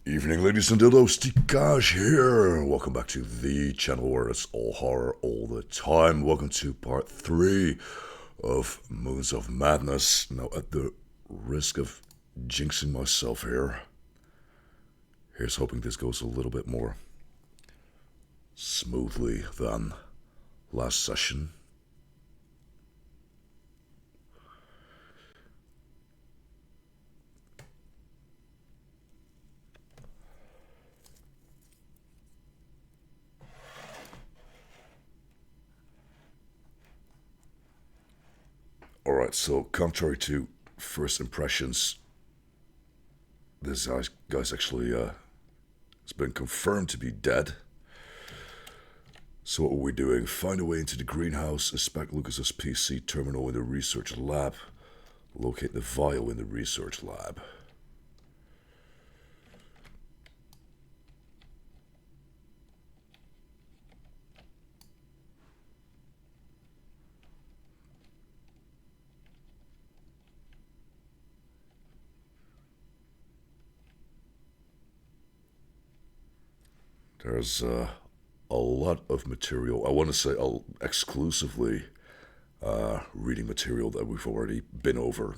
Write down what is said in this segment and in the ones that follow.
Evening, ladies and dildos, T1C4G3 here. Welcome back to the channel where it's all horror all the time. Welcome to part 3 of Moons of Madness. Now, at the risk of jinxing myself here, here's hoping this goes a little bit more smoothly than last session. Alright, so contrary to first impressions, this guy's actually has been confirmed to be dead. So what were we doing? Find a way into the greenhouse, inspect Lucas's PC terminal in the research lab, locate the vial in the research lab. There's a lot of material. I want to say exclusively reading material that we've already been over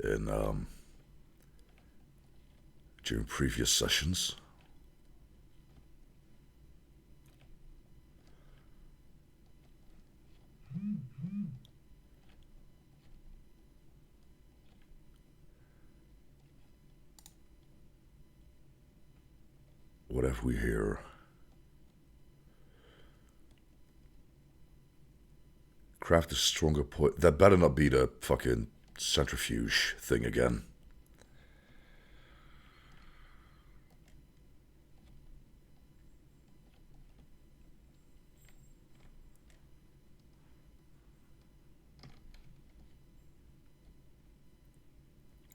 in during previous sessions. What have we here? Craft a stronger point. That better not be the fucking centrifuge thing again.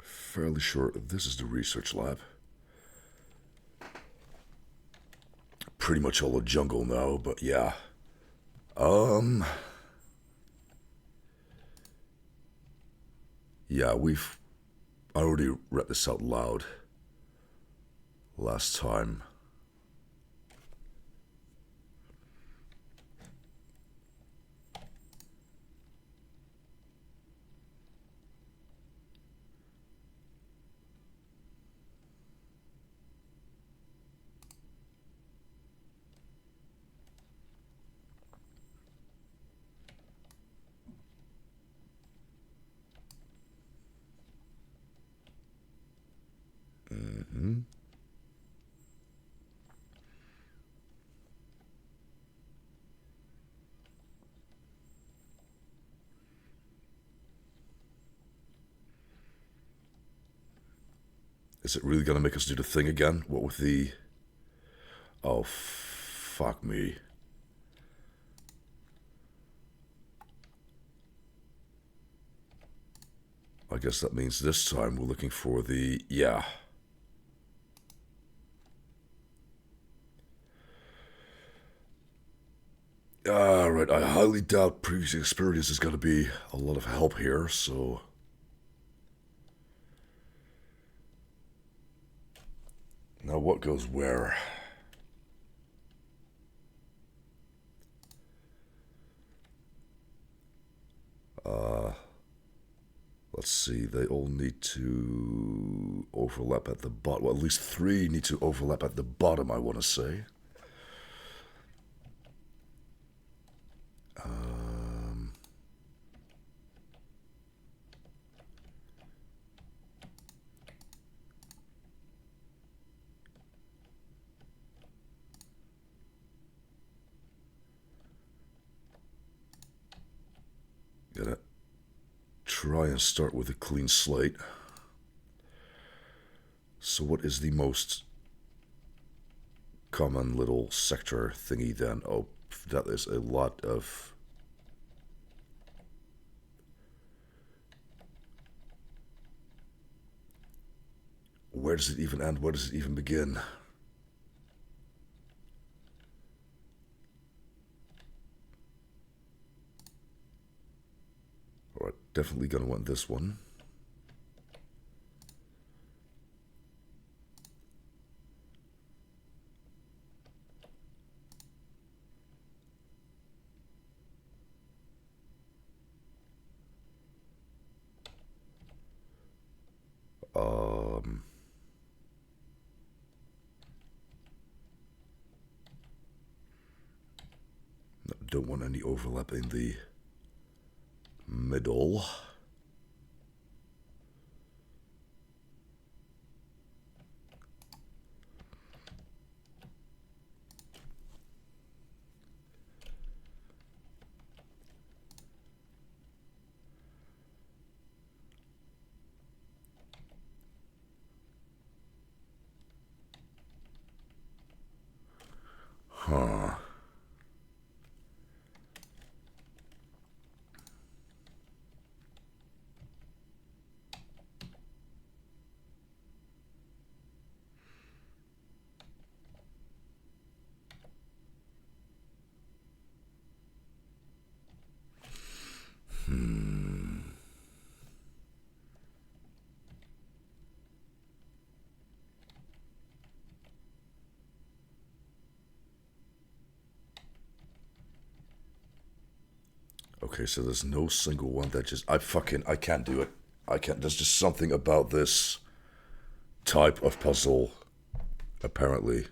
Fairly sure this is the research lab. Pretty much all the jungle now, but yeah. Yeah, I already read this out loud last time. Is it really gonna make us do the thing again? What with the... Oh, fuck me. I guess that means this time we're looking for the... Yeah. Right, I highly doubt previous experience is gonna be a lot of help here, so... Now what goes where? Let's see, they all need to overlap at the bottom. Well, at least 3 need to overlap at the bottom, I want to say. Gotta try and start with a clean slate. So what is the most common little sector thingy then? Oh, that is a lot of... Where does it even end? Where does it even begin? Alright, definitely gonna want this one. Don't want any overlap in the middle. Huh. Okay, so there's no single one that just... I can't do it. I can't. There's just something about this type of puzzle, apparently.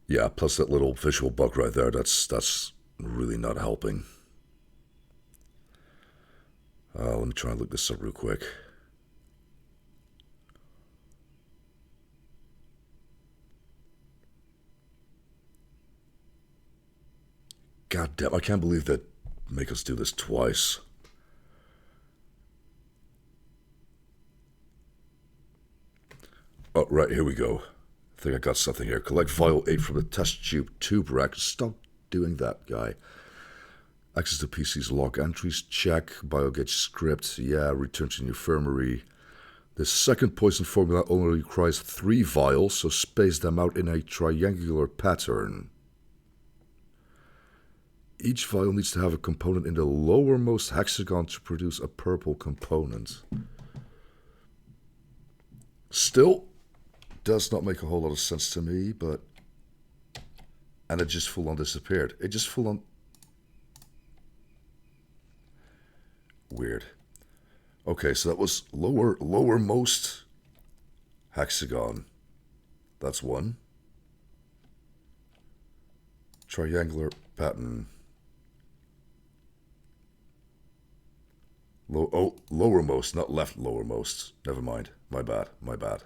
Yeah, plus that little visual bug right there, that's really not helping. Let me try and look this up real quick. God damn, I can't believe that make us do this twice. Oh, right, here we go. I think I got something here. Collect file 8 from the test tube rack. Stop doing that, guy. Access to PC's log entries. Check. Biogauge script. Yeah, return to the infirmary. The second poison formula only requires 3 vials, so space them out in a triangular pattern. Each vial needs to have a component in the lowermost hexagon to produce a purple component. Still, does not make a whole lot of sense to me, but... And it just full on disappeared. It just full on... Weird. Okay, so that was lowermost hexagon. That's one. Triangular pattern. Lowermost, not left lowermost. Never mind. My bad. My bad.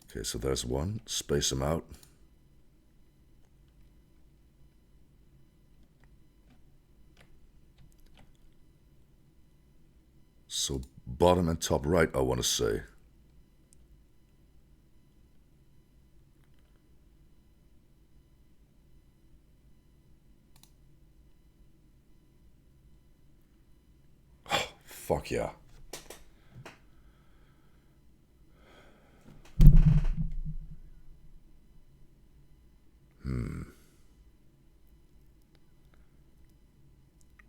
Okay, so there's one. Space them out. So bottom and top right, I want to say. Oh, fuck yeah.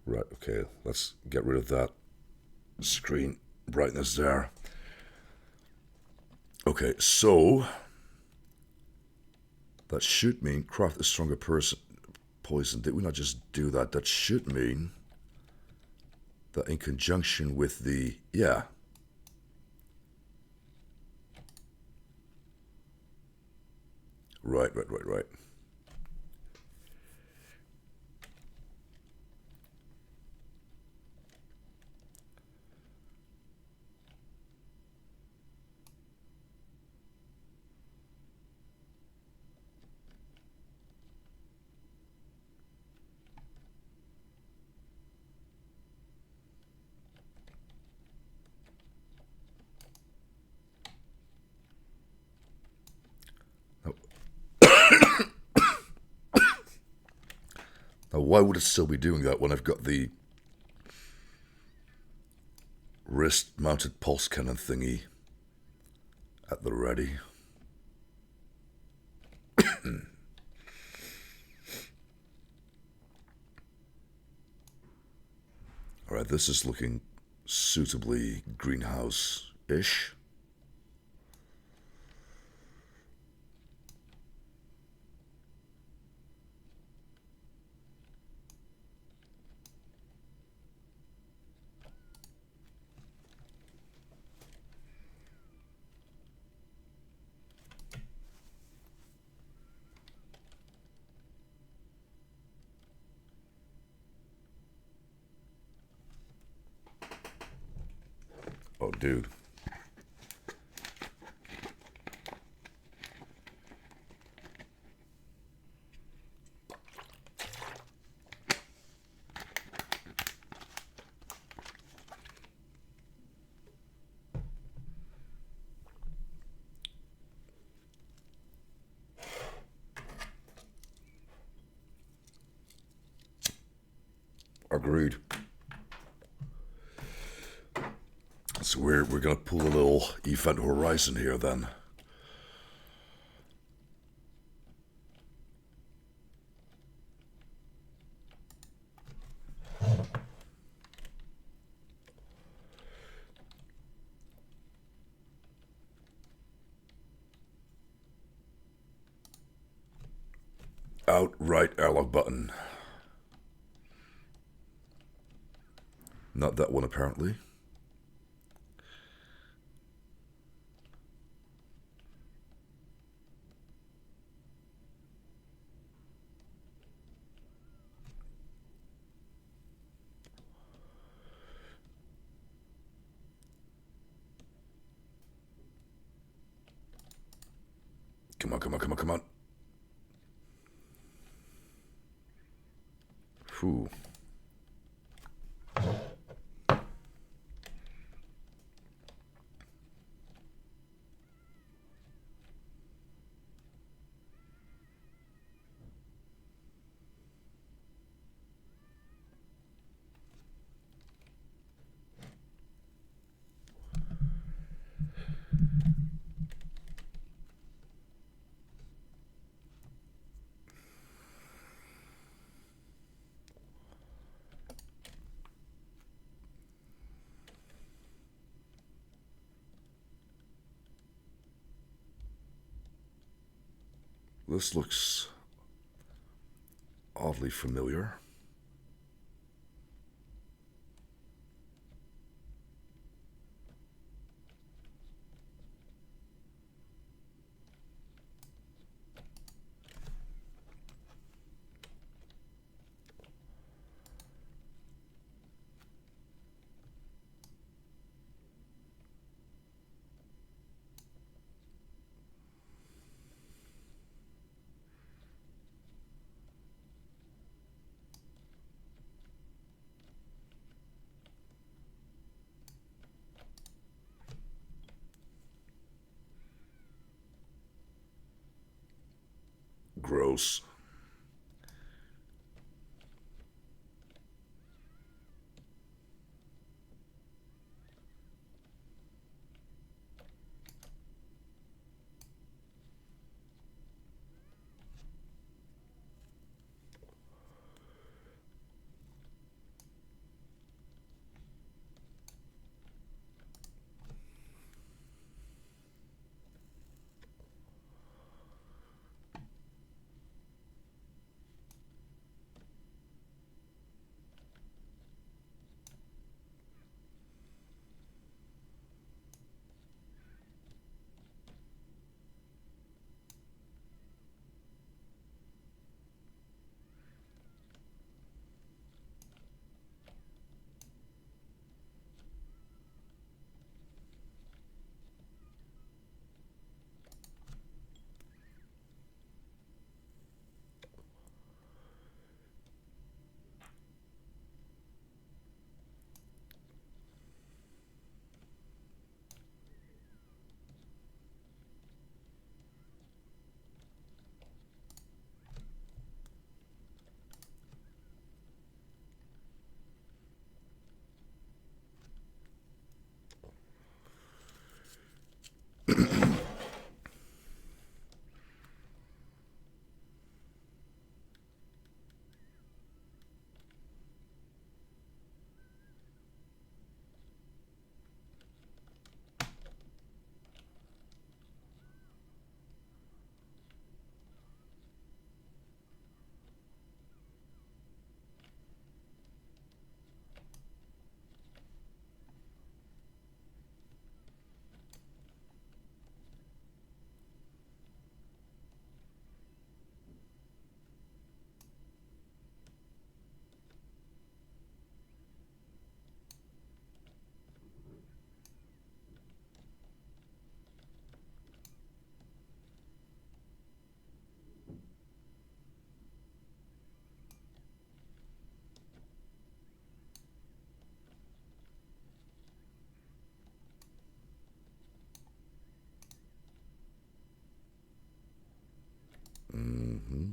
Right, okay, let's get rid of that screen brightness there. Okay, so that should mean craft a stronger poison. Did we not just do that? That should mean that in conjunction with the... Yeah. Right. Now, why would it still be doing that when I've got the wrist-mounted pulse cannon thingy at the ready? this is looking suitably greenhouse-ish. Oh, dude. Agreed. So we're gonna pull a little Event Horizon here then. Outright airlock button. Not that one apparently. Come on, come on, come on, come on. Whew. This looks oddly familiar. Gross. Mm-hmm.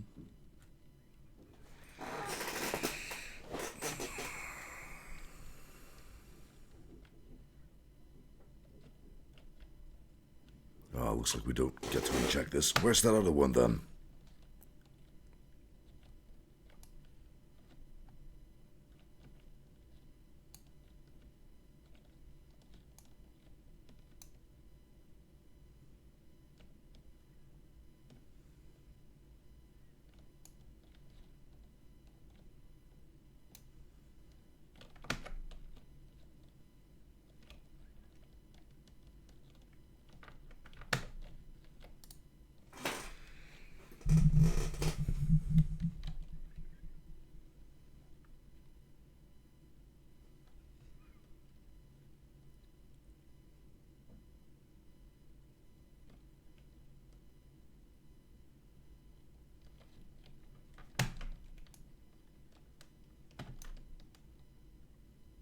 Oh, looks like we don't get to inject this. Where's that other one then?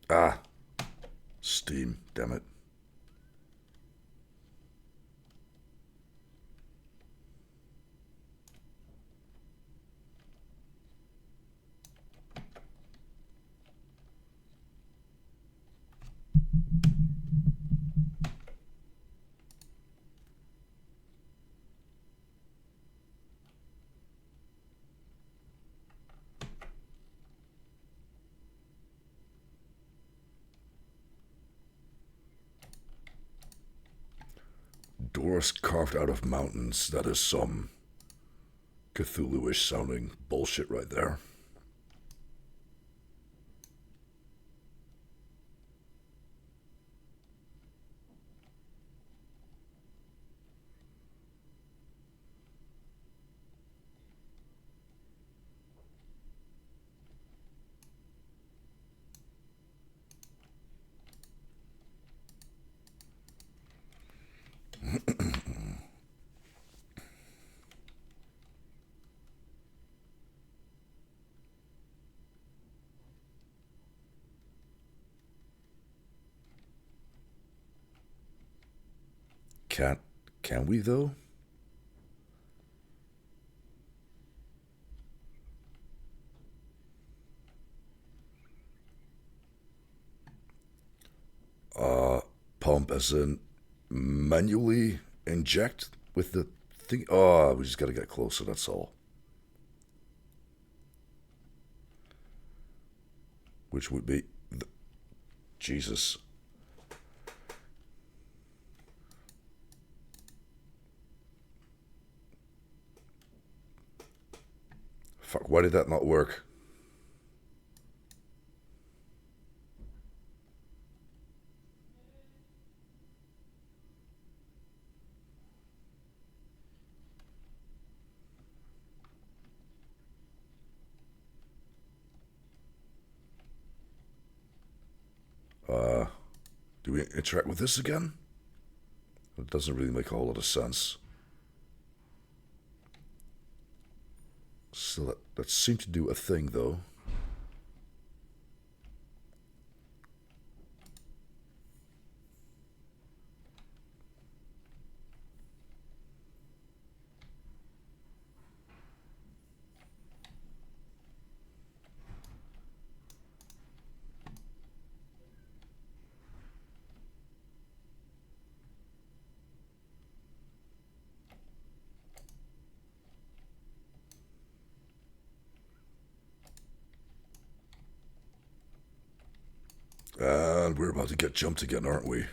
Ah, steam, damn it. Doors carved out of mountains. That is some Cthulhu-ish sounding bullshit right there. Can't. Can we though? Pump as in manually inject with the thing. Oh, we just gotta get closer, that's all. Which would be. Jesus. Fuck, why did that not work? Do we interact with this again? It doesn't really make a whole lot of sense. So that seemed to do a thing, though. And we're about to get jumped again, aren't we?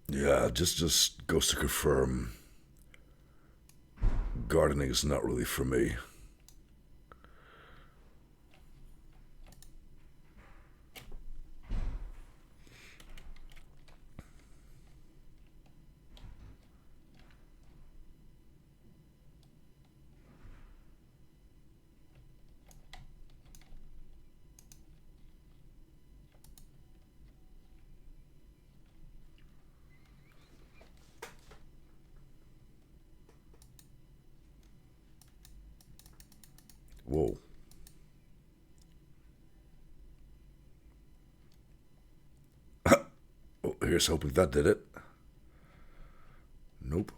Yeah, just goes to confirm gardening is not really for me. Whoa. Oh, here's hoping that did it. Nope.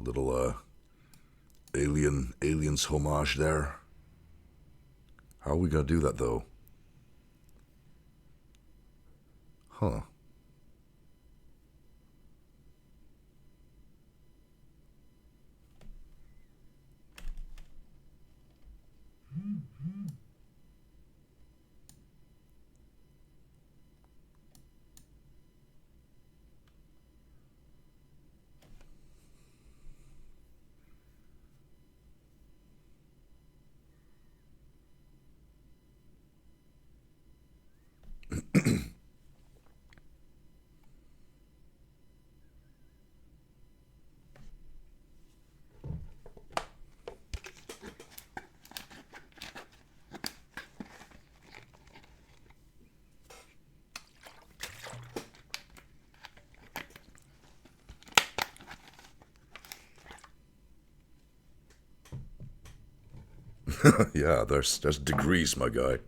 Little aliens homage there. How are we gonna do that though? Huh. Yeah, there's degrees, my guy.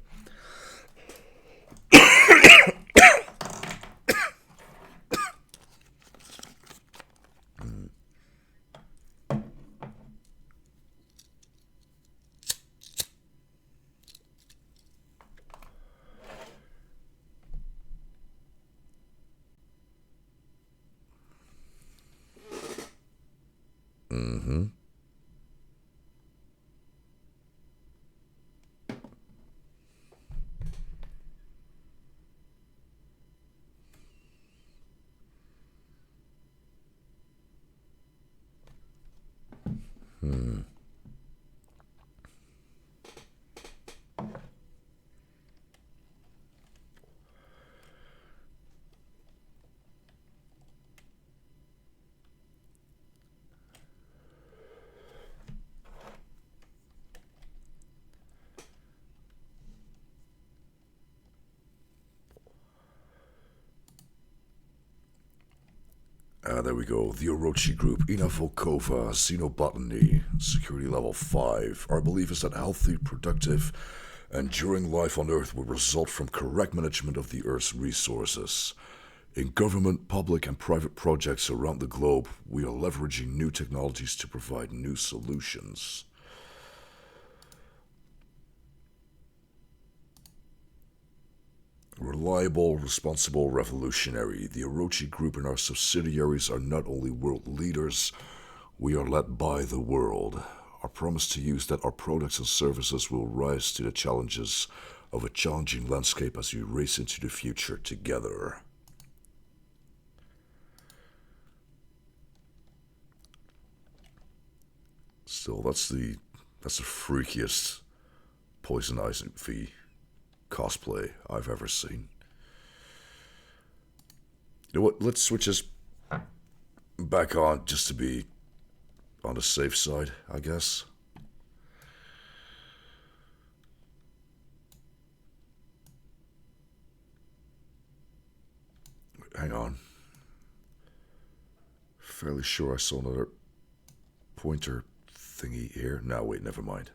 Mm-hmm. There we go. The Orochi Group, Ina Volkova, Xenobotany, security level 5. Our belief is that healthy, productive, enduring life on Earth will result from correct management of the Earth's resources. In government, public, and private projects around the globe, we are leveraging new technologies to provide new solutions. Reliable, responsible, revolutionary. The Orochi Group and our subsidiaries are not only world leaders, we are led by the world. Our promise to you is that our products and services will rise to the challenges of a challenging landscape as we race into the future together. Still, that's the freakiest Poison Ivy cosplay I've ever seen. You know what? Let's switch this back on just to be on the safe side, I guess. Hang on. Fairly sure I saw another pointer thingy here. No, wait, never mind.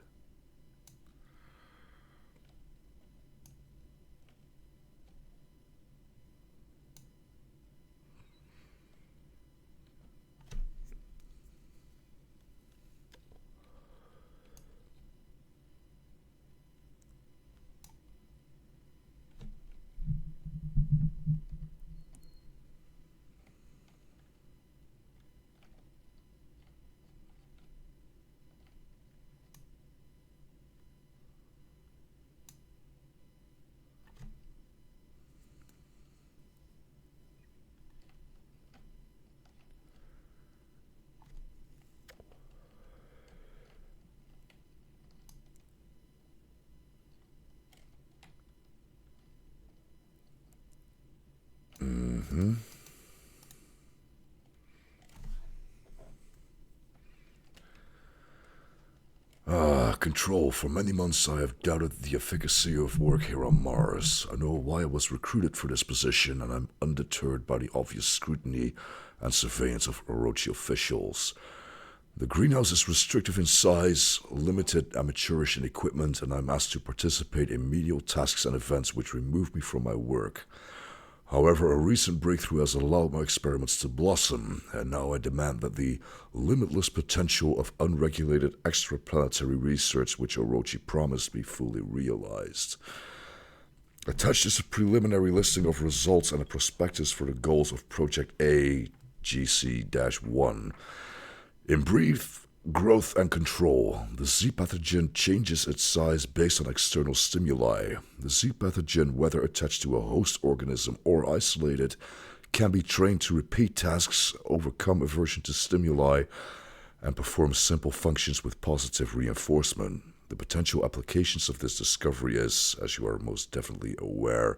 Control, for many months I have doubted the efficacy of work here on Mars. I know why I was recruited for this position, and I'm undeterred by the obvious scrutiny and surveillance of Orochi officials. The greenhouse is restrictive in size, limited, amateurish in equipment, and I'm asked to participate in menial tasks and events which remove me from my work. However, a recent breakthrough has allowed my experiments to blossom, and now I demand that the limitless potential of unregulated extraplanetary research which Orochi promised be fully realized. Attached is a preliminary listing of results and a prospectus for the goals of Project A, GC-1. In brief, growth and control. The Z pathogen changes its size based on external stimuli. The Z pathogen, whether attached to a host organism or isolated, can be trained to repeat tasks, overcome aversion to stimuli, and perform simple functions with positive reinforcement. The potential applications of this discovery is, as you are most definitely aware,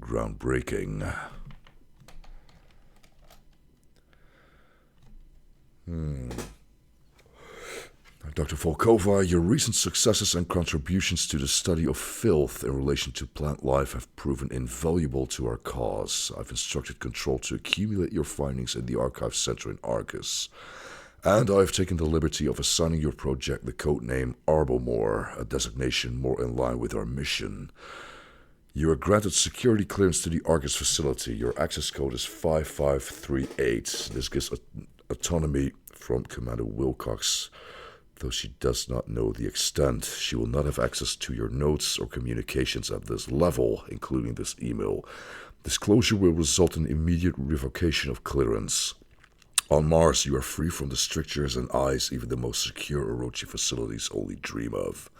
groundbreaking. Dr. Volkova, your recent successes and contributions to the study of filth in relation to plant life have proven invaluable to our cause. I've instructed Control to accumulate your findings in the Archive Center in Arcus. And I've taken the liberty of assigning your project the codename Arbomore, a designation more in line with our mission. You are granted security clearance to the Arcus facility. Your access code is 5538. This gives autonomy from Commander Wilcox. Though she does not know the extent, she will not have access to your notes or communications at this level, including this email. Disclosure will result in immediate revocation of clearance. On Mars, you are free from the strictures and eyes even the most secure Orochi facilities only dream of.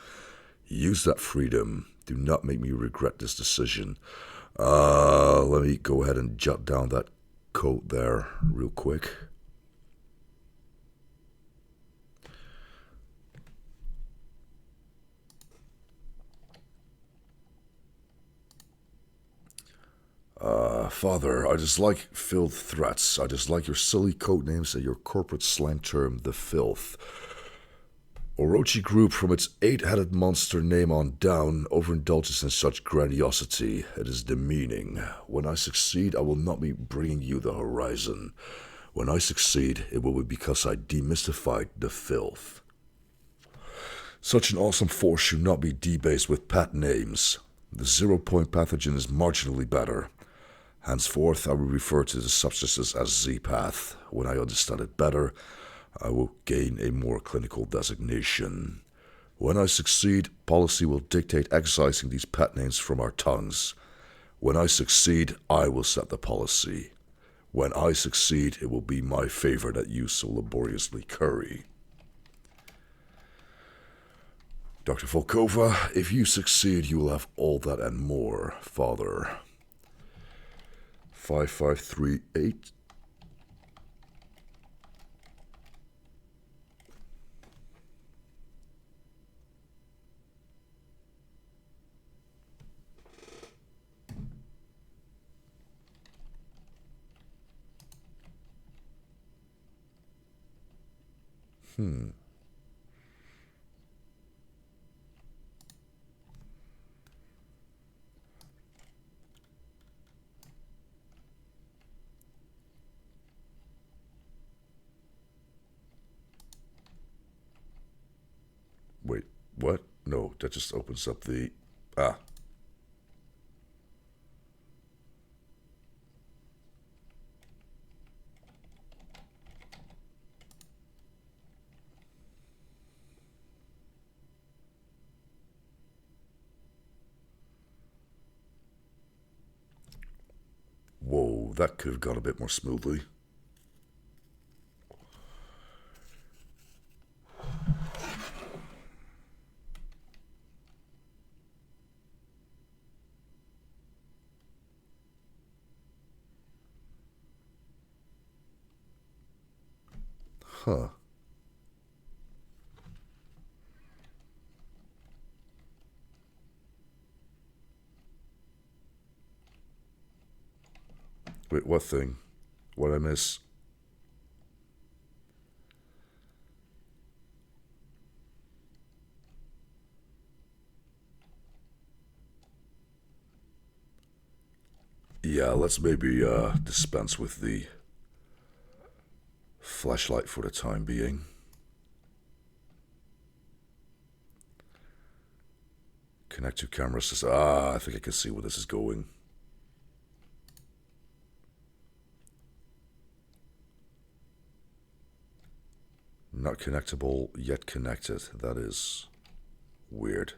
Use that freedom. Do not make me regret this decision. Let me go ahead and jot down that code there real quick. Father, I dislike filth threats. I dislike your silly codenames and your corporate slang term, the filth. Orochi Group, from its 8-headed monster name on down, overindulges in such grandiosity. It is demeaning. When I succeed, I will not be bringing you the horizon. When I succeed, it will be because I demystified the filth. Such an awesome force should not be debased with pat names. The 0-point pathogen is marginally better. Henceforth, I will refer to the substances as Z-Path. When I understand it better, I will gain a more clinical designation. When I succeed, policy will dictate excising these pet names from our tongues. When I succeed, I will set the policy. When I succeed, it will be my favor that you so laboriously curry. Dr. Volkova, if you succeed, you will have all that and more, Father. 5538. Wait, what? No, that just opens up the... Whoa, that could have gone a bit more smoothly. Huh. Wait, what thing? What I miss? Yeah, let's maybe dispense with the flashlight for the time being. Connect to camera system. I think I can see where this is going. Not connectable, yet connected. That is weird.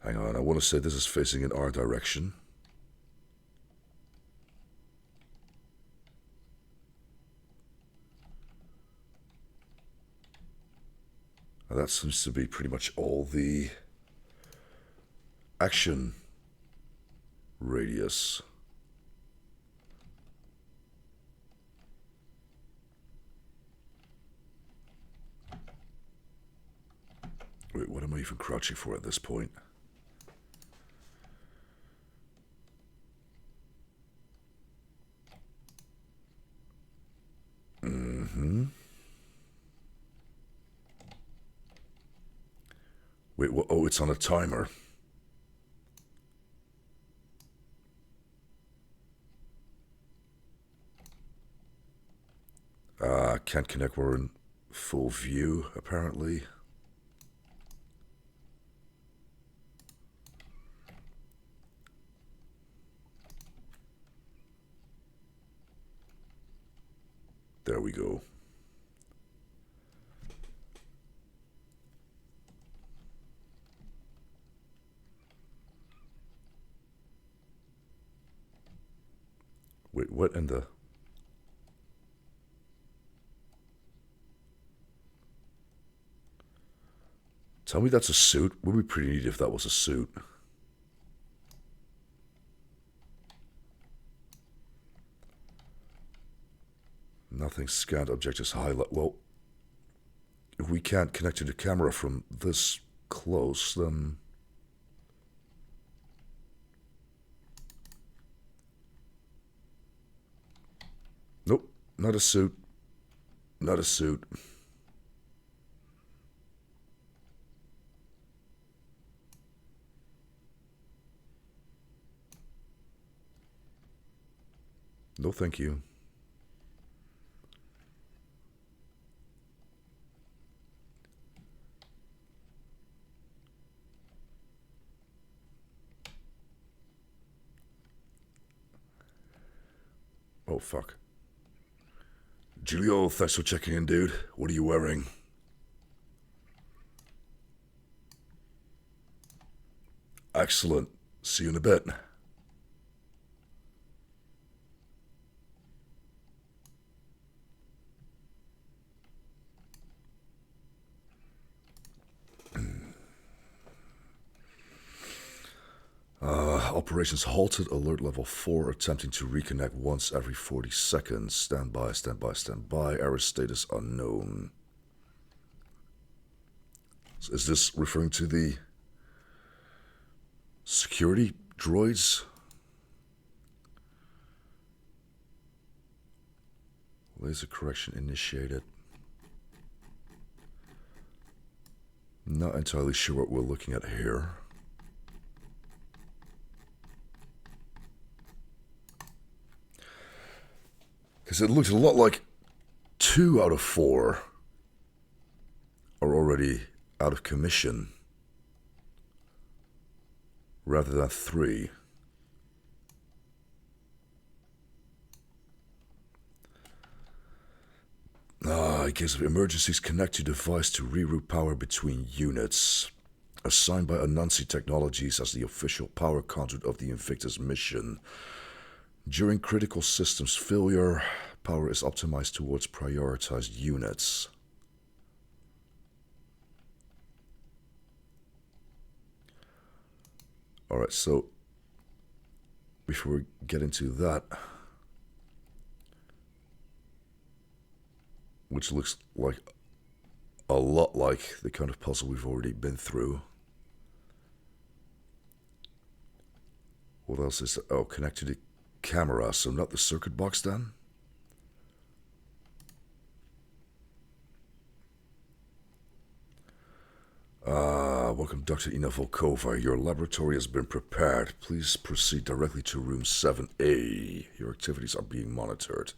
Hang on, I want to say this is facing in our direction. Now that seems to be pretty much all the action radius. Wait, what am I even crouching for at this point? Wait, what? Oh, it's on a timer. Can't connect, we're in full view, apparently. There we go. Wait, what in the... Tell me that's a suit? Would be pretty neat if that was a suit. Nothing scanned, objectives highlight. Well, if we can't connect to the camera from this close, then... Nope, not a suit. Not a suit. No, thank you. Oh, fuck. Julio, thanks for checking in, dude. What are you wearing? Excellent. See you in a bit. Operations halted, alert level 4, attempting to reconnect once every 40 seconds. Stand by, stand by, stand by. Error status unknown. Is this referring to the security droids? Laser correction initiated. Not entirely sure what we're looking at here. Because it looks a lot like 2 out of 4 are already out of commission, rather than 3. In case of emergencies, connect your device to reroute power between units. Assigned by Anansi Technologies as the official power conduit of the Invictus mission. During critical systems failure, power is optimized towards prioritized units. Alright, so before we get into that, which looks like a lot like the kind of puzzle we've already been through. What else is there? Oh, connected to camera, so not the circuit box then? welcome Dr. Ina Volkova. Your laboratory has been prepared. Please proceed directly to room 7A. Your activities are being monitored.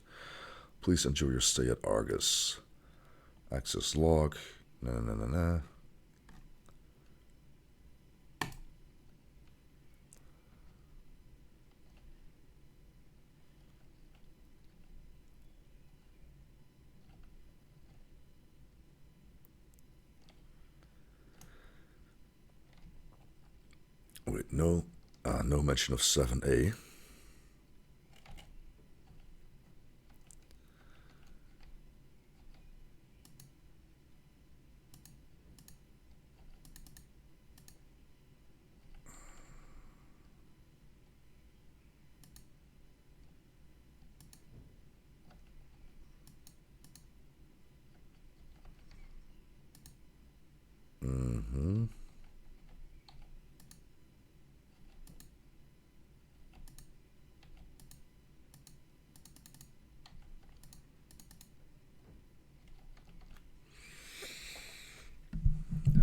Please enjoy your stay at Argus. Access log. Na. Wait, no mention of 7A.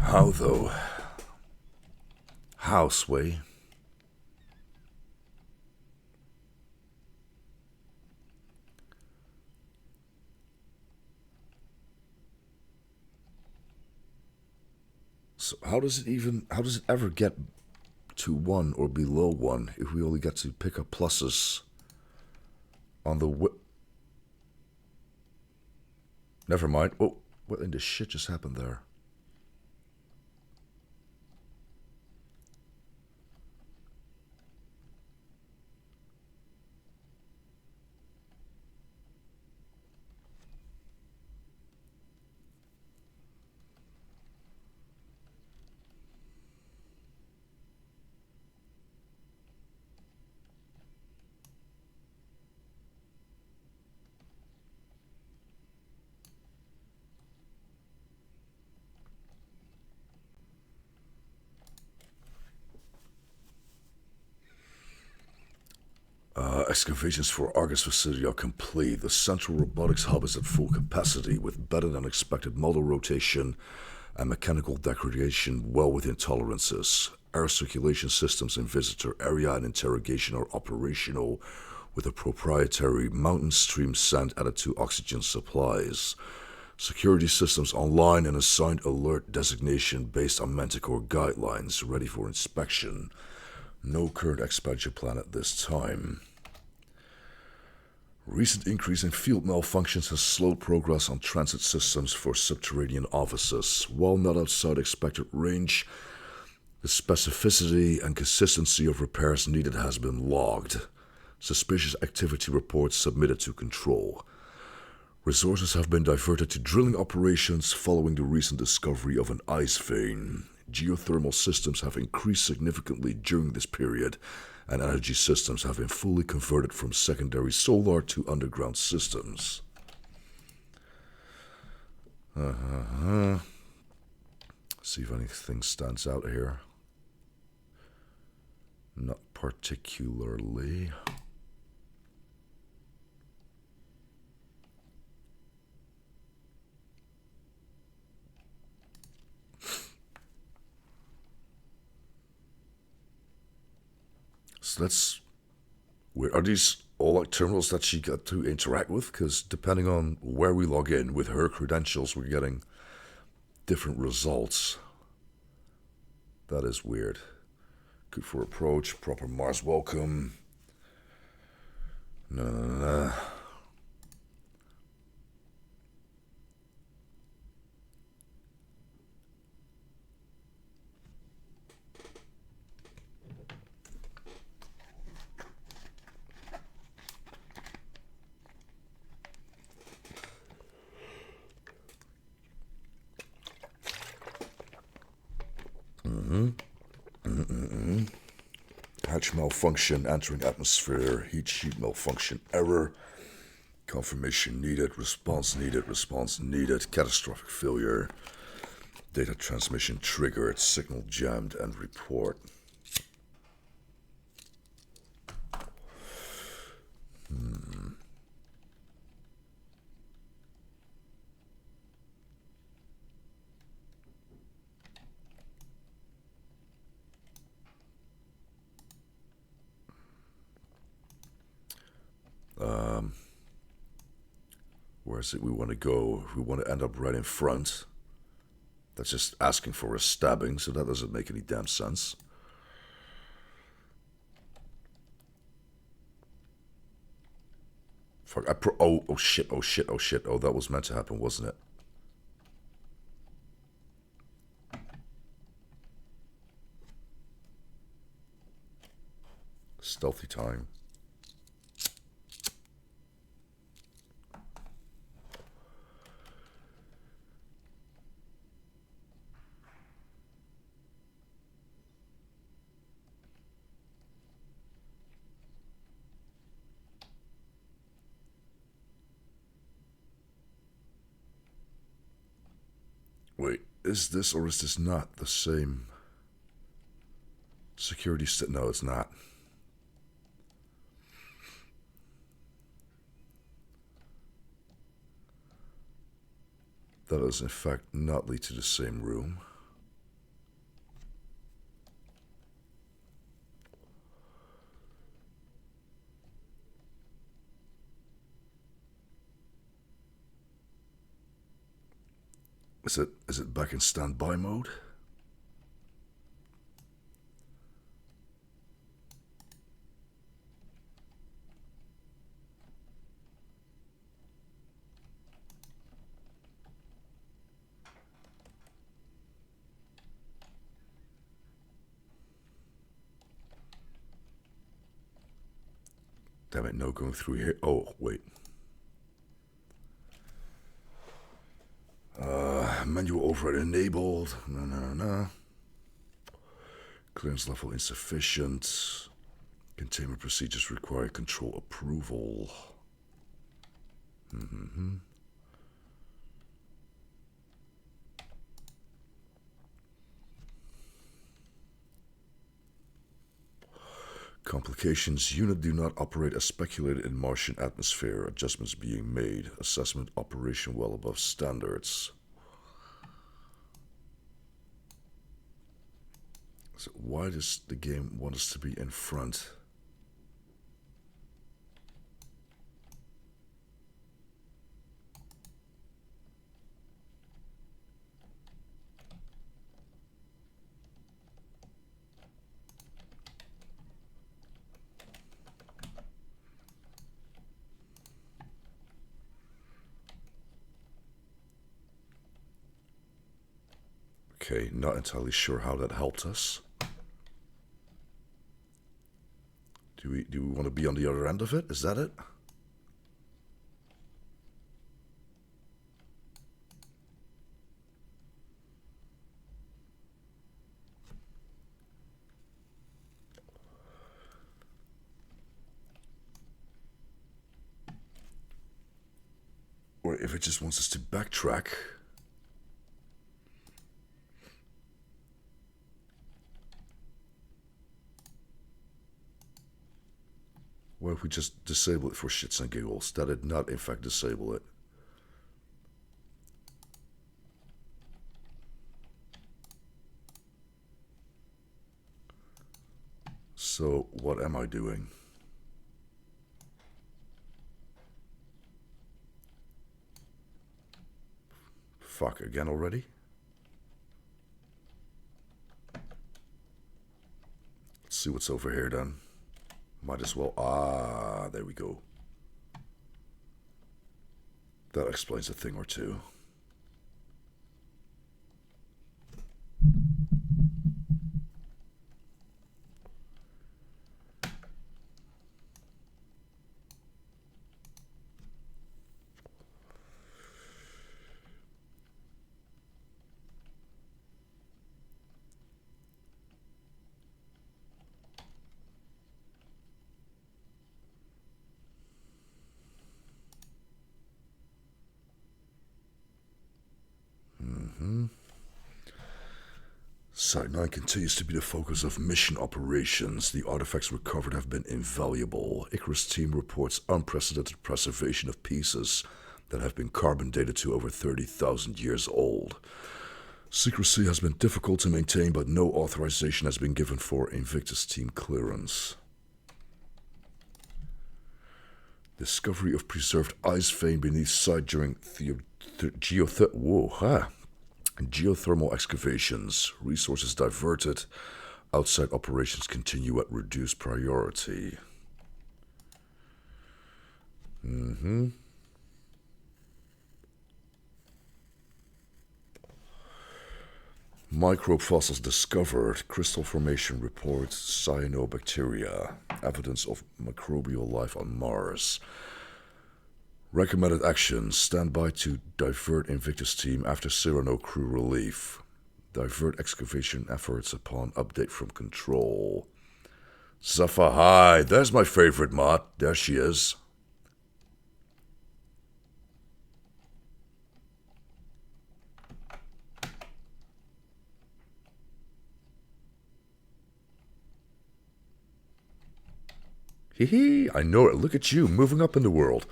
How though? How, Sway? So how does it ever get to 1 or below 1 if we only get to pick up pluses on the Never mind. Oh, what in the shit just happened there? Excavations for Argus facility are complete. The central robotics hub is at full capacity with better than expected model rotation and mechanical degradation well within tolerances. Air circulation systems in visitor area and interrogation are operational with a proprietary mountain stream scent added to oxygen supplies. Security systems online and assigned alert designation based on Manticore guidelines ready for inspection. No current expansion plan at this time. Recent increase in field malfunctions has slowed progress on transit systems for subterranean offices. While not outside expected range, the specificity and consistency of repairs needed has been logged. Suspicious activity reports submitted to control. Resources have been diverted to drilling operations following the recent discovery of an ice vein. Geothermal systems have increased significantly during this period, and energy systems have been fully converted from secondary solar to underground systems. See if anything stands out here. Not particularly. So that's weird. Are these all like terminals that she got to interact with? Because depending on where we log in with her credentials, we're getting different results. That is weird. Good for approach, proper Mars welcome. No. Hatch malfunction, entering atmosphere, heat sheet malfunction, error, confirmation needed, response needed, catastrophic failure, data transmission triggered, signal jammed, and report. Where is it we want to go? If we want to end up right in front, that's just asking for a stabbing, so that doesn't make any damn sense. Fuck, oh shit, oh shit, oh shit. Oh, that was meant to happen, wasn't it? Stealthy time. Wait, is this or is this not the same security set? No, it's not. That does in fact not lead to the same room. Is it back in standby mode? Damn it, no going through here. Oh, wait. Manual override enabled. No. Clearance level insufficient. Containment procedures require control approval. Complications. Unit do not operate as speculated in Martian atmosphere. Adjustments being made. Assessment operation well above standards. So why does the game want us to be in front? Okay, not entirely sure how that helped us. Do we want to be on the other end of it? Is that it? Or if it just wants us to backtrack. What if we just disable it for shits and giggles? That did not in fact disable it. So what am I doing? Fuck, again already? Let's see what's over here then. Might as well. Ah, there we go. That explains a thing or two. Site 9 continues to be the focus of mission operations. The artifacts recovered have been invaluable. Icarus team reports unprecedented preservation of pieces that have been carbon dated to over 30,000 years old. Secrecy has been difficult to maintain, but no authorization has been given for Invictus team clearance. Discovery of preserved ice vein beneath site during geothermal excavations. Resources diverted. Outside operations continue at reduced priority. Microbe fossils discovered. Crystal formation reports cyanobacteria. Evidence of microbial life on Mars. Recommended actions. Stand by to divert Invictus team after Cyrano crew relief. Divert excavation efforts upon update from control. Zaffa, hi. There's my favorite mod. There she is. Hee hee, I know it. Look at you, moving up in the world.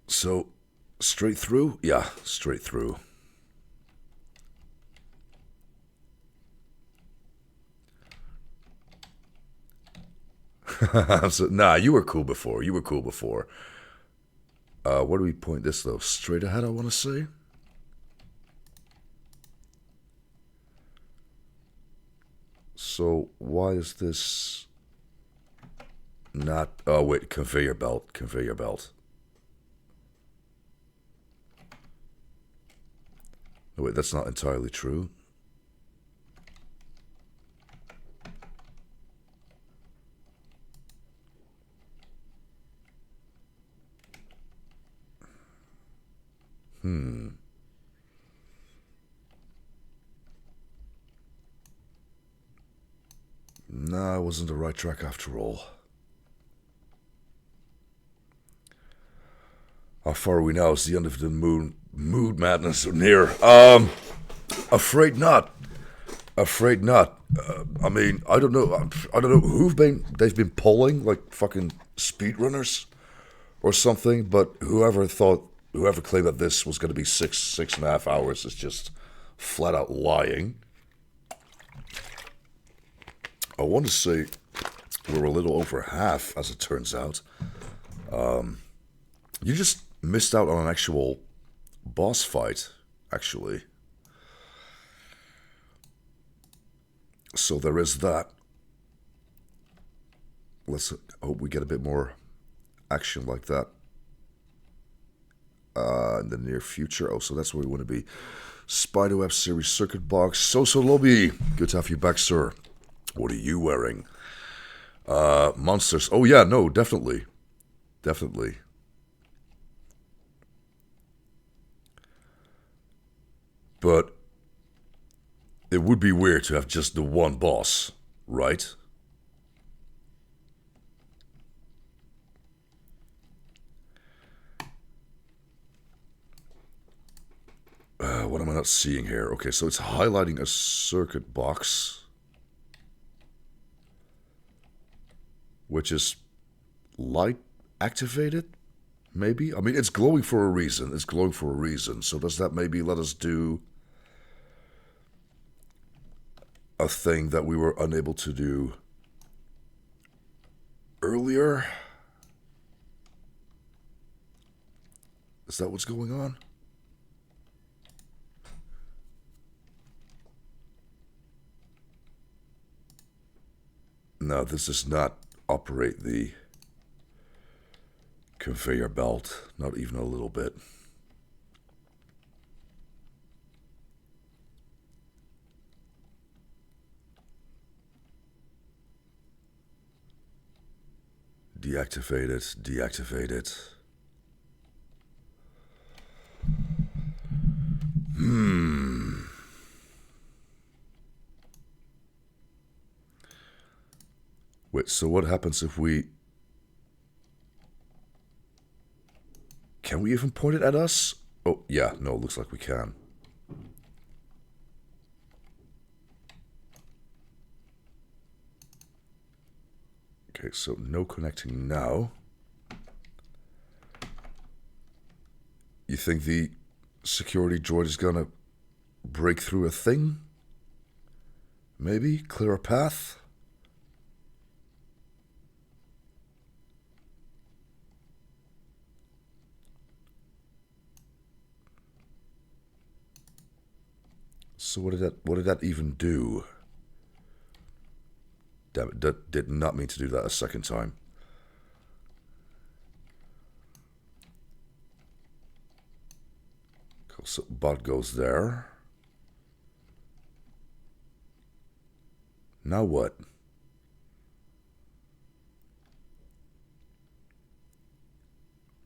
So, straight through? Yeah, straight through. So, nah, you were cool before. You were cool before. Where do we point this, though? Straight ahead, I want to say? So, why is this not... Oh, wait, conveyor belt, conveyor belt. Oh, wait, that's not entirely true. Nah, I wasn't the right track after all. How far are we now? Is the end of the mood madness near? Afraid not. Afraid not. I mean, I don't know. I don't know they've been polling like fucking speedrunners or something. But whoever claimed that this was going to be 6.5 hours is just flat out lying. I want to say we're a little over half, as it turns out. You just missed out on an actual boss fight, actually. So there is that. Let's hope we get a bit more action like that in the near future. Oh, so that's where we want to be. Spiderweb series circuit box. So Lobby. Good to have you back, sir. What are you wearing? Monsters. Oh yeah, no, definitely. Definitely. But it would be weird to have just the one boss, right? What am I not seeing here? Okay, so it's highlighting a circuit box, which is light activated, maybe? I mean, it's glowing for a reason. It's glowing for a reason. So does that maybe let us do a thing that we were unable to do earlier? Is that what's going on? No, this does not operate the conveyor belt, not even a little bit. Deactivate it, deactivate it. Wait, so what happens if we... Can we even point it at us? Oh, yeah, no, it looks like we can. Okay, so no connecting now. You think the security droid is gonna break through a thing? Maybe? Clear a path? So what did that even do? Damn it, that did not mean to do that a second time. Cool, so bot goes there. Now what?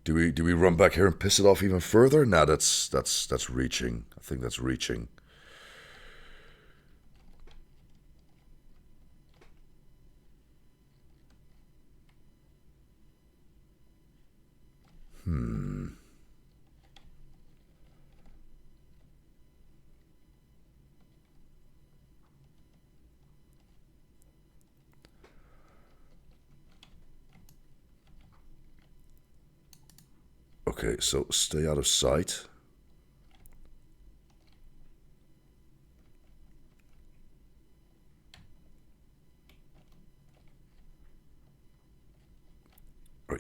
Do we run back here and piss it off even further? Nah, that's reaching. I think that's reaching. Okay, so stay out of sight.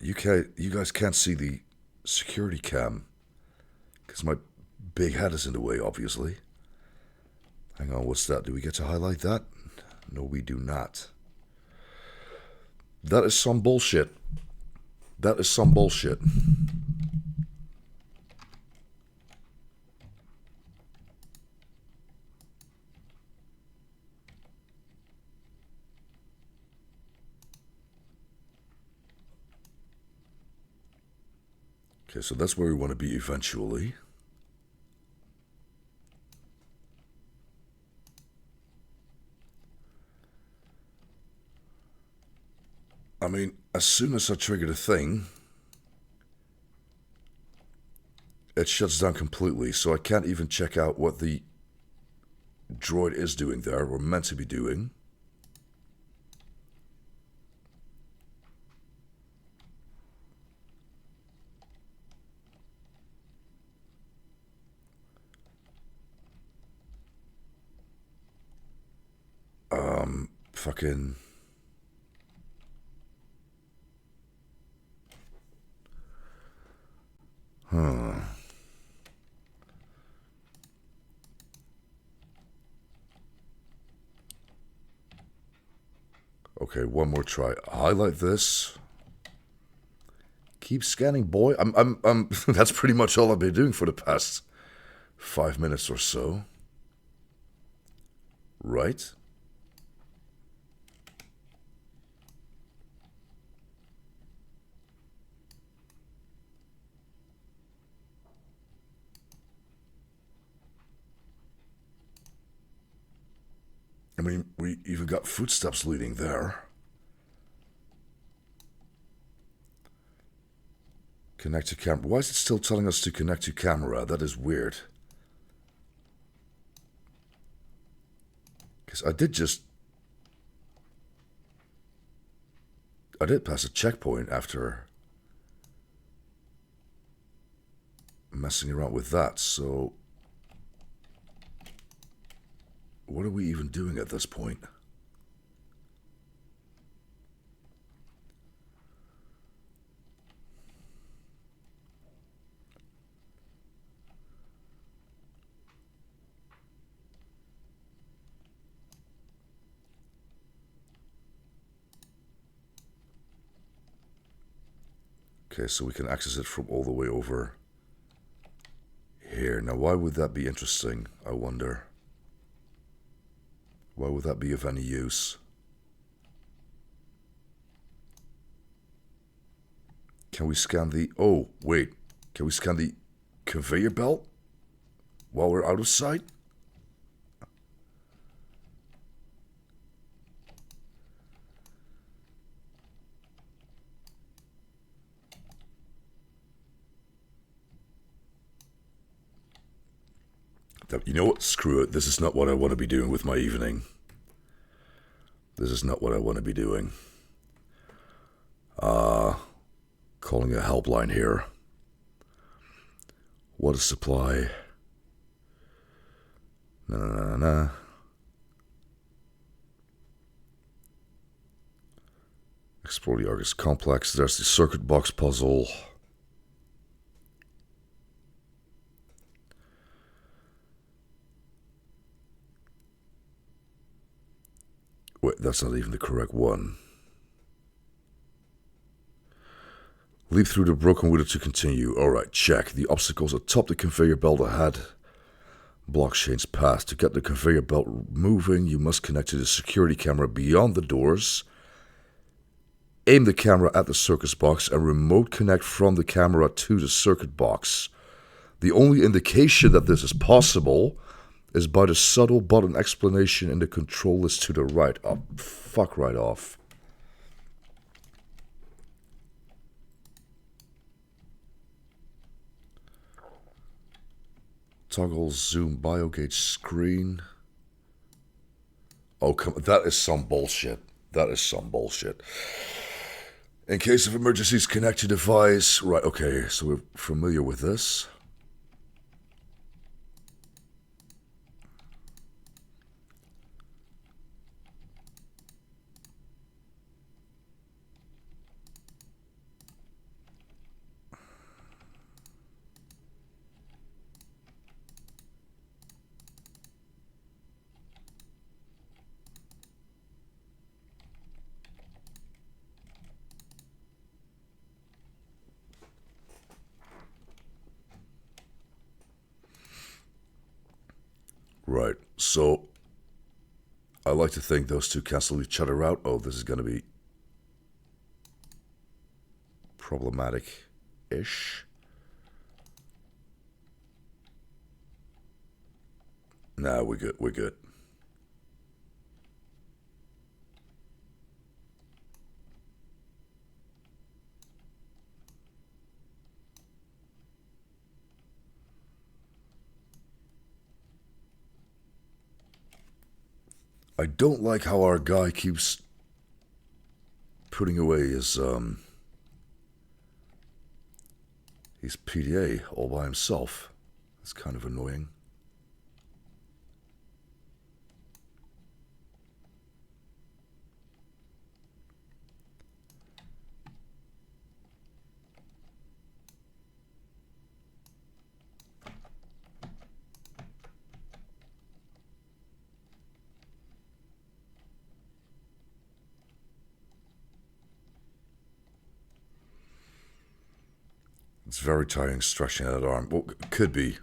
You guys can't see the security cam because my big head is in the way, obviously. Hang on, what's that? Do we get to highlight that? No, we do not. That is some bullshit. That is some bullshit. Okay, so that's where we want to be eventually. I mean, as soon as I trigger the thing, it shuts down completely, so I can't even check out what the droid is doing there, or meant to be doing. Fucking... Huh. Okay, one more try. Highlight this. Keep scanning, boy. I'm that's pretty much all I've been doing for the past 5 minutes or so. Right? I mean, we even got footsteps leading there. Connect to camera. Why is it still telling us to connect to camera? That is weird. Because I did pass a checkpoint after messing around with that, so... What are we even doing at this point? Okay, so we can access it from all the way over here. Now, why would that be interesting, I wonder? Why would that be of any use? Can we scan the... Oh, wait. Can we scan the conveyor belt while we're out of sight? You know what? Screw it. This is not what I want to be doing with my evening. This is not what I want to be doing. Calling a helpline here. Water supply. Nah. Explore the Argus complex. There's the circuit box puzzle. Wait, that's not even the correct one. Leap through the broken window to continue. Alright, check. The obstacles atop the conveyor belt ahead block Shane's path. To get the conveyor belt moving, you must connect to the security camera beyond the doors. Aim the camera at the circuit box and remote connect from the camera to the circuit box. The only indication that this is possible is by the subtle button explanation in the control list to the right. Oh, fuck right off. Toggle zoom biogauge screen. Oh, come on. That is some bullshit. That is some bullshit. In case of emergencies, connect to device. Right, okay, so we're familiar with this. Right, so I like to think those two cancel each other out. Oh, this is going to be problematic-ish. Nah, we're good, we're good. I don't like how our guy keeps putting away his PDA all by himself. It's kind of annoying. It's very tiring stretching that arm. Well, could be.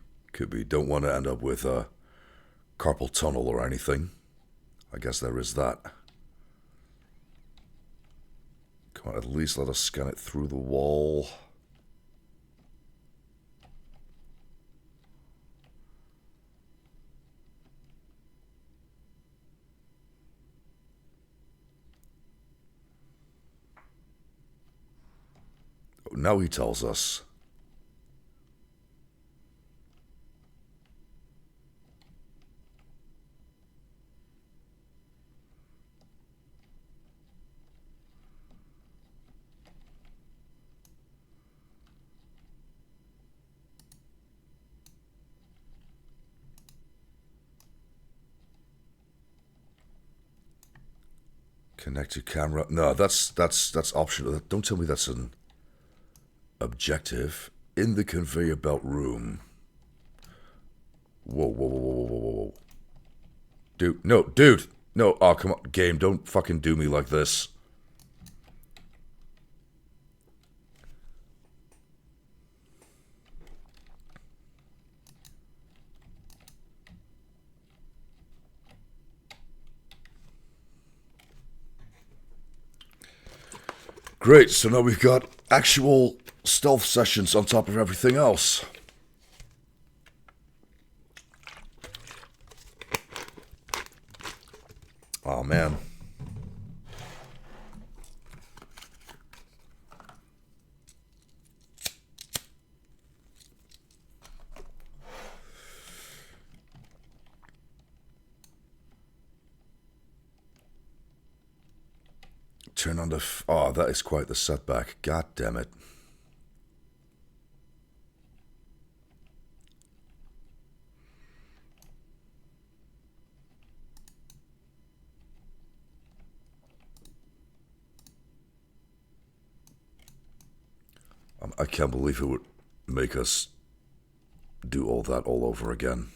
Don't want to end up with a carpal tunnel or anything. I guess there is that. Come on, at least let us scan it through the wall. Oh, now he tells us. Connect to camera. No, that's optional. Don't tell me that's an objective. In the conveyor belt room. Whoa, whoa, whoa, whoa, whoa, whoa, whoa. Dude, no, dude. No, oh, come on. Game, don't fucking do me like this. Great, so now we've got actual stealth sessions on top of everything else. Oh, man. Turn on the... oh, that is quite the setback. God damn it. I can't believe it would make us do all that all over again.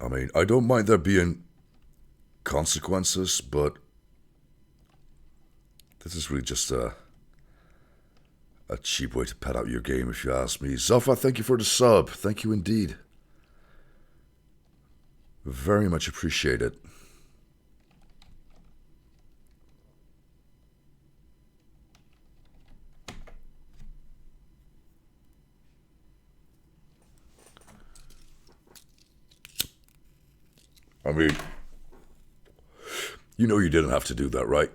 I mean, I don't mind there being consequences, but this is really just a cheap way to pad out your game, if you ask me. Zafa, thank you for the sub. Thank you indeed. Very much appreciate it. I mean, you know you didn't have to do that, right?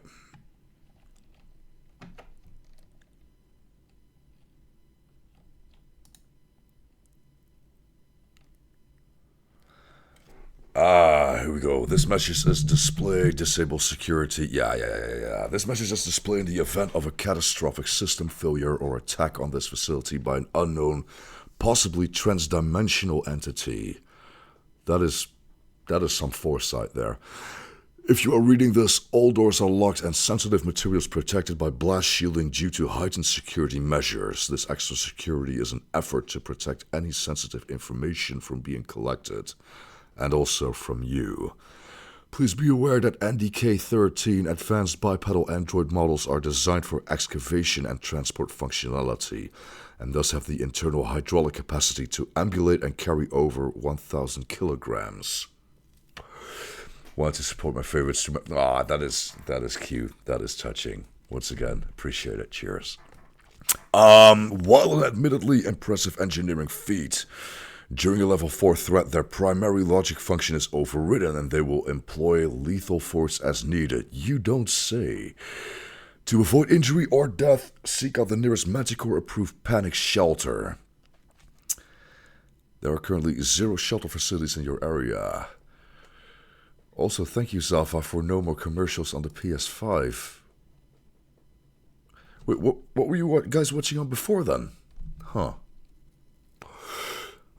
Here we go. This message says display, disable security. Yeah. This message is displaying the event of a catastrophic system failure or attack on this facility by an unknown, possibly transdimensional entity. That is some foresight there. If you are reading this, all doors are locked and sensitive materials protected by blast shielding due to heightened security measures. This extra security is an effort to protect any sensitive information from being collected, and also from you. Please be aware that NDK-13 advanced bipedal android models are designed for excavation and transport functionality, and thus have the internal hydraulic capacity to ambulate and carry over 1,000 kilograms. Want to support my favorite streamer? That is cute. That is touching. Once again, appreciate it. Cheers. While an admittedly impressive engineering feat, during a level 4 threat, their primary logic function is overridden and they will employ lethal force as needed. You don't say. To avoid injury or death, seek out the nearest Manticore-approved panic shelter. There are currently 0 shelter facilities in your area. Also, thank you, Zafa, for no more commercials on the PS5. Wait, what were you guys watching on before then? Huh.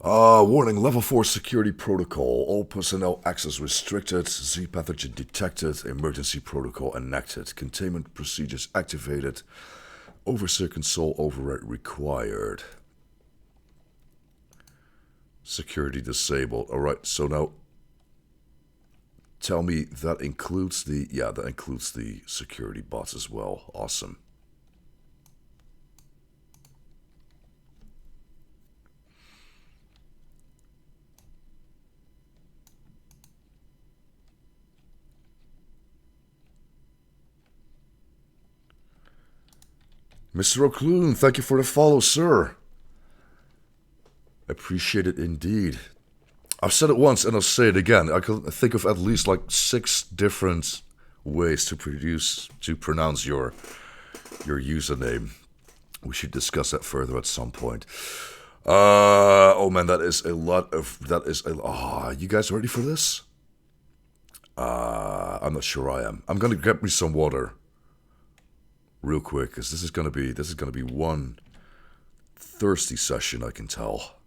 Warning, level 4 security protocol. All personnel access restricted. Z pathogen detected. Emergency protocol enacted. Containment procedures activated. Overseer console override required. Security disabled. Alright, so now tell me that includes the security bots as well. Awesome. Mr. O'Cloon, thank you for the follow, sir. Appreciate it indeed. I've said it once and I'll say it again. I can think of at least like 6 different ways to pronounce your username. We should discuss that further at some point. Oh man, you guys ready for this? I'm not sure I am. I'm gonna get me some water real quick, because this is gonna be one thirsty session, I can tell.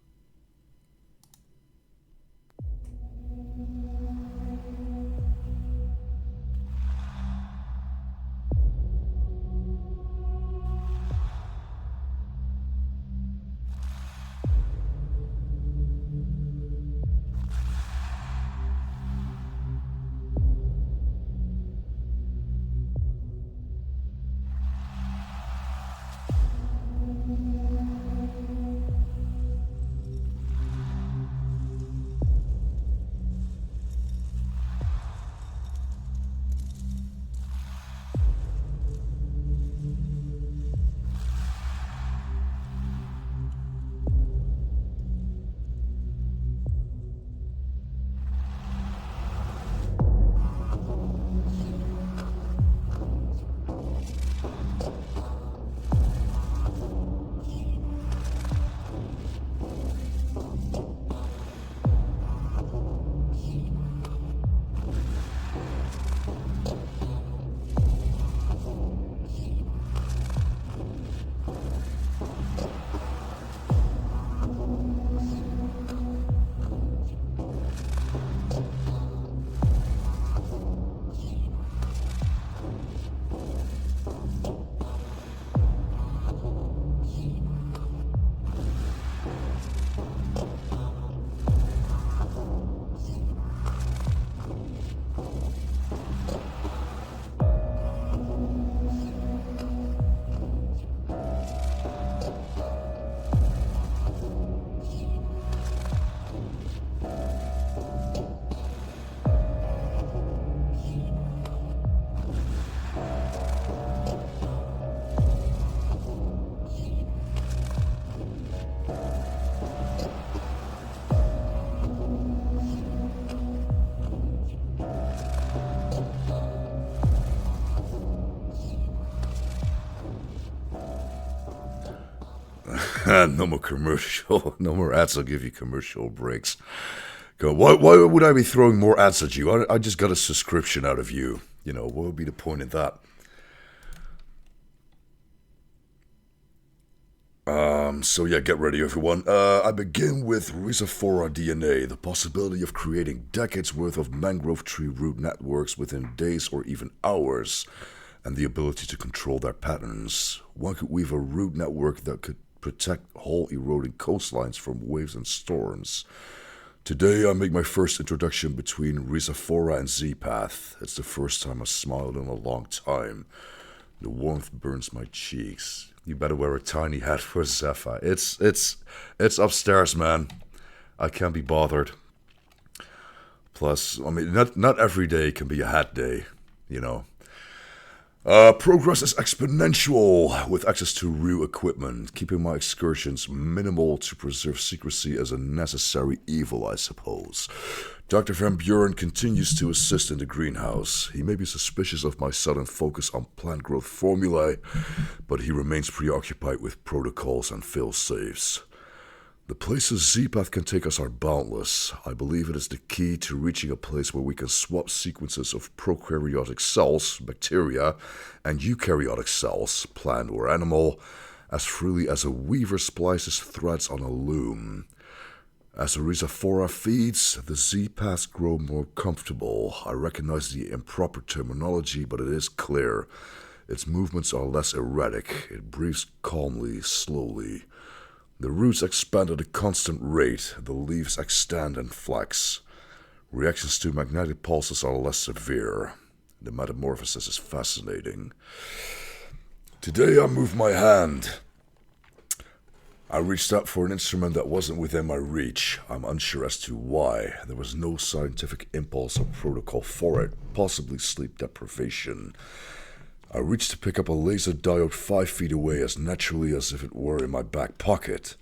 No more commercial. No more ads. I'll give you commercial breaks. Go. Why would I be throwing more ads at you? I just got a subscription out of you. You know, what would be the point in that? So yeah, get ready everyone. I begin with Rhizophora DNA, the possibility of creating decades worth of mangrove tree root networks within days or even hours, and the ability to control their patterns. One could weave a root network that could protect whole eroding coastlines from waves and storms. Today I make my first introduction between Rhizophora and Z-Path. It's the first time I smiled in a long time. The warmth burns my cheeks. You better wear a tiny hat for Zephyr. It's upstairs, man. I can't be bothered. Plus, I mean, not every day can be a hat day, you know. Progress is exponential with access to real equipment. Keeping my excursions minimal to preserve secrecy is a necessary evil, I suppose. Dr. Van Buren continues to assist in the greenhouse. He may be suspicious of my sudden focus on plant growth formulae, but he remains preoccupied with protocols and fail-safes. The places Z-Path can take us are boundless. I believe it is the key to reaching a place where we can swap sequences of prokaryotic cells, bacteria, and eukaryotic cells, plant or animal, as freely as a weaver splices threads on a loom. As the Rhizophora feeds, the Z-Paths grow more comfortable. I recognize the improper terminology, but it is clear. Its movements are less erratic. It breathes calmly, slowly. The roots expand at a constant rate. The leaves extend and flex. Reactions to magnetic pulses are less severe. The metamorphosis is fascinating. Today I move my hand. I reached out for an instrument that wasn't within my reach. I'm unsure as to why. There was no scientific impulse or protocol for it, possibly sleep deprivation. I reached to pick up a laser diode 5 feet away as naturally as if it were in my back pocket.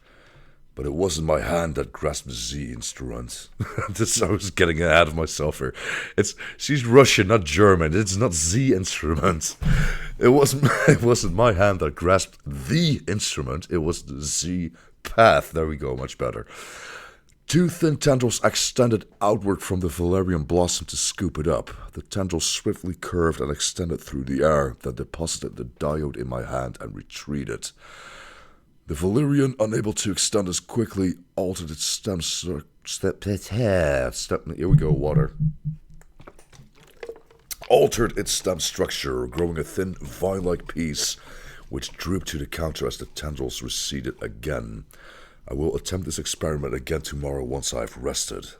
But it wasn't my hand that grasped the Z instrument. I was getting ahead of myself here. She's Russian, not German. It's not Z instrument. It wasn't my hand that grasped the instrument. It was the Z path. There we go, much better. 2 thin tendrils extended outward from the valerian blossom to scoop it up. The tendrils swiftly curved and extended through the air, then deposited the diode in my hand and retreated. The valerian, unable to extend as quickly, altered its stem here we go, water. Altered its stem structure, growing a thin vine-like piece, which drooped to the counter as the tendrils receded again. I will attempt this experiment again tomorrow once I've rested.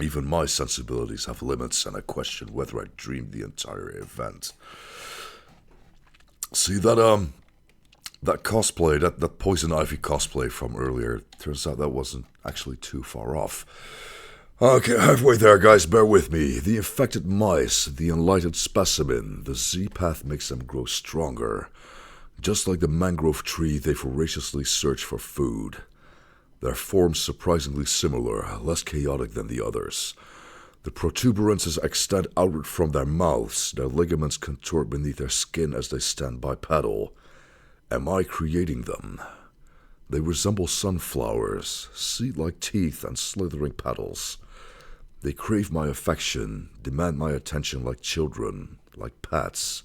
Even my sensibilities have limits, and I question whether I dreamed the entire event. See that cosplay, that Poison Ivy cosplay from earlier, turns out that wasn't actually too far off. Okay, halfway there, guys, bear with me. The infected mice, the enlightened specimen, the Z-Path makes them grow stronger. Just like the mangrove tree, they voraciously search for food. Their forms surprisingly similar, less chaotic than the others. The protuberances extend outward from their mouths, their ligaments contort beneath their skin as they stand bipedal. Am I creating them? They resemble sunflowers, seed-like teeth and slithering petals. They crave my affection, demand my attention like children, like pets.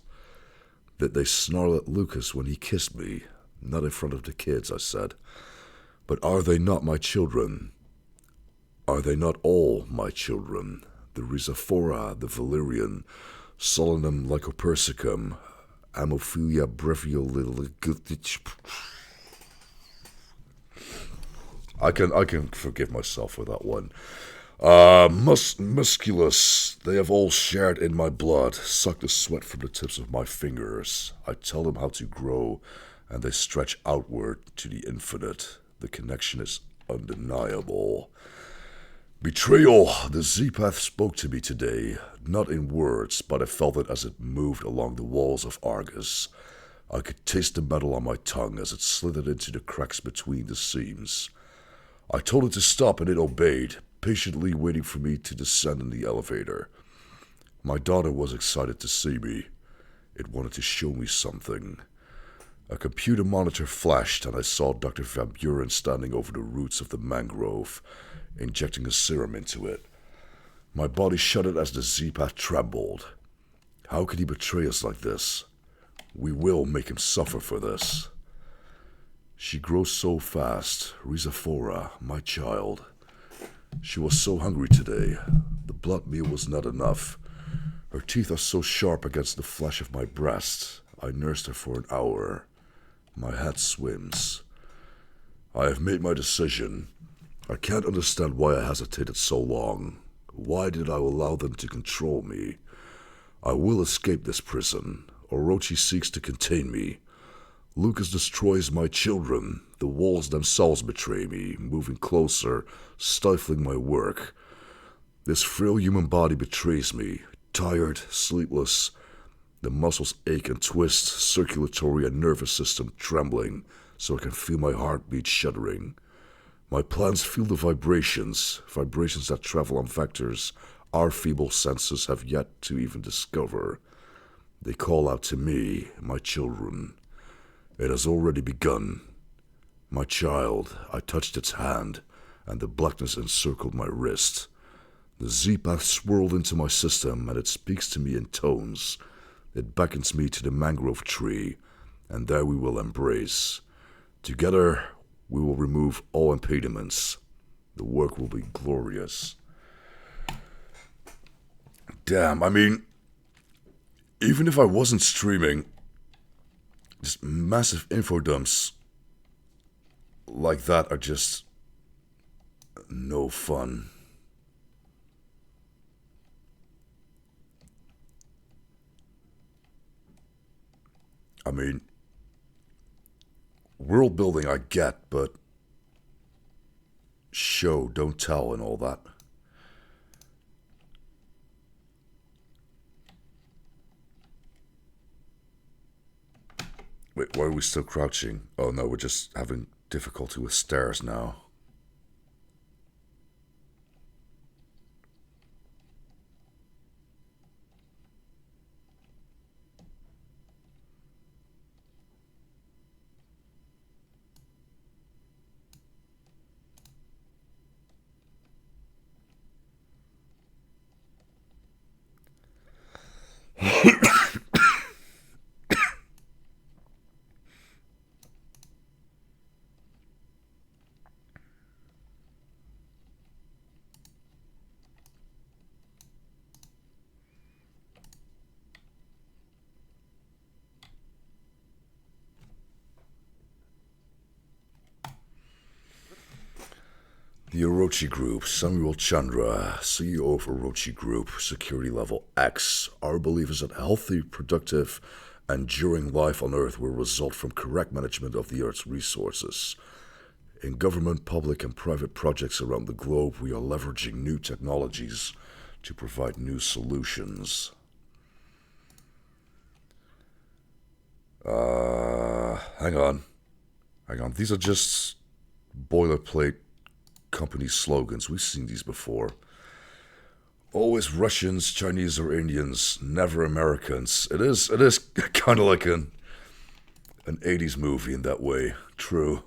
That they snarl at Lucas when he kissed me. Not in front of the kids, I said. But are they not my children? Are they not all my children? The Rhizophora, the Valerian, Solanum lycopersicum, Amophilia breviolil. I can forgive myself for that one. Musculus, they have all shared in my blood, sucked the sweat from the tips of my fingers. I tell them how to grow, and they stretch outward to the infinite. The connection is undeniable. Betrayal. The Z-Path spoke to me today, not in words, but I felt it as it moved along the walls of Argus. I could taste the metal on my tongue as it slithered into the cracks between the seams. I told it to stop and it obeyed, patiently waiting for me to descend in the elevator. My daughter was excited to see me. It wanted to show me something. A computer monitor flashed, and I saw Dr. Van Buren standing over the roots of the mangrove, injecting a serum into it. My body shuddered as the Z-Path trembled. How could he betray us like this? We will make him suffer for this. She grows so fast, Rhizophora, my child. She was so hungry today. The blood meal was not enough. Her teeth are so sharp against the flesh of my breast. I nursed her for an hour. My head swims. I have made my decision. I can't understand why I hesitated so long. Why did I allow them to control me? I will escape this prison. Orochi seeks to contain me. Lucas destroys my children. The walls themselves betray me, moving closer, stifling my work. This frail human body betrays me, tired, sleepless. The muscles ache and twist, circulatory and nervous system trembling, so I can feel my heartbeat shuddering. My plans feel the vibrations that travel on vectors our feeble senses have yet to even discover. They call out to me, my children. It has already begun. My child, I touched its hand, and the blackness encircled my wrist. The Z-Path swirled into my system, and it speaks to me in tones. It beckons me to the mangrove tree, and there we will embrace. Together, we will remove all impediments. The work will be glorious. Damn, I mean, even if I wasn't streaming, just massive info dumps like that are just no fun. I mean, world building I get, but show, don't tell and all that. Wait, why are we still crouching? Oh no, we're just having difficulty with stairs now. The Orochi Group, Samuel Chandra, CEO of Orochi Group, Security Level X. Our belief is that healthy, productive, and enduring life on Earth will result from correct management of the Earth's resources. In government, public, and private projects around the globe, we are leveraging new technologies to provide new solutions. Hang on. These are just boilerplate company slogans. We've seen these before. Always Russians, Chinese, or Indians, never Americans. It is kind of like an 80s movie in that way. True.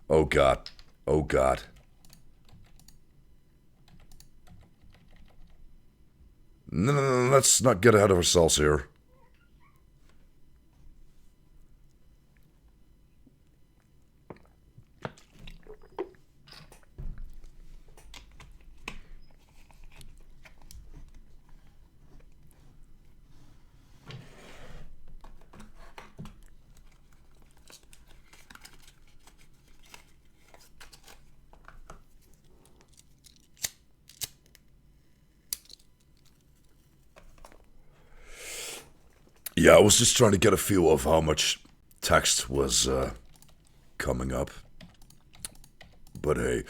Oh God. Oh God. No, let's not get ahead of ourselves here. Yeah, I was just trying to get a feel of how much text was coming up. But hey,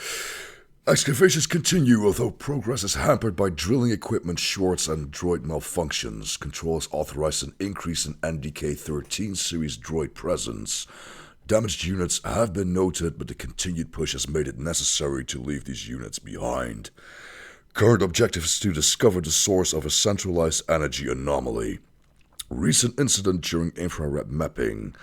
excavations continue, although progress is hampered by drilling equipment shorts and droid malfunctions. Control has authorized an increase in NDK-13 series droid presence. Damaged units have been noted, but the continued push has made it necessary to leave these units behind. Current objective is to discover the source of a centralized energy anomaly. Recent incident during infrared mapping.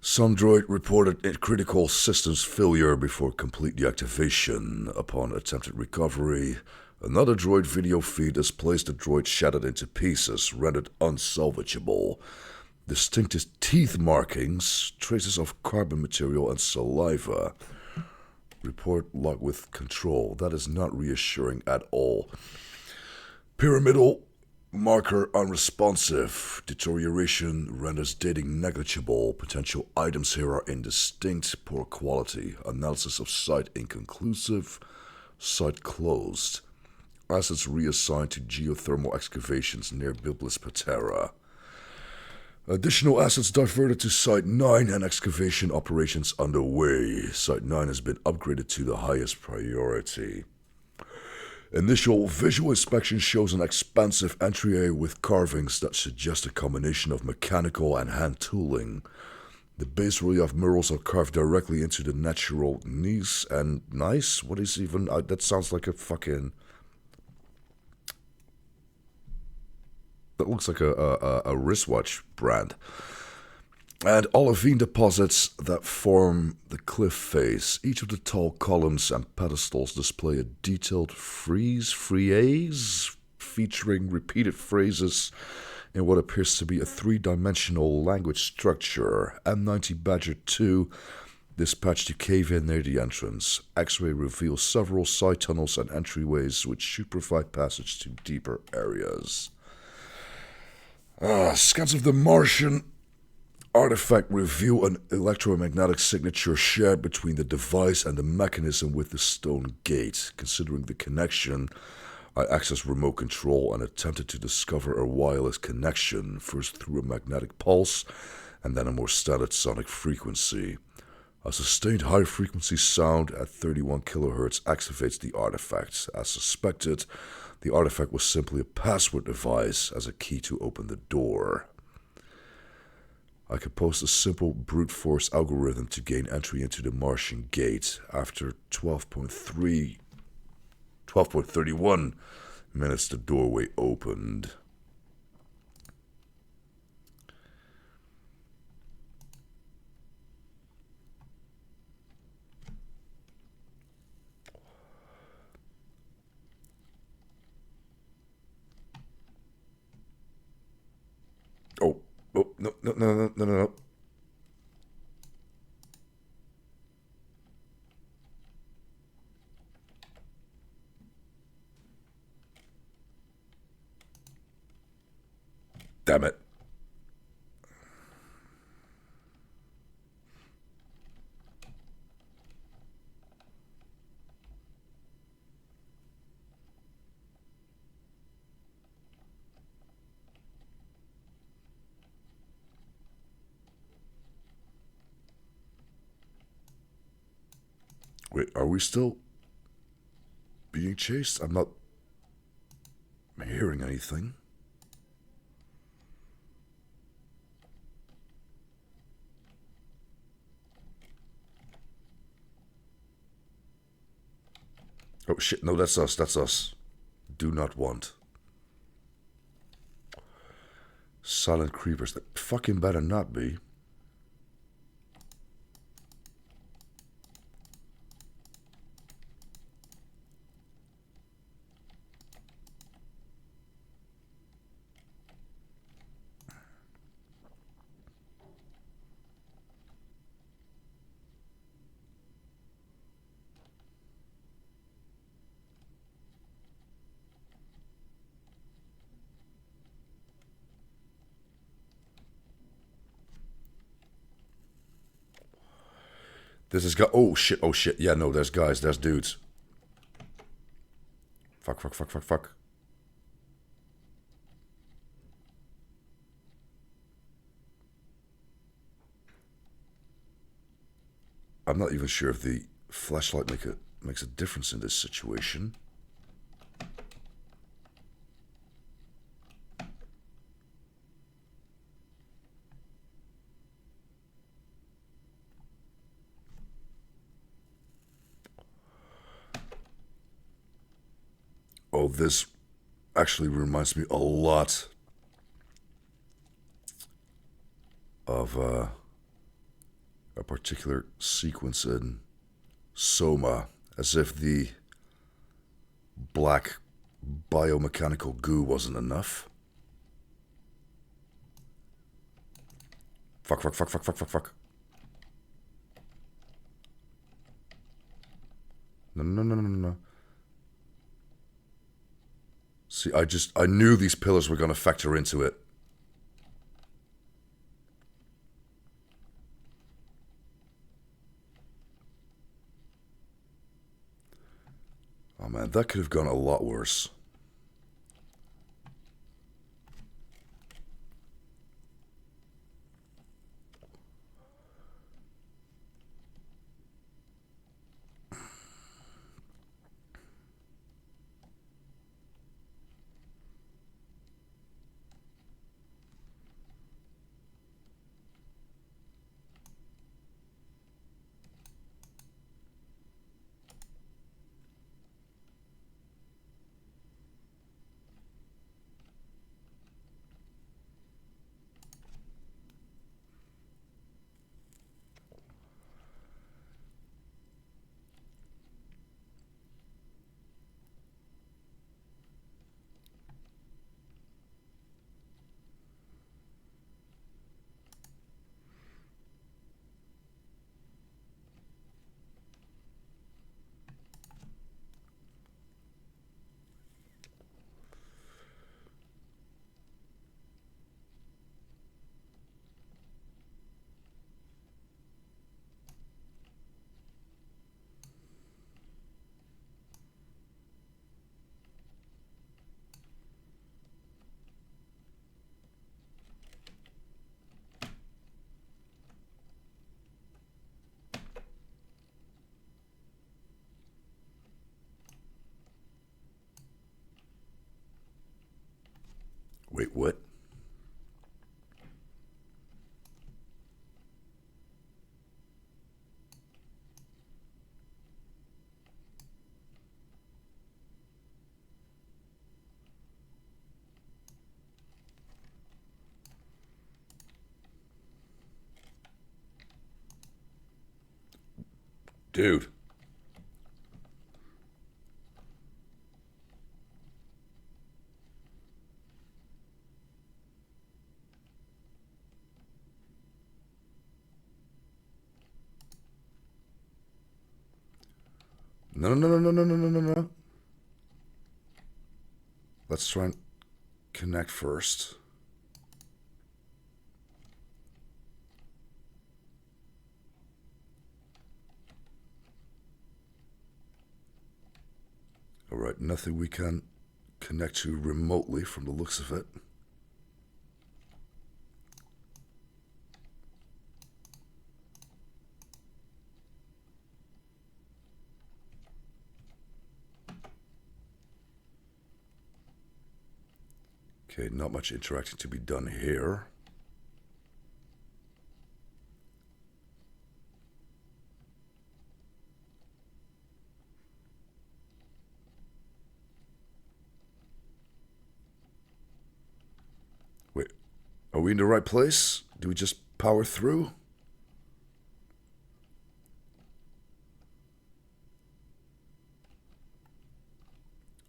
Some droid reported a critical systems failure before complete deactivation. Upon attempted recovery, another droid video feed displays the droid shattered into pieces, rendered unsalvageable. Distinctive teeth markings, traces of carbon material, and saliva. Report log with control. That is not reassuring at all. Pyramidal marker unresponsive. Deterioration renders dating negligible. Potential items here are indistinct, poor quality. Analysis of site inconclusive. Site closed. Assets reassigned to geothermal excavations near Biblis Patera. Additional assets diverted to Site 9 and excavation operations underway. Site 9 has been upgraded to the highest priority. Initial visual inspection shows an expansive entryway with carvings that suggest a combination of mechanical and hand tooling. The bas relief murals are carved directly into the natural gneiss and gneiss? What is even... that sounds like a fucking... That looks like a wristwatch brand. And olivine deposits that form the cliff face. Each of the tall columns and pedestals display a detailed frieze featuring repeated phrases in what appears to be a three-dimensional language structure. M90 Badger 2 dispatched to cave in near the entrance. X-ray reveals several side tunnels and entryways which should provide passage to deeper areas. Scans of the Martian artifact reveal an electromagnetic signature shared between the device and the mechanism with the stone gate. Considering the connection, I accessed remote control and attempted to discover a wireless connection, first through a magnetic pulse and then a more standard sonic frequency. A sustained high-frequency sound at 31 kHz activates the artifact. As suspected, the artifact was simply a password device as a key to open the door. I composed a simple brute force algorithm to gain entry into the Martian gate. After 12.31 minutes, the doorway opened. Oh, no. Damn it. Wait, are we still being chased? I'm not hearing anything. Oh shit, no, that's us. Do not want. Silent creepers, that fucking better not be. This is oh shit, yeah, no, there's guys, there's dudes. Fuck. I'm not even sure if the flashlight makes a difference in this situation. Oh, this actually reminds me a lot of a particular sequence in Soma, as if the black biomechanical goo wasn't enough. Fuck, fuck, fuck, fuck, fuck, fuck, fuck. No, no, no, no, no, no. See, I knew these pillars were going to factor into it. Oh man, that could have gone a lot worse. Wait, what? Dude. No, no, no, no, no, no, no, no, no. Let's try and connect first. Alright, nothing we can connect to remotely from the looks of it. Okay, not much interacting to be done here. Wait, are we in the right place? Do we just power through?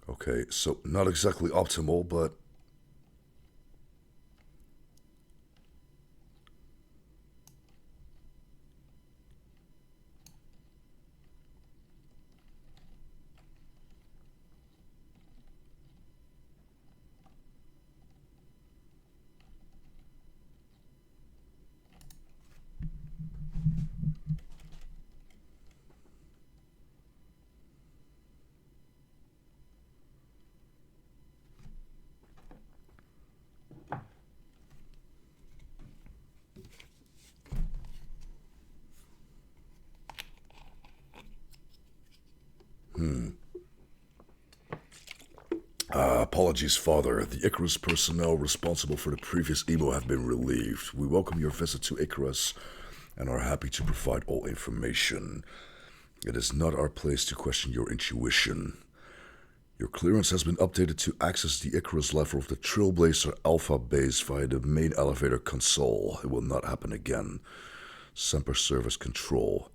Okay, so not exactly optimal, but apologies, Father. The Icarus personnel responsible for the previous emo have been relieved. We welcome your visit to Icarus and are happy to provide all information. It is not our place to question your intuition. Your clearance has been updated to access the Icarus level of the Trailblazer Alpha base via the main elevator console. It will not happen again. Semper Service Control.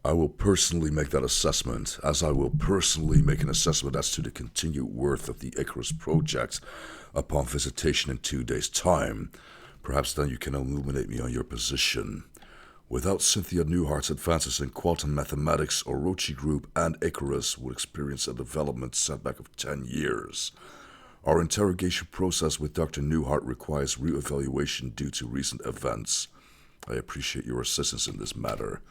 I will personally make that assessment, as I will personally make an assessment as to the continued worth of the Icarus project upon visitation in 2 days' time. Perhaps then you can illuminate me on your position. Without Cynthia Newhart's advances in quantum mathematics, Orochi Group and Icarus would experience a development setback of 10 years. Our interrogation process with Dr. Newhart requires re-evaluation due to recent events. I appreciate your assistance in this matter.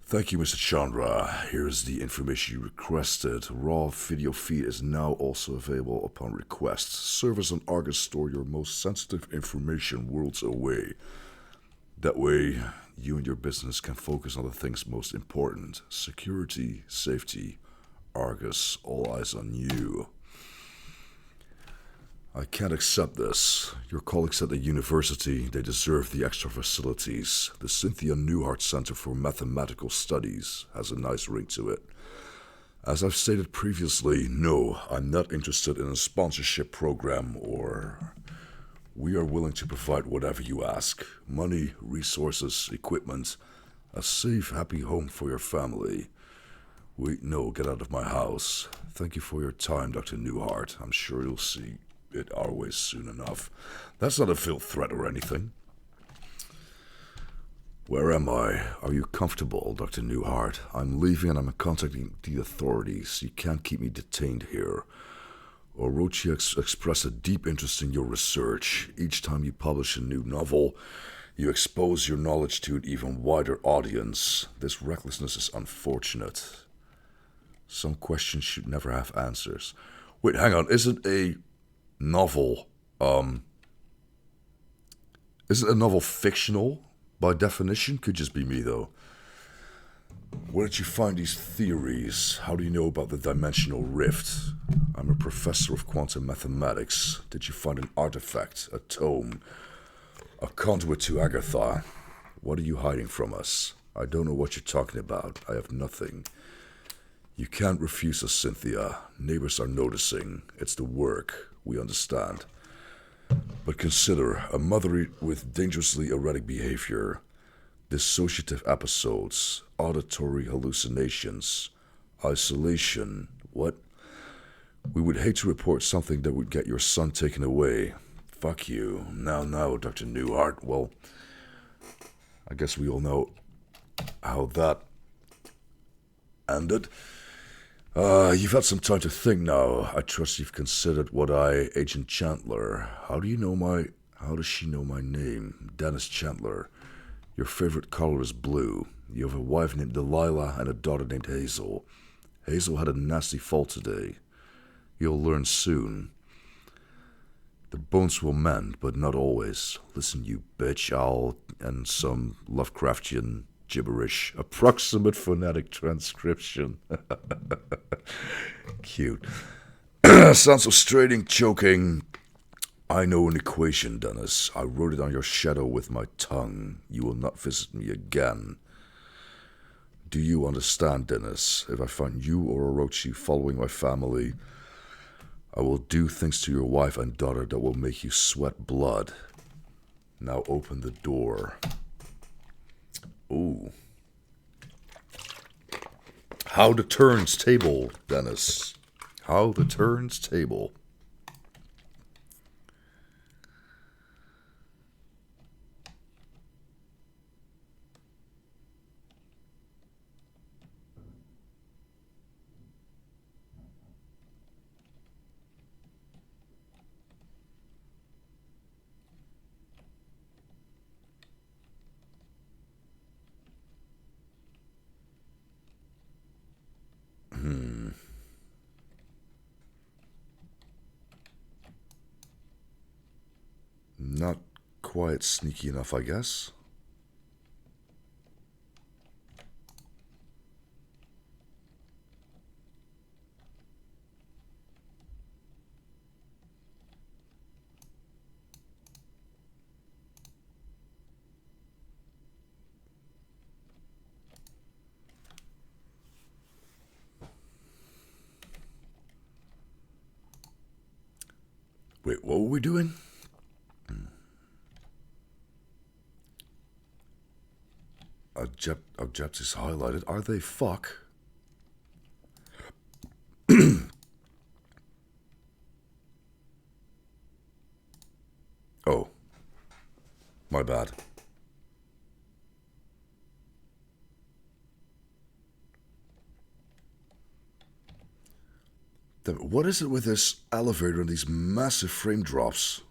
Thank you, Mr. Chandra. Here's the information you requested. Raw video feed is now also available upon request. Servers on Argus store your most sensitive information worlds away. That way, you and your business can focus on the things most important. Security, safety, Argus, all eyes on you. I can't accept this. Your colleagues at the university, they deserve the extra facilities. The Cynthia Newhart Center for Mathematical Studies has a nice ring to it. As I've stated previously, no, I'm not interested in a sponsorship program or... We are willing to provide whatever you ask. Money, resources, equipment, a safe, happy home for your family. Wait, no, get out of my house. Thank you for your time, Dr. Newhart. I'm sure you'll see it our way soon enough. That's not a veiled threat or anything. Where am I? Are you comfortable, Dr. Newhart? I'm leaving and I'm contacting the authorities. You can't keep me detained here. Orochi expressed a deep interest in your research. Each time you publish a new novel, you expose your knowledge to an even wider audience. This recklessness is unfortunate. Some questions should never have answers. Wait, hang on. Isn't a novel fictional by definition? Could just be me though. Where did you find these theories? How do you know about the dimensional rift? I'm a professor of quantum mathematics. Did you find an artifact, a tome, a conduit to Agatha? What are you hiding from us? I don't know what you're talking about. I have nothing. You can't refuse us, Cynthia. Neighbors are noticing. It's the work. We understand. But consider a mother with dangerously erratic behavior, dissociative episodes, auditory hallucinations, isolation. What? We would hate to report something that would get your son taken away. Fuck you. Now, Dr. Newhart. Well, I guess we all know how that ended. You've had some time to think now. I trust you've considered what Agent Chandler. How does she know my name? Dennis Chandler. Your favorite color is blue. You have a wife named Delilah and a daughter named Hazel. Hazel had a nasty fall today. You'll learn soon. The bones will mend, but not always. Listen, you bitch, and some Lovecraftian gibberish. Approximate phonetic transcription. Cute. Sounds so straining, choking. I know an equation, Dennis. I wrote it on your shadow with my tongue. You will not visit me again. Do you understand, Dennis? If I find you or Orochi following my family, I will do things to your wife and daughter that will make you sweat blood. Now open the door. Ooh. How the turns table, Dennis. How the turns table. Not quite sneaky enough, I guess. Wait, what were we doing? Objectives highlighted. Are they fuck? Oh, my bad. What is it with this elevator and these massive frame drops?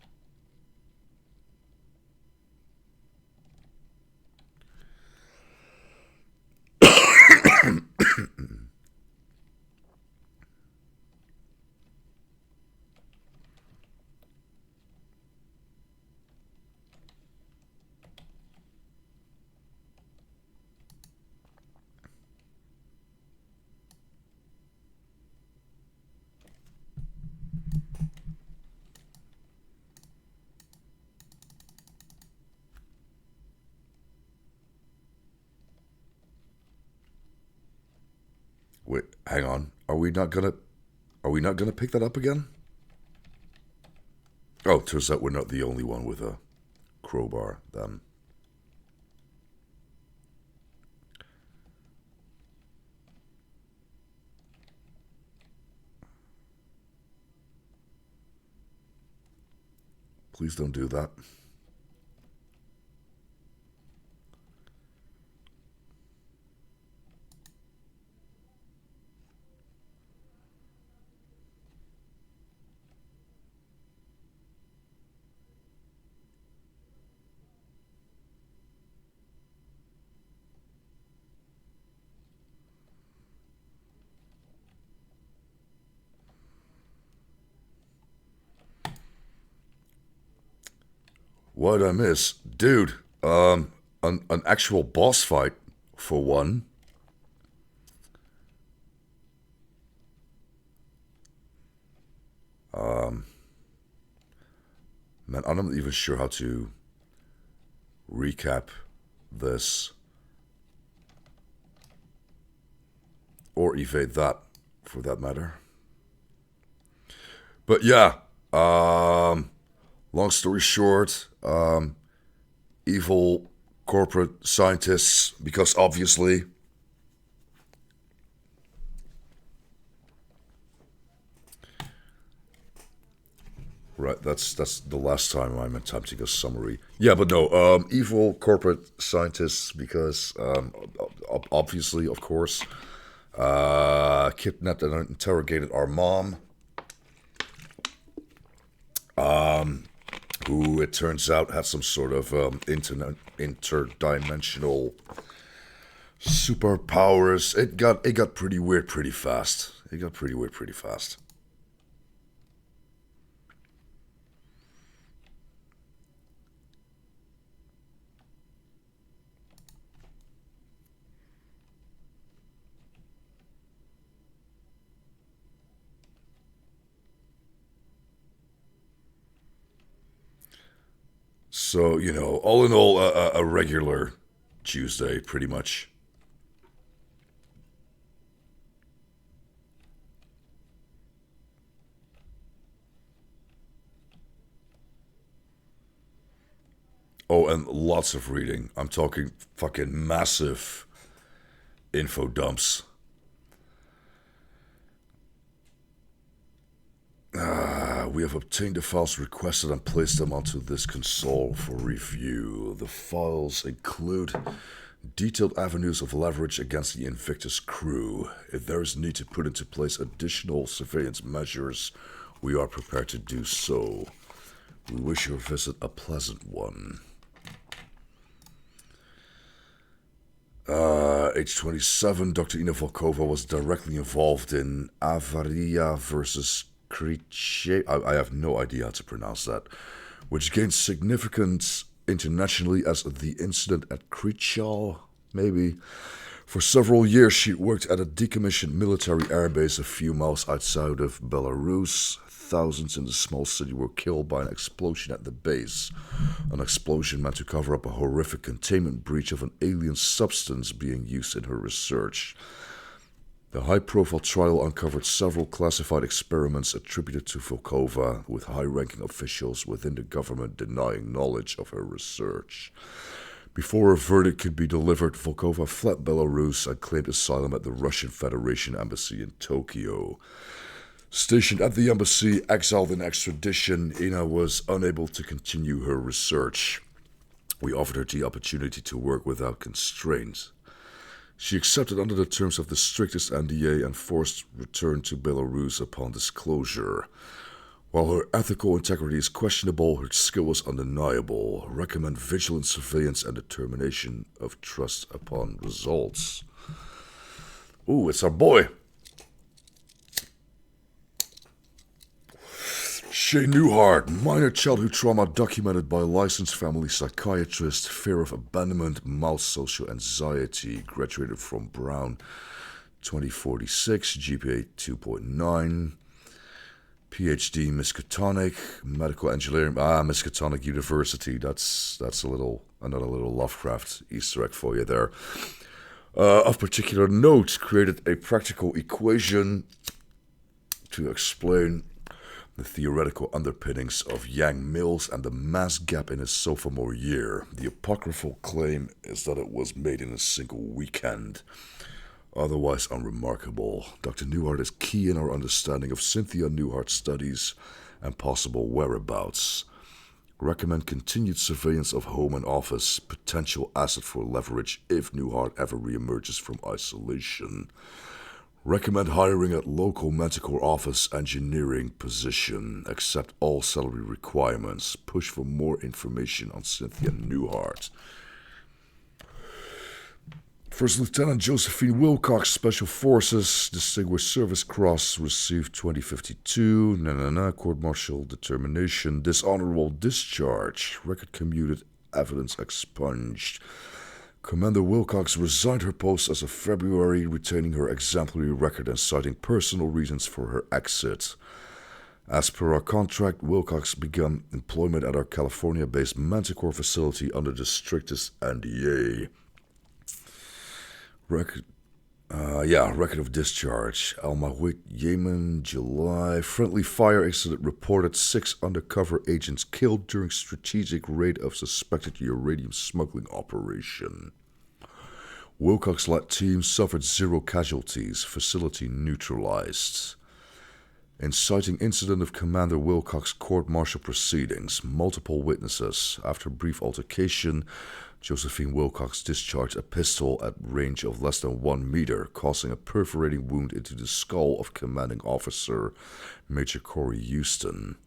Wait, hang on. Are we not gonna pick that up again? Oh, turns out we're not the only one with a crowbar then. Please don't do that. What did I miss? Dude, an actual boss fight, for one. Man, I'm not even sure how to recap this. Or evade that, for that matter. But yeah, long story short, evil corporate scientists, because obviously right, that's the last time I'm attempting a summary. Yeah, but no, evil corporate scientists, because obviously, of course, kidnapped and interrogated our mom, who it turns out had some sort of interdimensional superpowers. It got pretty weird pretty fast. It got pretty weird pretty fast. So, all in all, a regular Tuesday, pretty much. Oh, and lots of reading. I'm talking fucking massive info dumps. We have obtained the files requested and placed them onto this console for review. The files include detailed avenues of leverage against the Invictus crew. If there is need to put into place additional surveillance measures, we are prepared to do so. We wish your visit a pleasant one. Age 27, Dr. Ina Volkova was directly involved in Avaria versus Kriche. I have no idea how to pronounce that, which gained significance internationally as the incident at Krichal, maybe. For several years, she worked at a decommissioned military airbase a few miles outside of Belarus. Thousands in the small city were killed by an explosion at the base. An explosion meant to cover up a horrific containment breach of an alien substance being used in her research. The high-profile trial uncovered several classified experiments attributed to Volkova, with high-ranking officials within the government denying knowledge of her research. Before a verdict could be delivered, Volkova fled Belarus and claimed asylum at the Russian Federation Embassy in Tokyo. Stationed at the embassy, exiled in extradition, Ina was unable to continue her research. We offered her the opportunity to work without constraint. She accepted under the terms of the strictest NDA and forced return to Belarus upon disclosure. While her ethical integrity is questionable, her skill is undeniable. Recommend vigilant surveillance and determination of trust upon results. Ooh, it's our boy. Shay Newhart, minor childhood trauma documented by licensed family psychiatrist, fear of abandonment, mild social anxiety, graduated from Brown, 2046, GPA 2.9, PhD Miskatonic, medical engineering, Miskatonic University, that's another little Lovecraft Easter egg for you there. Of particular note, created a practical equation to explain the theoretical underpinnings of Yang Mills and the mass gap in his sophomore year. The apocryphal claim is that it was made in a single weekend. Otherwise unremarkable. Dr. Newhart is key in our understanding of Cynthia Newhart's studies and possible whereabouts. Recommend continued surveillance of home and office, potential asset for leverage if Newhart ever reemerges from isolation. Recommend hiring at local Manticore office engineering position. Accept all salary requirements. Push for more information on Cynthia Newhart. First Lieutenant Josephine Wilcox, Special Forces, Distinguished Service Cross, received 2052. Court-martial determination. Dishonorable discharge. Record commuted. Evidence expunged. Commander Wilcox resigned her post as of February, retaining her exemplary record and citing personal reasons for her exit. As per our contract, Wilcox began employment at our California-based Manticore facility under the strictest NDA. Record of discharge. Al-Mawit, Yemen, July. Friendly fire incident reported 6 undercover agents killed during strategic raid of suspected uranium smuggling operation. Wilcox-led team suffered 0 casualties. Facility neutralized. Inciting incident of Commander Wilcox court-martial proceedings. Multiple witnesses. After brief altercation, Josephine Wilcox discharged a pistol at range of less than 1 meter, causing a perforating wound into the skull of commanding officer Major Corey Houston.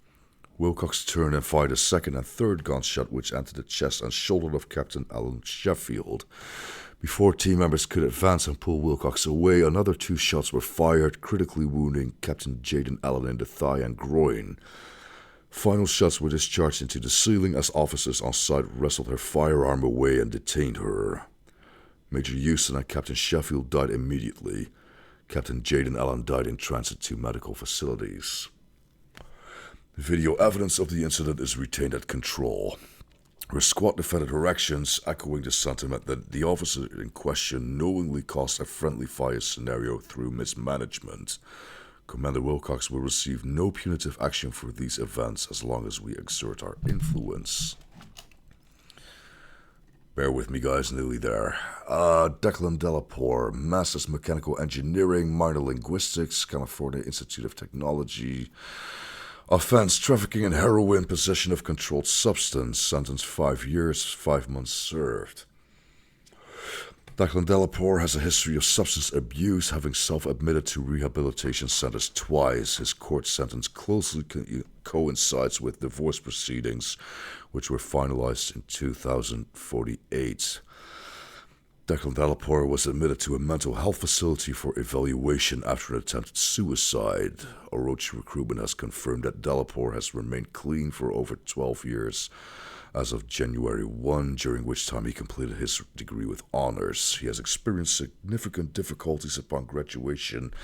Wilcox turned and fired a second and third gunshot, which entered the chest and shoulder of Captain Alan Sheffield. Before team members could advance and pull Wilcox away, another 2 shots were fired, critically wounding Captain Jaden Allen in the thigh and groin. Final shots were discharged into the ceiling as officers on site wrestled her firearm away and detained her. Major Houston and Captain Sheffield died immediately. Captain Jaden Allen died in transit to medical facilities. Video evidence of the incident is retained at control. Her squad defended her actions, echoing the sentiment that the officer in question knowingly caused a friendly fire scenario through mismanagement. Commander Wilcox will receive no punitive action for these events as long as we exert our influence. Bear with me, guys, nearly there. Declan Delapour, Master's Mechanical Engineering, minor Linguistics, California Institute of Technology. Offense, trafficking in heroin, possession of controlled substance, sentence 5 years, 5 months served. Declan Delapour has a history of substance abuse, having self-admitted to rehabilitation centers twice. His court sentence closely coincides with divorce proceedings, which were finalized in 2048. Declan Delapour was admitted to a mental health facility for evaluation after an attempted suicide. Orochi Recruitment has confirmed that Delapour has remained clean for over 12 years as of January 1, during which time he completed his degree with honors. He has experienced significant difficulties upon graduation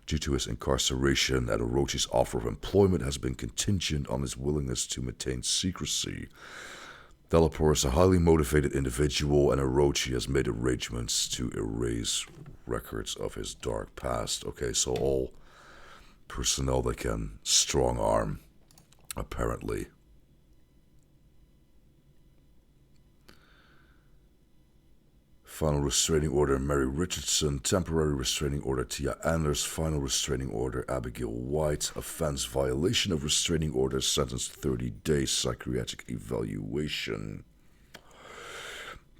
due to his incarceration, and Orochi's offer of employment has been contingent on his willingness to maintain secrecy. Delapour is a highly motivated individual, and Orochi has made arrangements to erase records of his dark past. Okay, so all personnel that can strong arm, apparently. Final restraining order Mary Richardson, temporary restraining order Tia Anders, final restraining order Abigail White, offense violation of restraining order, sentence 30 days psychiatric evaluation.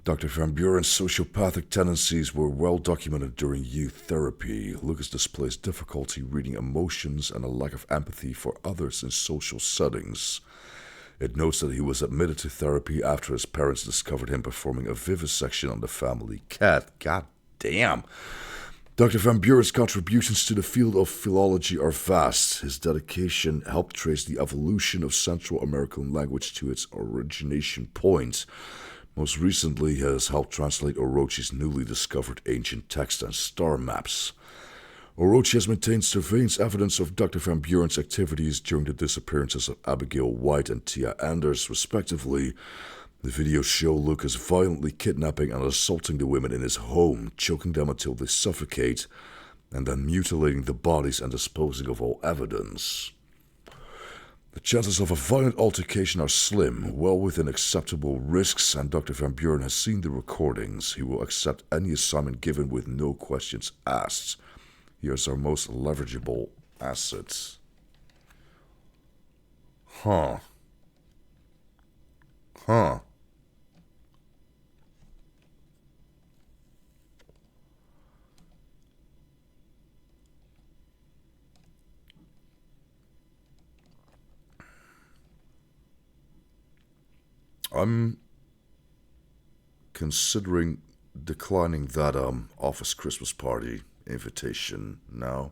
Dr. Van Buren's sociopathic tendencies were well documented during youth therapy. Lucas displays difficulty reading emotions and a lack of empathy for others in social settings. It notes that he was admitted to therapy after his parents discovered him performing a vivisection on the family cat. God damn. Dr. Van Buren's contributions to the field of philology are vast. His dedication helped trace the evolution of Central American language to its origination point. Most recently, he has helped translate Orochi's newly discovered ancient text and star maps. Orochi has maintained surveillance evidence of Dr. Van Buren's activities during the disappearances of Abigail White and Tia Anders, respectively. The videos show Lucas violently kidnapping and assaulting the women in his home, choking them until they suffocate, and then mutilating the bodies and disposing of all evidence. The chances of a violent altercation are slim, well within acceptable risks, and Dr. Van Buren has seen the recordings. He will accept any assignment given with no questions asked. Here's our most leverageable asset. Huh. I'm considering declining that office Christmas party invitation now.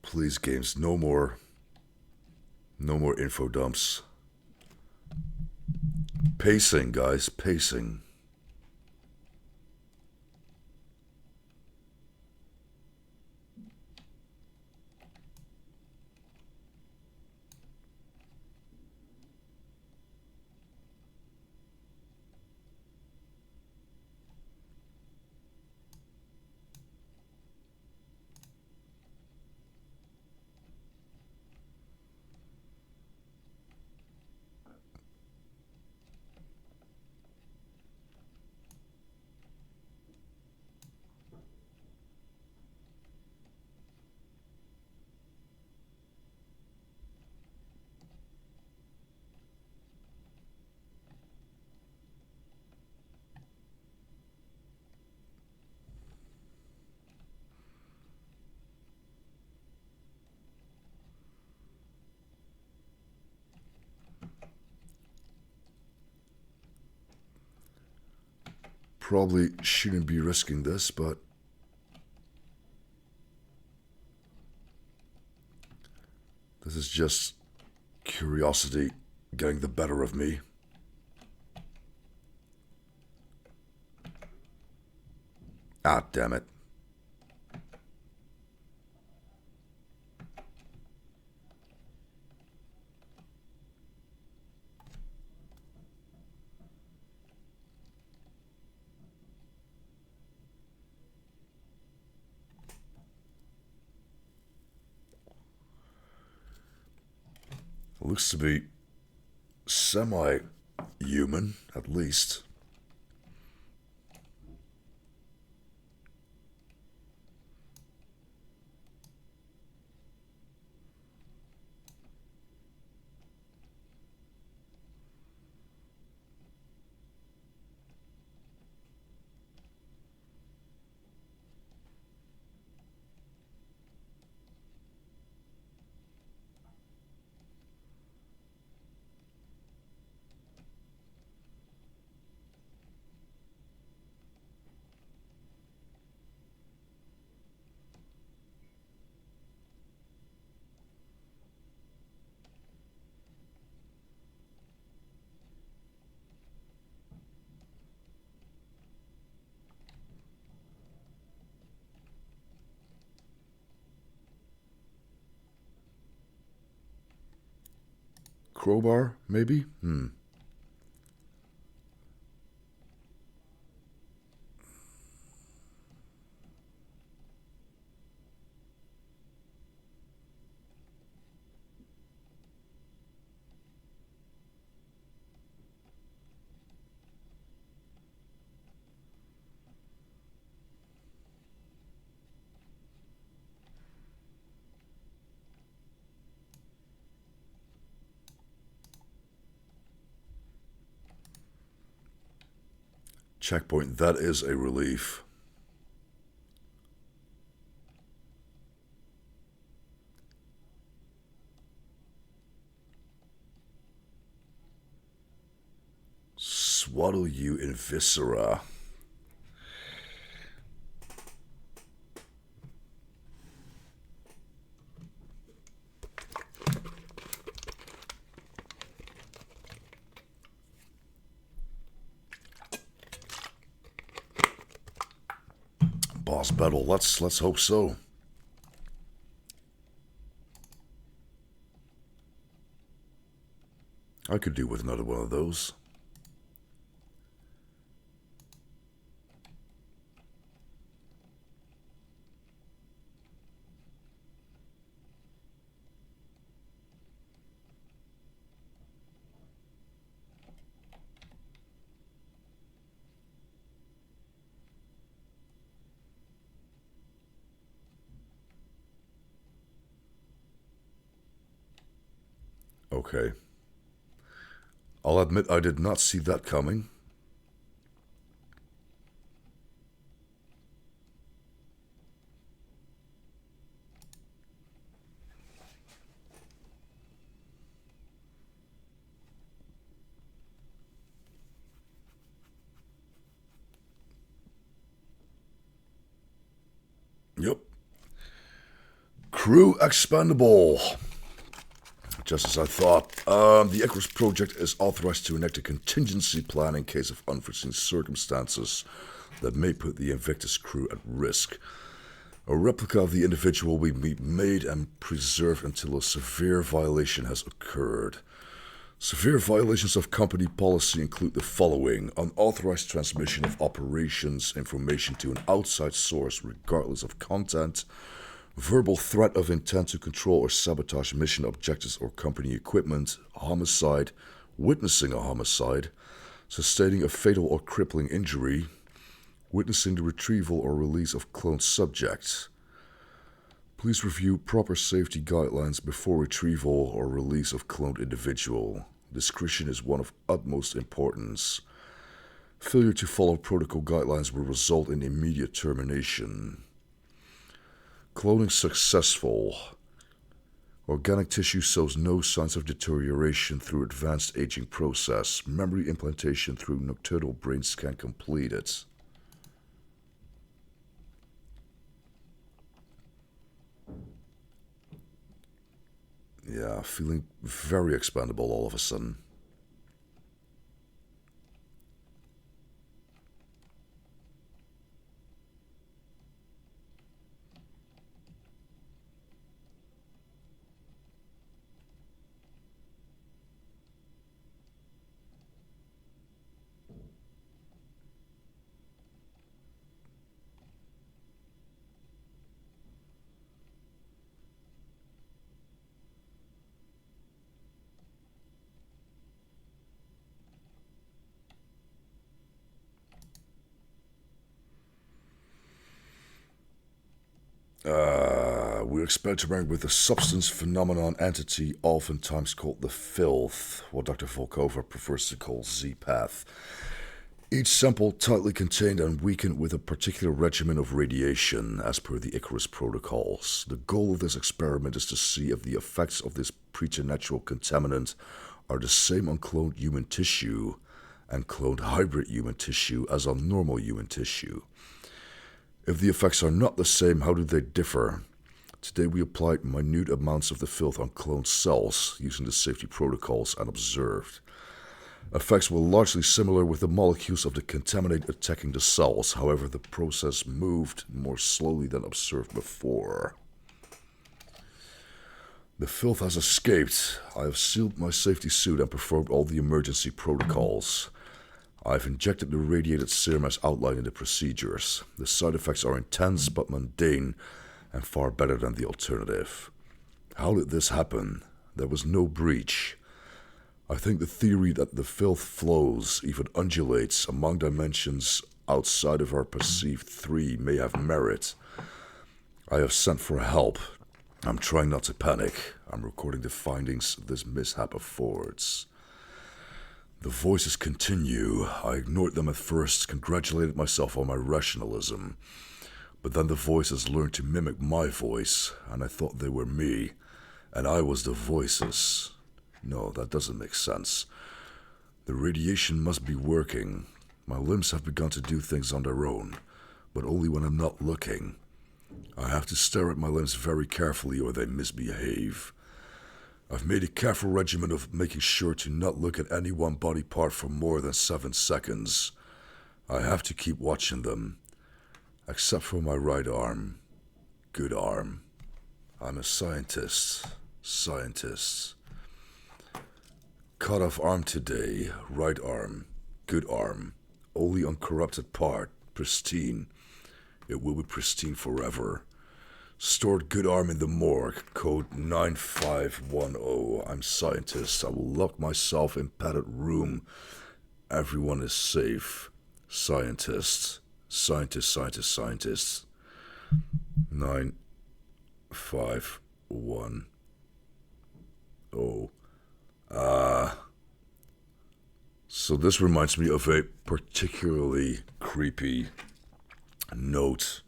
Please, games, no more info dumps. Pacing, guys, pacing. Probably shouldn't be risking this, but this is just curiosity getting the better of me. Ah, damn it. Looks to be semi-human, at least. crowbar, maybe? Checkpoint, that is a relief. Swaddle you in viscera. Boss battle, let's hope so. I could do with another one of those. Okay. I'll admit I did not see that coming. Yep. Crew expendable. Just as I thought. The Icarus project is authorized to enact a contingency plan in case of unforeseen circumstances that may put the Invictus crew at risk. A replica of the individual will be made and preserved until a severe violation has occurred. Severe violations of company policy include the following: unauthorized transmission of operations information to an outside source regardless of content, verbal threat of intent to control or sabotage mission objectives or company equipment, homicide, witnessing a homicide, sustaining a fatal or crippling injury, witnessing the retrieval or release of cloned subjects. Please review proper safety guidelines before retrieval or release of cloned individual. Discretion is one of utmost importance. Failure to follow protocol guidelines will result in immediate termination. Cloning successful. Organic tissue shows no signs of deterioration through advanced aging process. Memory implantation through nocturnal brain scan completed. Yeah, feeling very expendable all of a sudden. We're experimenting with a substance phenomenon entity oftentimes called the filth, what Dr. Volkova prefers to call Z-Path. Each sample tightly contained and weakened with a particular regimen of radiation, as per the Icarus protocols. The goal of this experiment is to see if the effects of this preternatural contaminant are the same on cloned human tissue and cloned hybrid human tissue as on normal human tissue. If the effects are not the same, how do they differ? Today we applied minute amounts of the filth on cloned cells using the safety protocols and observed. Effects were largely similar with the molecules of the contaminant attacking the cells, however the process moved more slowly than observed before. The filth has escaped. I have sealed my safety suit and performed all the emergency protocols. I've injected the radiated serum as outlined in the procedures. The side effects are intense but mundane and far better than the alternative. How did this happen? There was no breach. I think the theory that the filth flows, even undulates, among dimensions outside of our perceived three may have merit. I have sent for help. I'm trying not to panic. I'm recording the findings this mishap affords. The voices continue. I ignored them at first, congratulated myself on my rationalism. But then the voices learned to mimic my voice, and I thought they were me, and I was the voices. No, that doesn't make sense. The radiation must be working. My limbs have begun to do things on their own, but only when I'm not looking. I have to stare at my limbs very carefully or they misbehave. I've made a careful regimen of making sure to not look at any one body part for more than 7 seconds. I have to keep watching them. Except for my right arm. Good arm. I'm a scientist. Cut off arm today. Right arm. Good arm. Only uncorrupted part. Pristine. It will be pristine forever. Stored good arm in the morgue. Code 9510. I'm scientist. I will lock myself in padded room. Everyone is safe. Scientist. 9510. So this reminds me of a particularly creepy note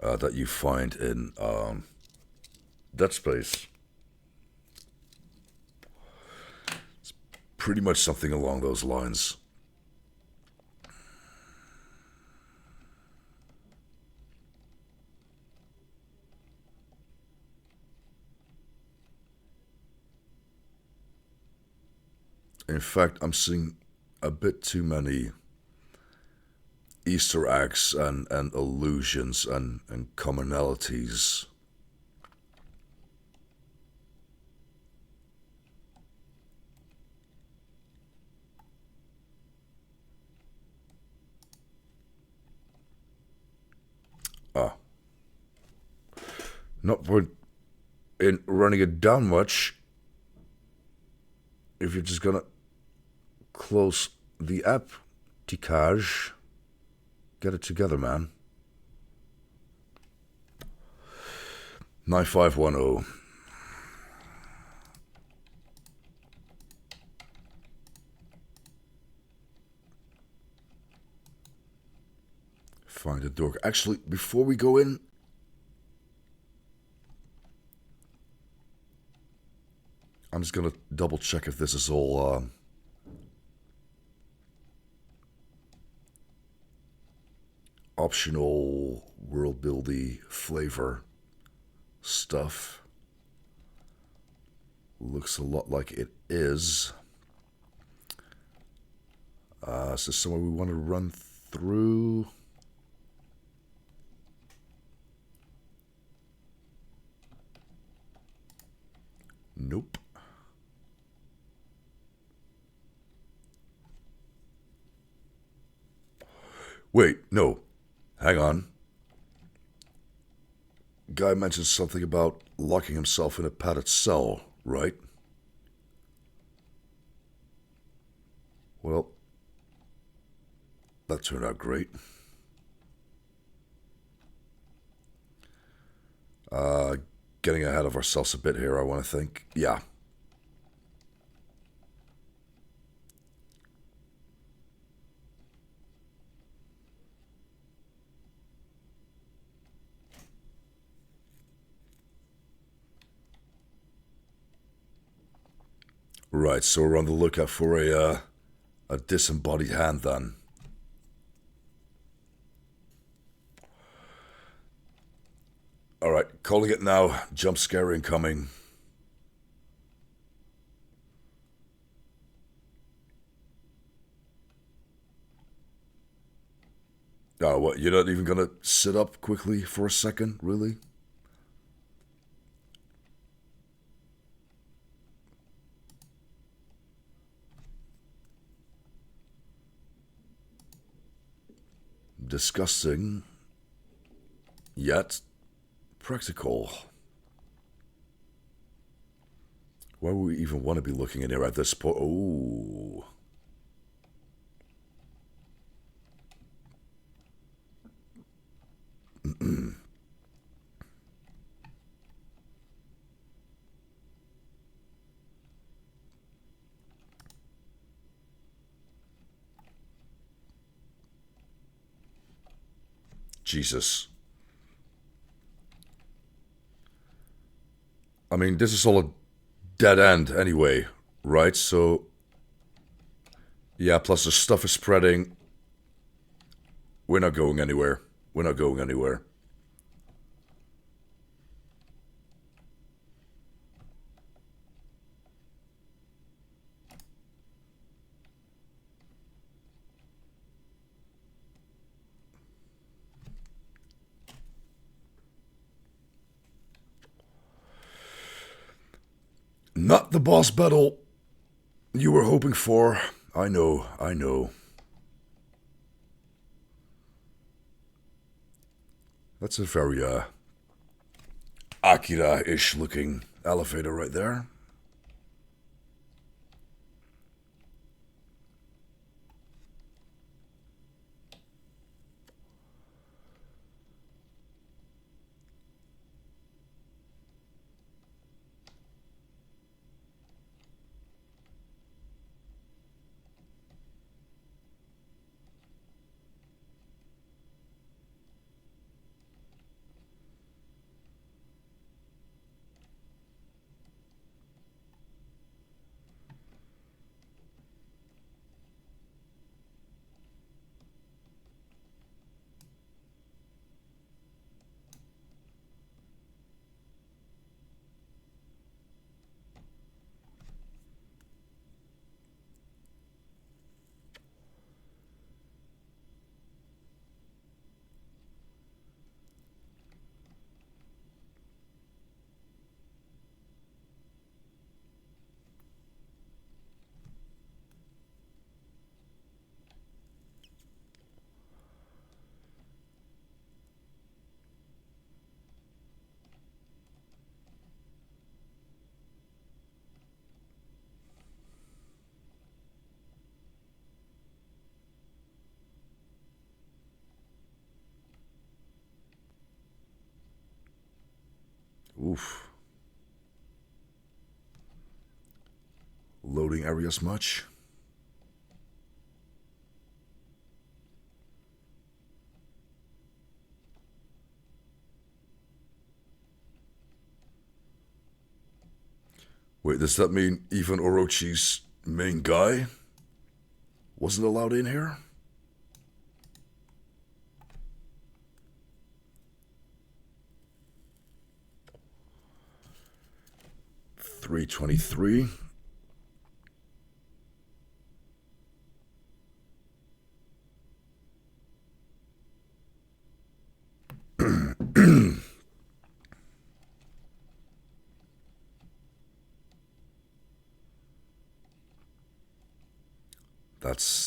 that you find in Dead Space. It's pretty much something along those lines. In fact, I'm seeing a bit too many Easter eggs and allusions and commonalities. Not point in running it down much if you're just gonna close the app, Tikaj. Get it together, man. 9510. Find the door. Actually, before we go in, I'm just gonna double check if this is all optional world buildy flavor stuff. Looks a lot like it is. Is this somewhere we want to run through? Nope. Wait, no. Hang on. Guy mentioned something about locking himself in a padded cell, right? Well, that turned out great. Getting ahead of ourselves a bit here, I want to think. Yeah. Right, so we're on the lookout for a disembodied hand then. Alright, calling it now. Jump scare incoming. Oh, what, you're not even gonna sit up quickly for a second, really? disgusting, yet practical. Why would we even want to be looking in here at this point? Oh. Jesus. I mean, this is all a dead end anyway, right? So, yeah, plus the stuff is spreading. We're not going anywhere. We're not going anywhere. Not the boss battle you were hoping for. I know, I know. That's a very, Akira-ish looking elevator right there. Oof. Loading areas much? Wait, does that mean even Orochi's main guy wasn't allowed in here? $323.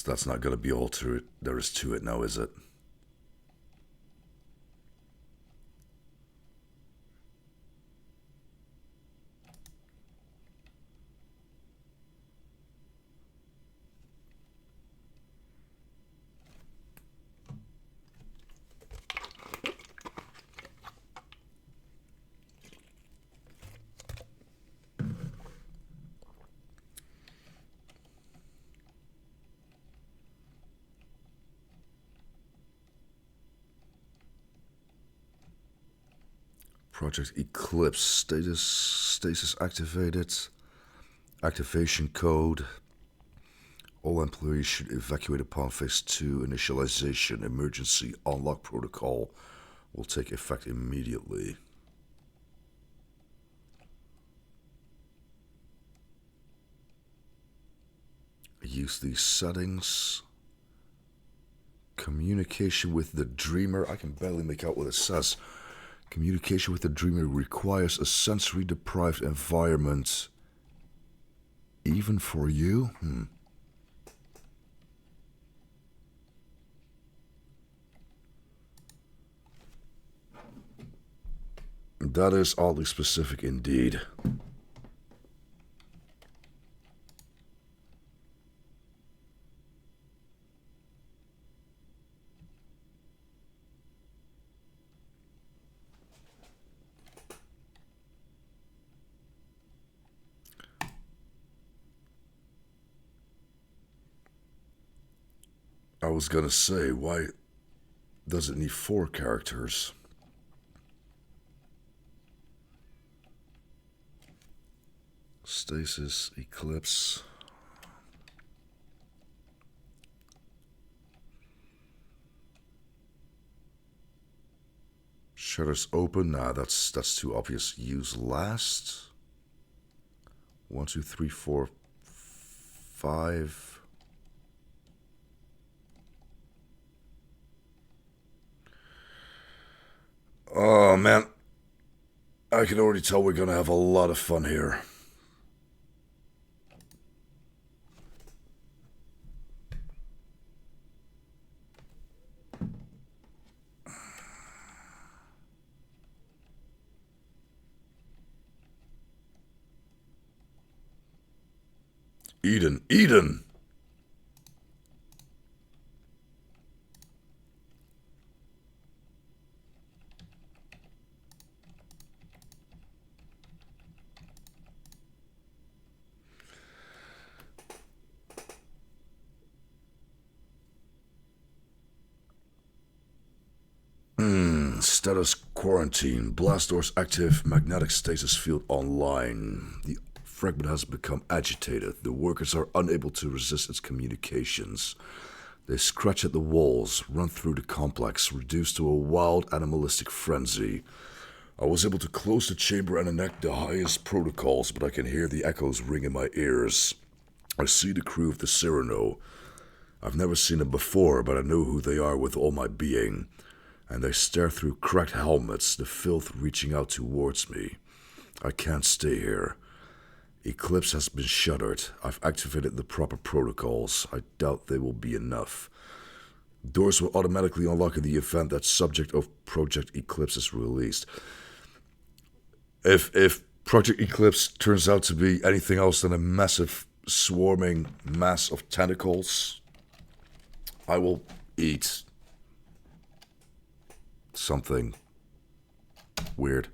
That's not gonna be all there is to it now, is it? Project Eclipse status activated. Activation code. All employees should evacuate upon phase 2 initialization. Emergency unlock protocol will take effect immediately. Use these settings. Communication with the dreamer. I can barely make out what it says. Communication with the dreamer requires a sensory deprived environment. Even for you? That is oddly specific indeed. I was gonna say, why does it need 4 characters? Stasis, Eclipse. Shutters open. Nah, that's too obvious. Use last. 1, 2, 3, 4, 5. Oh man, I can already tell we're gonna have a lot of fun here. Eden! Status quarantine. Blast doors active. Magnetic stasis field online. The fragment has become agitated. The workers are unable to resist its communications. They scratch at the walls, run through the complex, reduced to a wild animalistic frenzy. I was able to close the chamber and enact the highest protocols, but I can hear the echoes ring in my ears. I see the crew of the Cyrano. I've never seen them before, but I know who they are with all my being. And they stare through cracked helmets, the filth reaching out towards me. I can't stay here. Eclipse has been shuttered. I've activated the proper protocols. I doubt they will be enough. Doors will automatically unlock in the event that subject of Project Eclipse is released. If Project Eclipse turns out to be anything else than a massive swarming mass of tentacles, I will eat something weird.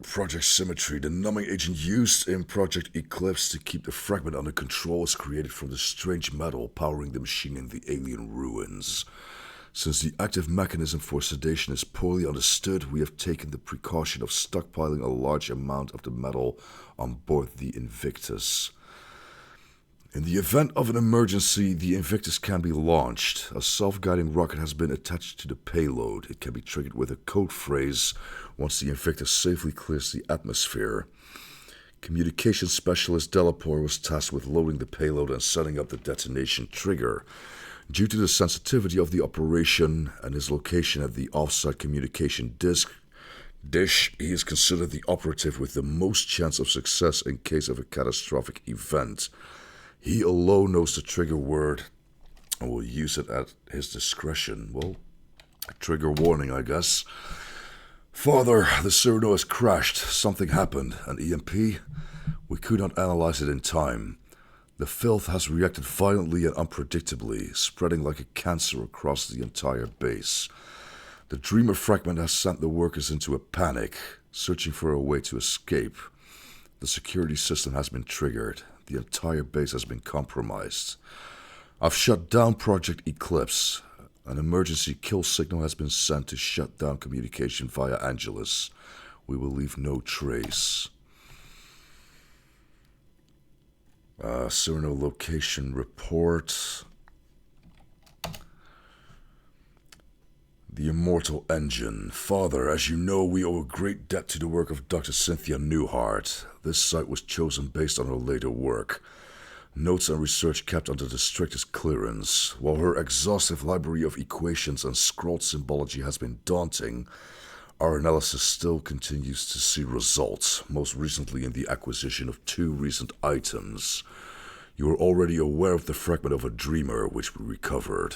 Project Symmetry. The numbing agent used in Project Eclipse to keep the fragment under control is created from the strange metal powering the machine in the alien ruins. Since the active mechanism for sedation is poorly understood, we have taken the precaution of stockpiling a large amount of the metal on board the Invictus. In the event of an emergency, the Invictus can be launched. A self-guiding rocket has been attached to the payload. It can be triggered with a code phrase once the Invictus safely clears the atmosphere. Communications Specialist Delapore was tasked with loading the payload and setting up the detonation trigger. Due to the sensitivity of the operation and his location at the offsite communication dish, he is considered the operative with the most chance of success in case of a catastrophic event. He alone knows the trigger word and will use it at his discretion. Well, trigger warning, I guess. Father, the Cyrano has crashed. Something happened. An EMP? We could not analyze it in time. The filth has reacted violently and unpredictably, spreading like a cancer across the entire base. The Dreamer fragment has sent the workers into a panic, searching for a way to escape. The security system has been triggered. The entire base has been compromised. I've shut down Project Eclipse. An emergency kill signal has been sent to shut down communication via Angelus. We will leave no trace. Cyrano location report. The Immortal Engine. Father, as you know, we owe a great debt to the work of Dr. Cynthia Newhart. This site was chosen based on her later work. Notes and research kept under the strictest clearance. While her exhaustive library of equations and scrawled symbology has been daunting, our analysis still continues to see results, most recently in the acquisition of 2 recent items. You are already aware of the fragment of a Dreamer which we recovered.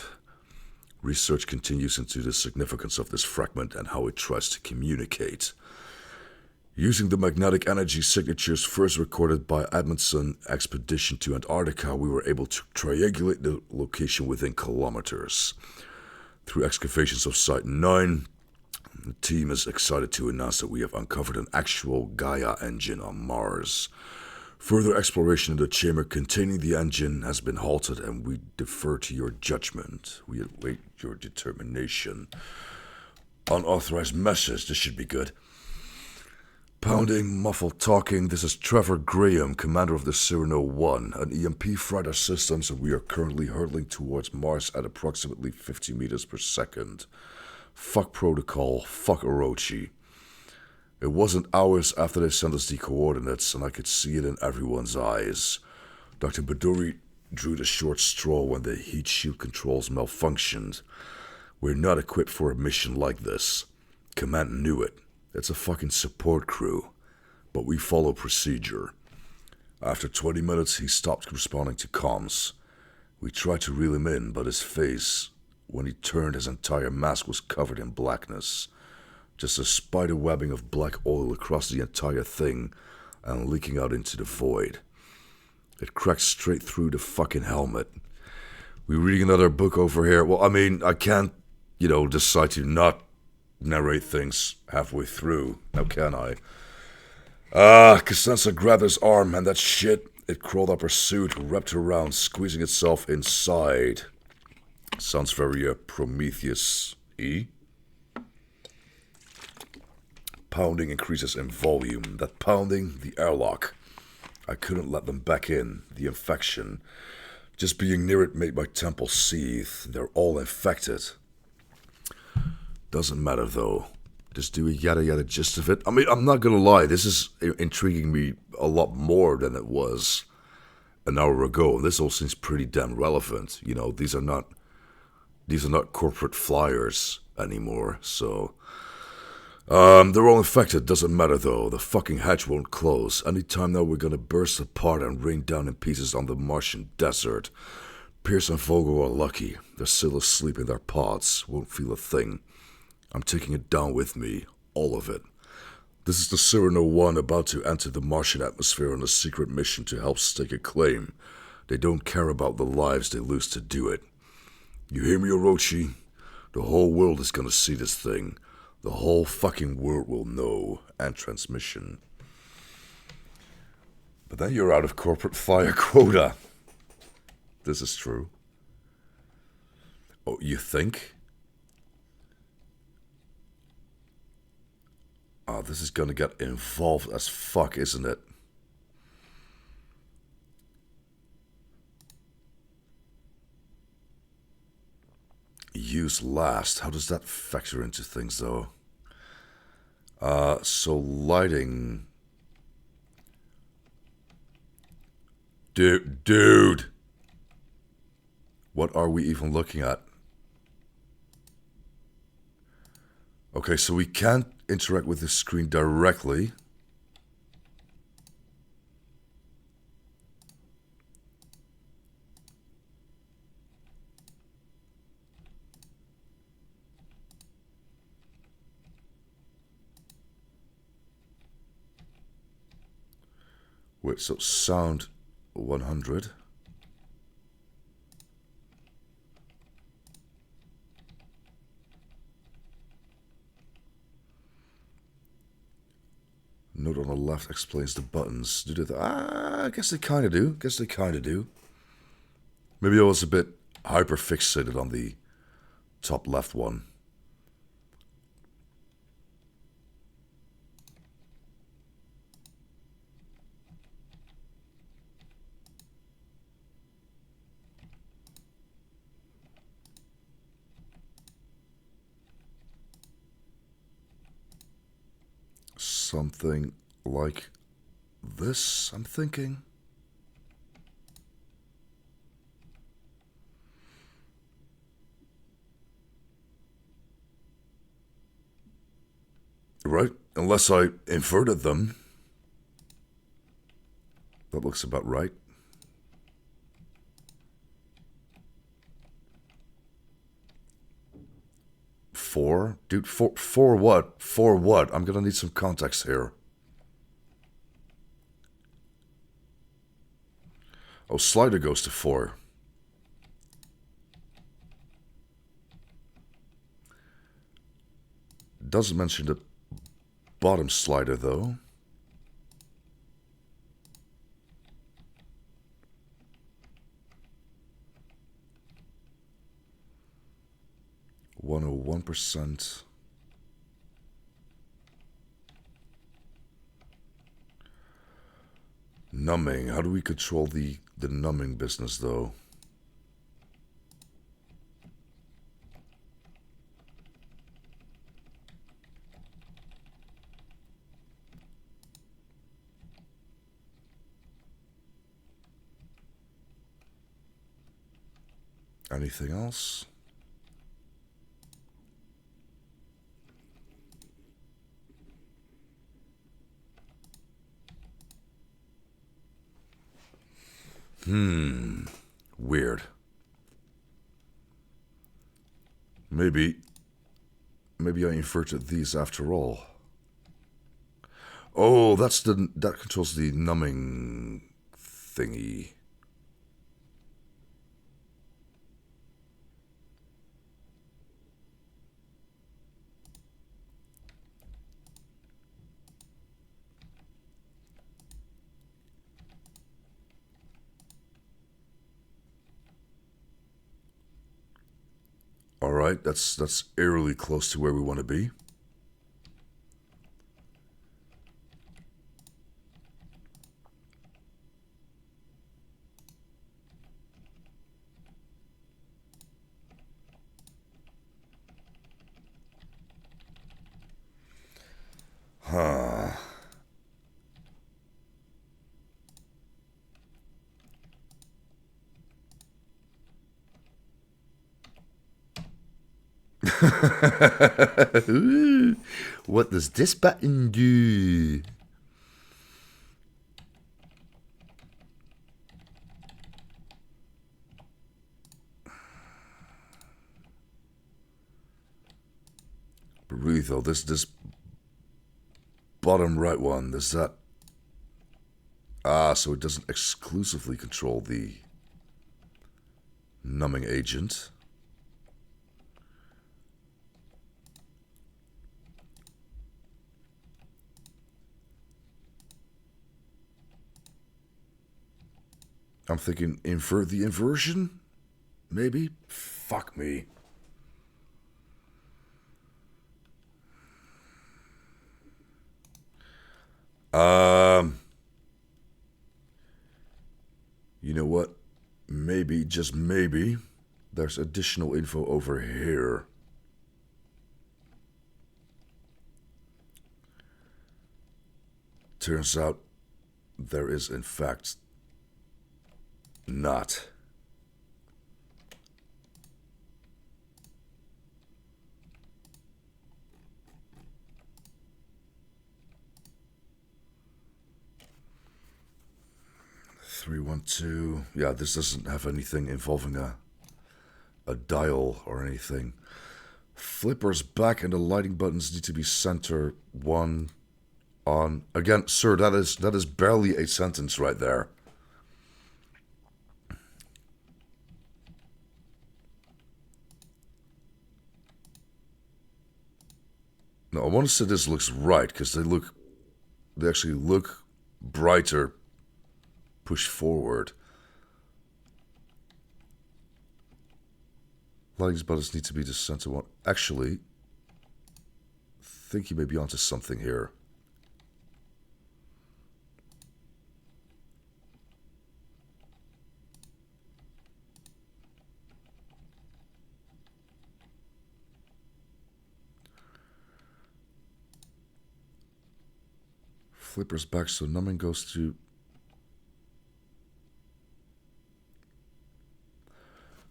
Research continues into the significance of this fragment and how it tries to communicate. Using the magnetic energy signatures first recorded by Amundsen expedition to Antarctica, we were able to triangulate the location within kilometers. Through excavations of Site 9, the team is excited to announce that we have uncovered an actual Gaia engine on Mars. Further exploration in the chamber containing the engine has been halted, and we defer to your judgment. We await your determination. Unauthorized message, this should be good. Pounding, muffled talking, this is Trevor Graham, commander of the Cyrano 1, an EMP fried our systems, and we are currently hurtling towards Mars at approximately 50 meters per second. Fuck protocol, fuck Orochi. It wasn't hours after they sent us the coordinates, and I could see it in everyone's eyes. Dr. Baduri drew the short straw when the heat shield controls malfunctioned. We're not equipped for a mission like this. Command knew it. It's a fucking support crew. But we follow procedure. After 20 minutes, he stopped responding to comms. We tried to reel him in, but his face, when he turned, his entire mask was covered in blackness. Just a spider webbing of black oil across the entire thing and leaking out into the void. It cracked straight through the fucking helmet. We reading another book over here? Well, I mean, I can't, decide to not narrate things halfway through. Now can I? Costanza grabbed his arm and that shit, it crawled up her suit, wrapped around, squeezing itself inside. Sounds very Prometheus-y. Pounding increases in volume. That pounding, the airlock. I couldn't let them back in. The infection. Just being near it made my temples seethe. They're all infected. Doesn't matter though. Just do a yada yada gist of it. I mean, I'm not gonna lie. This is intriguing me a lot more than it was an hour ago. And this all seems pretty damn relevant. These are not corporate flyers anymore. So... they're all infected, doesn't matter though. The fucking hatch won't close. Anytime now we're gonna burst apart and rain down in pieces on the Martian desert. Pierce and Vogel are lucky. They're still asleep in their pods, won't feel a thing. I'm taking it down with me, all of it. This is the Cyrano 1 about to enter the Martian atmosphere on a secret mission to help stake a claim. They don't care about the lives they lose to do it. You hear me, Orochi? The whole world is gonna see this thing. The whole fucking world will know. And transmission. But then you're out of corporate fire quota. This is true. Oh, you think? Oh, this is gonna get involved as fuck, isn't it? Use last. How does that factor into things, though? So lighting... Dude! What are we even looking at? Okay, so we can't interact with the screen directly. Wait, so sound 100. Note on the left explains the buttons. I guess they kind of do. Maybe I was a bit hyper-fixated on the top left one. Something like this, I'm thinking. Right? Unless I inverted them. That looks about right. 4? Dude, for what? For what? I'm gonna need some context here. Oh, slider goes to 4. Doesn't mention the bottom slider though. %. Numbing. How do we control the numbing business though? Anything else? Weird. Maybe I inverted these after all. Oh, that controls the numbing thingy. All right, that's eerily close to where we want to be. Huh. What does this button do? But really though, this bottom right one, does that... Ah, so it doesn't exclusively control the numbing agent. I'm thinking invert the inversion? Maybe? Fuck me. You know what? Maybe, just maybe, there's additional info over here. Turns out there is in fact not. $312. Yeah, this doesn't have anything involving a dial or anything. Flippers back and the lighting buttons need to be center one on. Again, sir, that is barely a sentence right there. No, I want to say this looks right because they actually look brighter pushed forward. Lighting buttons need to be the center one. Actually, I think you may be onto something here. Flippers back, so numbing goes to...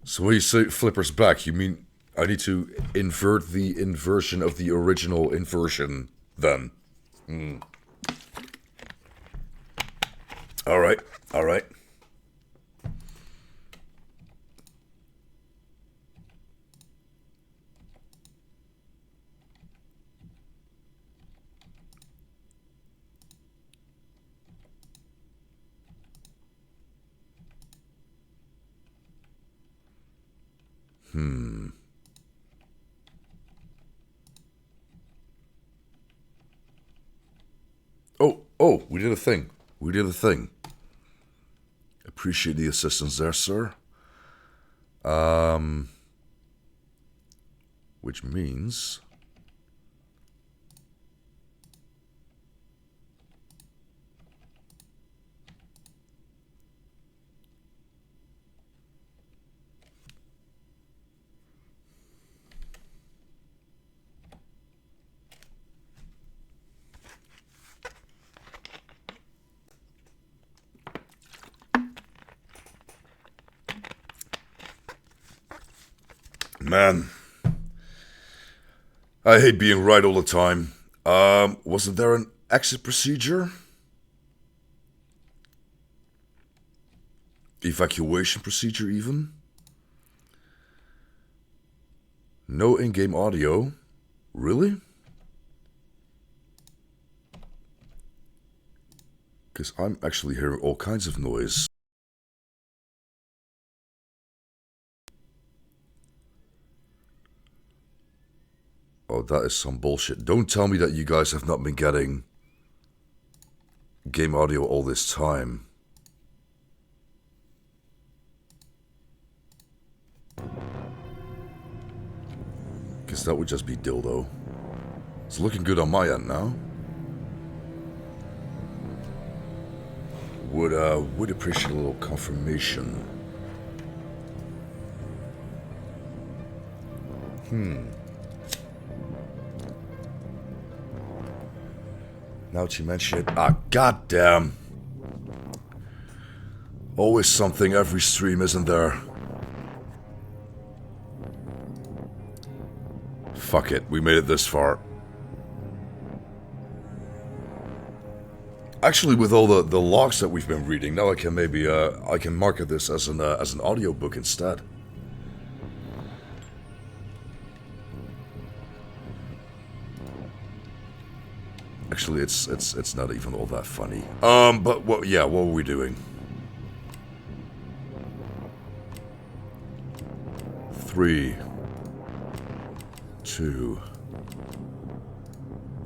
So when you say flippers back, you mean I need to invert the inversion of the original inversion then? All right, all right. Oh, we did a thing. We did a thing. Appreciate the assistance there, sir. Which means... Man, I hate being right all the time. Wasn't there an exit procedure? Evacuation procedure even? No in-game audio? Really? Because I'm actually hearing all kinds of noise. Oh, that is some bullshit. Don't tell me that you guys have not been getting game audio all this time. Because that would just be dildo. It's looking good on my end now. Would appreciate a little confirmation. Now that you mention it, goddamn. Always something every stream, isn't there? Fuck it, we made it this far. Actually, with all the logs that we've been reading, now I can maybe I can market this as an audiobook instead. Actually, it's not even all that funny. But what? Yeah, what were we doing? 3, 2,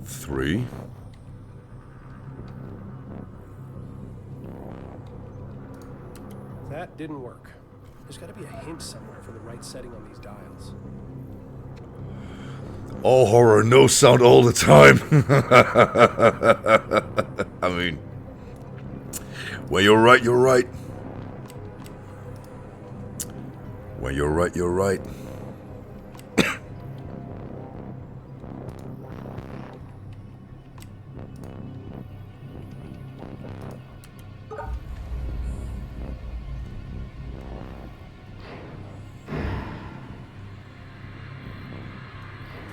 3. That didn't work. There's got to be a hint somewhere for the right setting on these dials. All horror, no sound all the time. I mean, when you're right, you're right. When you're right, you're right.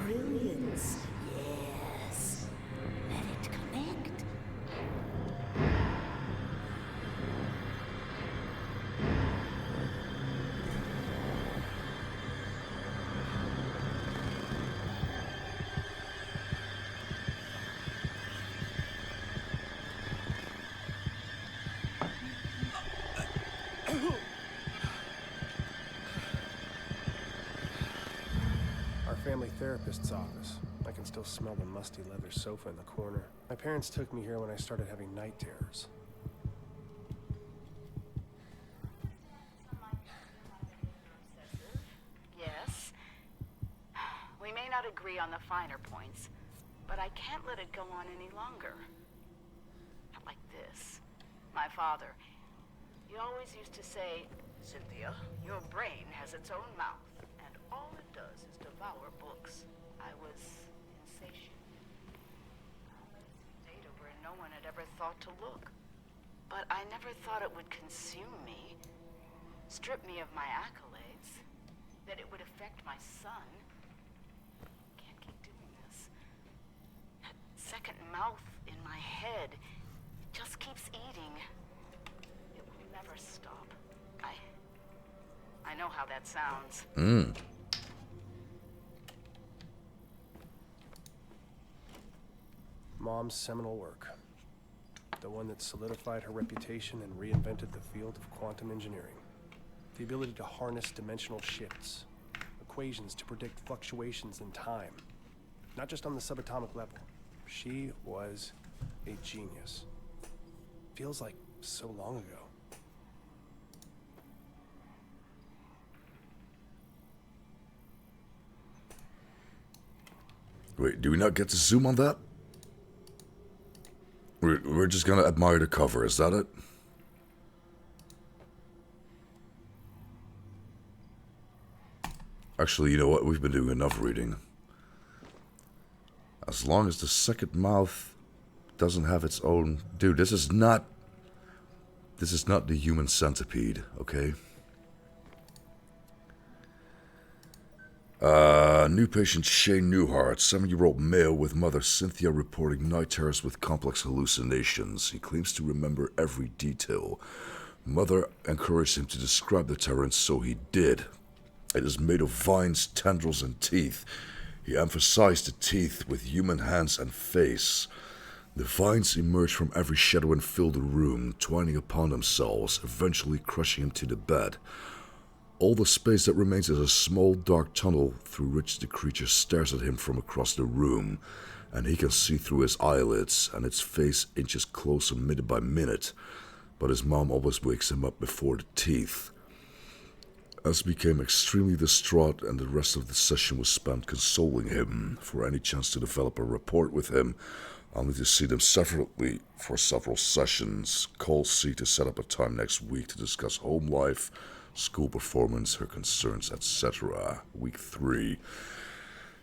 Brilliance, yes. Let it connect. Our family therapist's office. I can still smell the musty leather sofa in the corner. My parents took me here when I started having night terrors. Yes. We may not agree on the finer points, but I can't let it go on any longer. Not like this. My father, he always used to say, Cynthia, your brain has its own mouth, and all it does is devour books. I was insatiate. Data where no one had ever thought to look. But I never thought it would consume me, strip me of my accolades, that it would affect my son. Can't keep doing this. That second mouth in my head just keeps eating. It will never stop. I know how that sounds. Mom's seminal work. The one that solidified her reputation and reinvented the field of quantum engineering. The ability to harness dimensional shifts. equations to predict fluctuations in time. Not just on the subatomic level. She was a genius. Feels like so long ago. Wait, do we not get to zoom on that? We're just gonna admire the cover, is that it? Actually, you know what? We've been doing enough reading. As long as the second mouth doesn't have its own... Dude, this is not the human centipede, okay? New patient Shane Newhart, 7-year-old male with mother Cynthia reporting night terrors with complex hallucinations. He claims to remember every detail. Mother encouraged him to describe the terror, and so he did. It is made of vines, tendrils, and teeth. He emphasized the teeth with human hands and face. The vines emerged from every shadow and filled the room, twining upon themselves, eventually crushing him to the bed. All the space that remains is a small dark tunnel through which the creature stares at him from across the room, and he can see through his eyelids, and its face inches closer minute by minute, but his mom always wakes him up before the teeth. As became extremely distraught, and the rest of the session was spent consoling him. For any chance to develop a rapport with him, I'll need to see them separately for several sessions. Call C to set up a time next week to discuss home life, school performance, her concerns, etc. Week 3.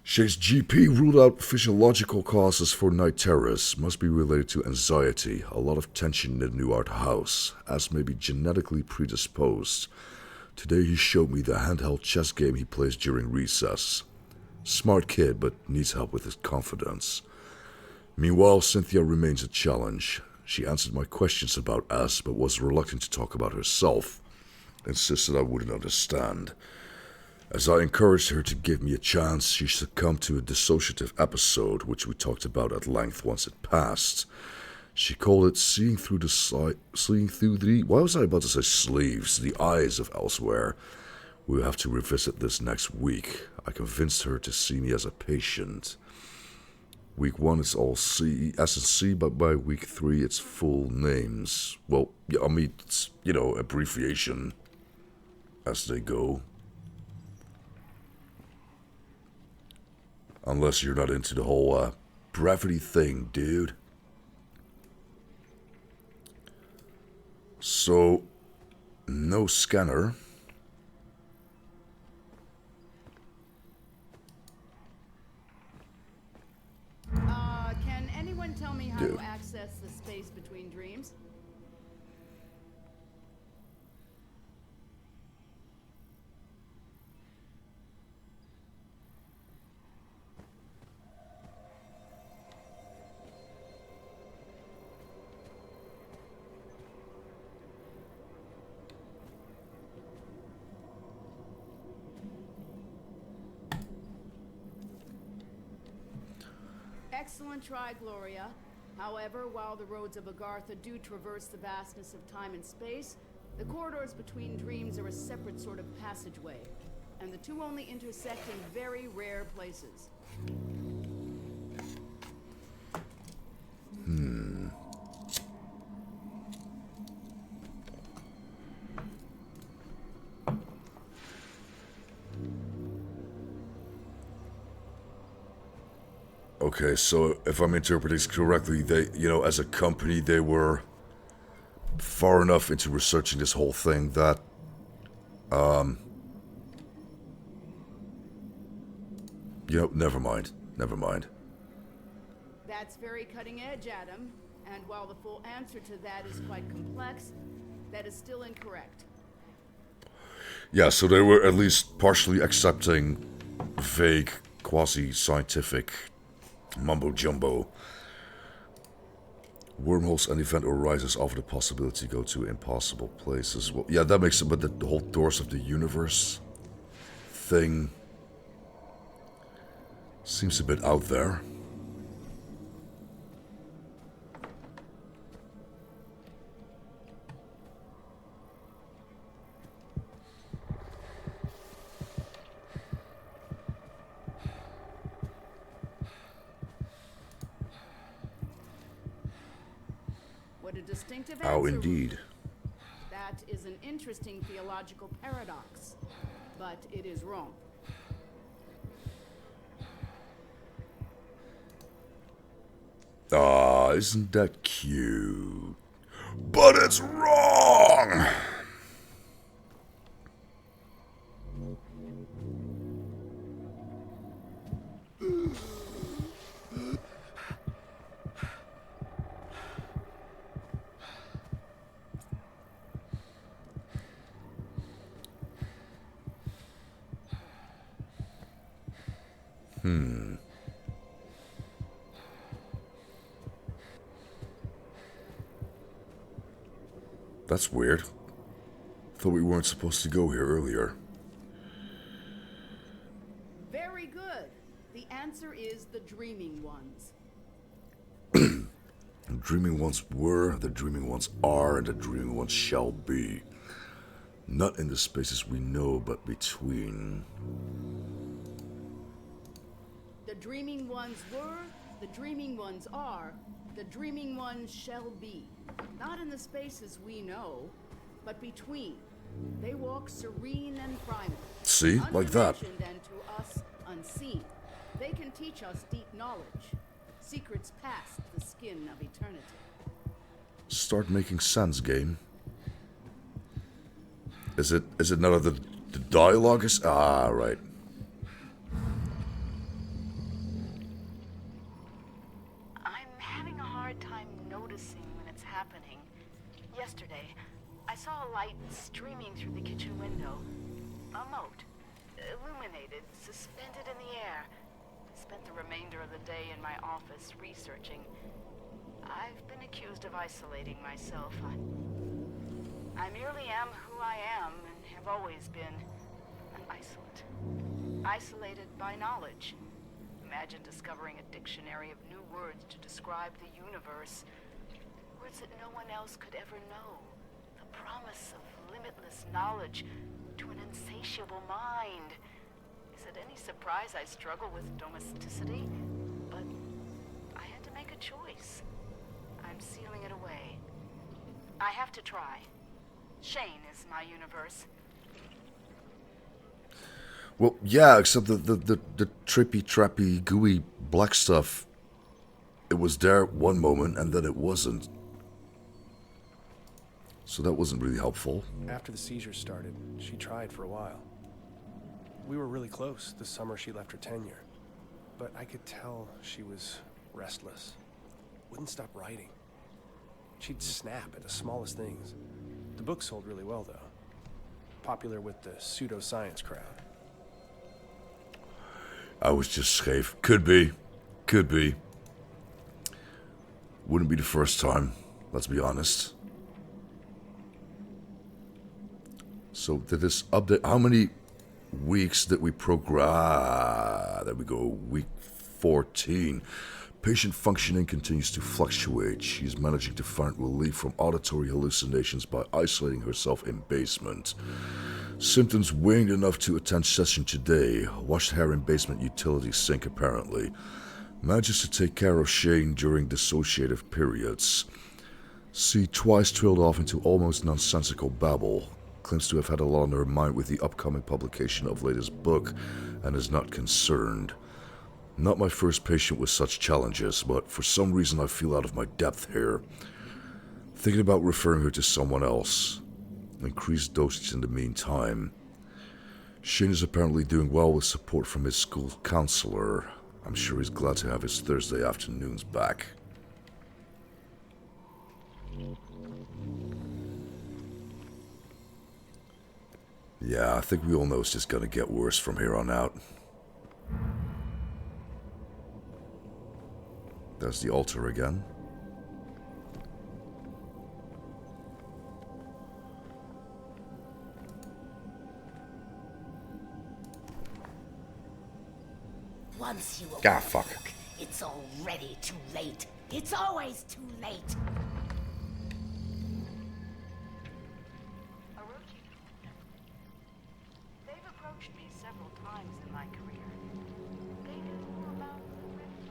Shane's GP ruled out physiological causes for night terrors. Must be related to anxiety, a lot of tension in the Newhart house, as may be genetically predisposed. Today he showed me the handheld chess game he plays during recess. Smart kid, but needs help with his confidence. Meanwhile, Cynthia remains a challenge. She answered my questions about S, but was reluctant to talk about herself. Insisted I wouldn't understand. As I encouraged her to give me a chance, she succumbed to a dissociative episode, which we talked about at length once it passed. She called it seeing through the why was I about to say sleeves? The eyes of elsewhere. We'll have to revisit this next week. I convinced her to see me as a patient. Week 1 is all C, S and C, but by week 3 it's full names. Well, yeah, I mean, it's, abbreviation as they go. Unless you're not into the whole brevity thing, dude. So, no scanner. Can anyone tell me how Dude. to access the space between dreams? Excellent try, Gloria. However, while the roads of Agartha do traverse the vastness of time and space, the corridors between dreams are a separate sort of passageway, and the two only intersect in very rare places. Okay, so if I'm interpreting this correctly, they, as a company, they were far enough into researching this whole thing that, never mind. That's very cutting edge, Adam. And while the full answer to that is quite complex, that is still incorrect. Yeah, so they were at least partially accepting vague, quasi-scientific mumbo-jumbo. Wormholes and event horizons offer the possibility to go to impossible places. Well, yeah, that makes it, but the whole doors of the universe thing seems a bit out there. instinctive Oh, answer. indeed. That is an interesting theological paradox, but it is wrong. Ah, isn't that cute? But it's wrong! That's weird. Thought we weren't supposed to go here earlier. Very good. The answer is the dreaming ones. The dreaming ones were, the dreaming ones are, and the dreaming ones shall be. Not in the spaces we know, but between. The dreaming ones were, the dreaming ones are, the dreaming ones shall be. Not in the spaces we know, but between. They walk serene and primal. See? Like that. Undimensioned and to us unseen. They can teach us deep knowledge. Secrets past the skin of eternity. Start making sense, game. Is it none of the dialogue is... Ah, right. I'm having a hard time noticing when it's happening. Yesterday, I saw a light streaming through the kitchen window. A mote, illuminated, suspended in the air. I spent the remainder of the day in my office researching. I've been accused of isolating myself. I merely am who I am and have always been an isolate. Isolated by knowledge. Imagine discovering a dictionary of new words to describe the universe. Words that no one else could ever know. The promise of limitless knowledge to an insatiable mind. Is it any surprise I struggle with domesticity? But I had to make a choice. I'm sealing it away. I have to try. Shane is my universe. Well, yeah, except the trippy, trappy, gooey black stuff. It was there one moment, and then it wasn't. So that wasn't really helpful. After the seizures started, she tried for a while. We were really close the summer she left her tenure. But I could tell she was restless. Wouldn't stop writing. She'd snap at the smallest things. The book sold really well, though. Popular with the pseudoscience crowd. I was just scheef. Could be. Could be. Wouldn't be the first time, let's be honest. So did this update, how many weeks did we progress? There we go, week 14. Patient functioning continues to fluctuate. She is managing to find relief from auditory hallucinations by isolating herself in basement. Symptoms waned enough to attend session today. Washed hair in basement utility sink apparently. Manages to take care of Shane during dissociative periods. C twice trailed off into almost nonsensical babble. Claims to have had a lot on her mind with the upcoming publication of latest book and is not concerned. Not my first patient with such challenges, but for some reason I feel out of my depth here. Thinking about referring her to someone else. Increased dosage in the meantime. Shane is apparently doing well with support from his school counselor. I'm sure he's glad to have his Thursday afternoons back. Yeah, I think we all know it's just gonna get worse from here on out. There's the altar again. Once you Ah, fuck. awoke, it's already too late. It's always too late. Orochi. They've approached me several times in my career. They knew about the rift.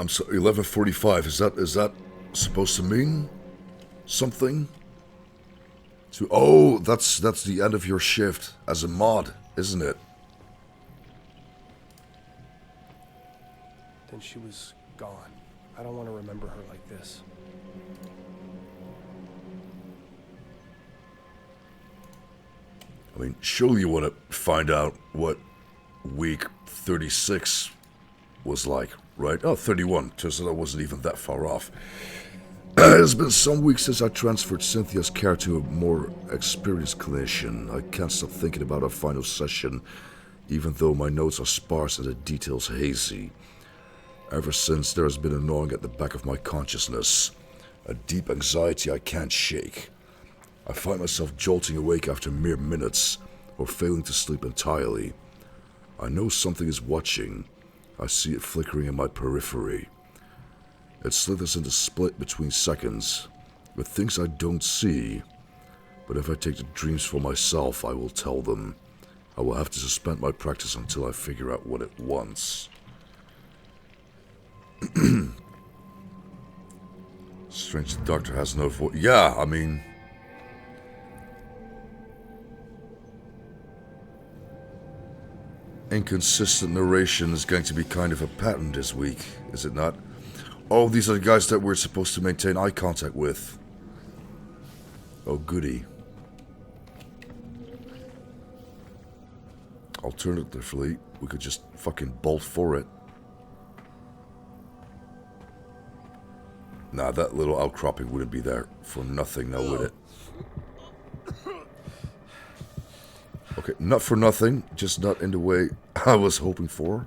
I'm so 11:45. Is that supposed to mean something? Oh, that's the end of your shift as a mod, isn't it? Then she was gone. I don't want to remember her like this. I mean, surely you want to find out what week 36 was like, right? Oh, 31. Turns out I wasn't even that far off. It's been some weeks since I transferred Cynthia's care to a more experienced clinician. I can't stop thinking about our final session, even though my notes are sparse and the details hazy. Ever since, there has been a gnawing at the back of my consciousness, a deep anxiety I can't shake. I find myself jolting awake after mere minutes, or failing to sleep entirely. I know something is watching. I see it flickering in my periphery. It slithers into split between seconds, with things I don't see. But if I take the dreams for myself, I will tell them. I will have to suspend my practice until I figure out what it wants. Strange the doctor has no voice. Yeah, I mean... Inconsistent narration is going to be kind of a pattern this week, is it not? Oh, these are the guys that we're supposed to maintain eye contact with. Oh, goody. Alternatively, we could just fucking bolt for it. Nah, that little outcropping wouldn't be there for nothing now, would it? Okay, not for nothing, just not in the way I was hoping for.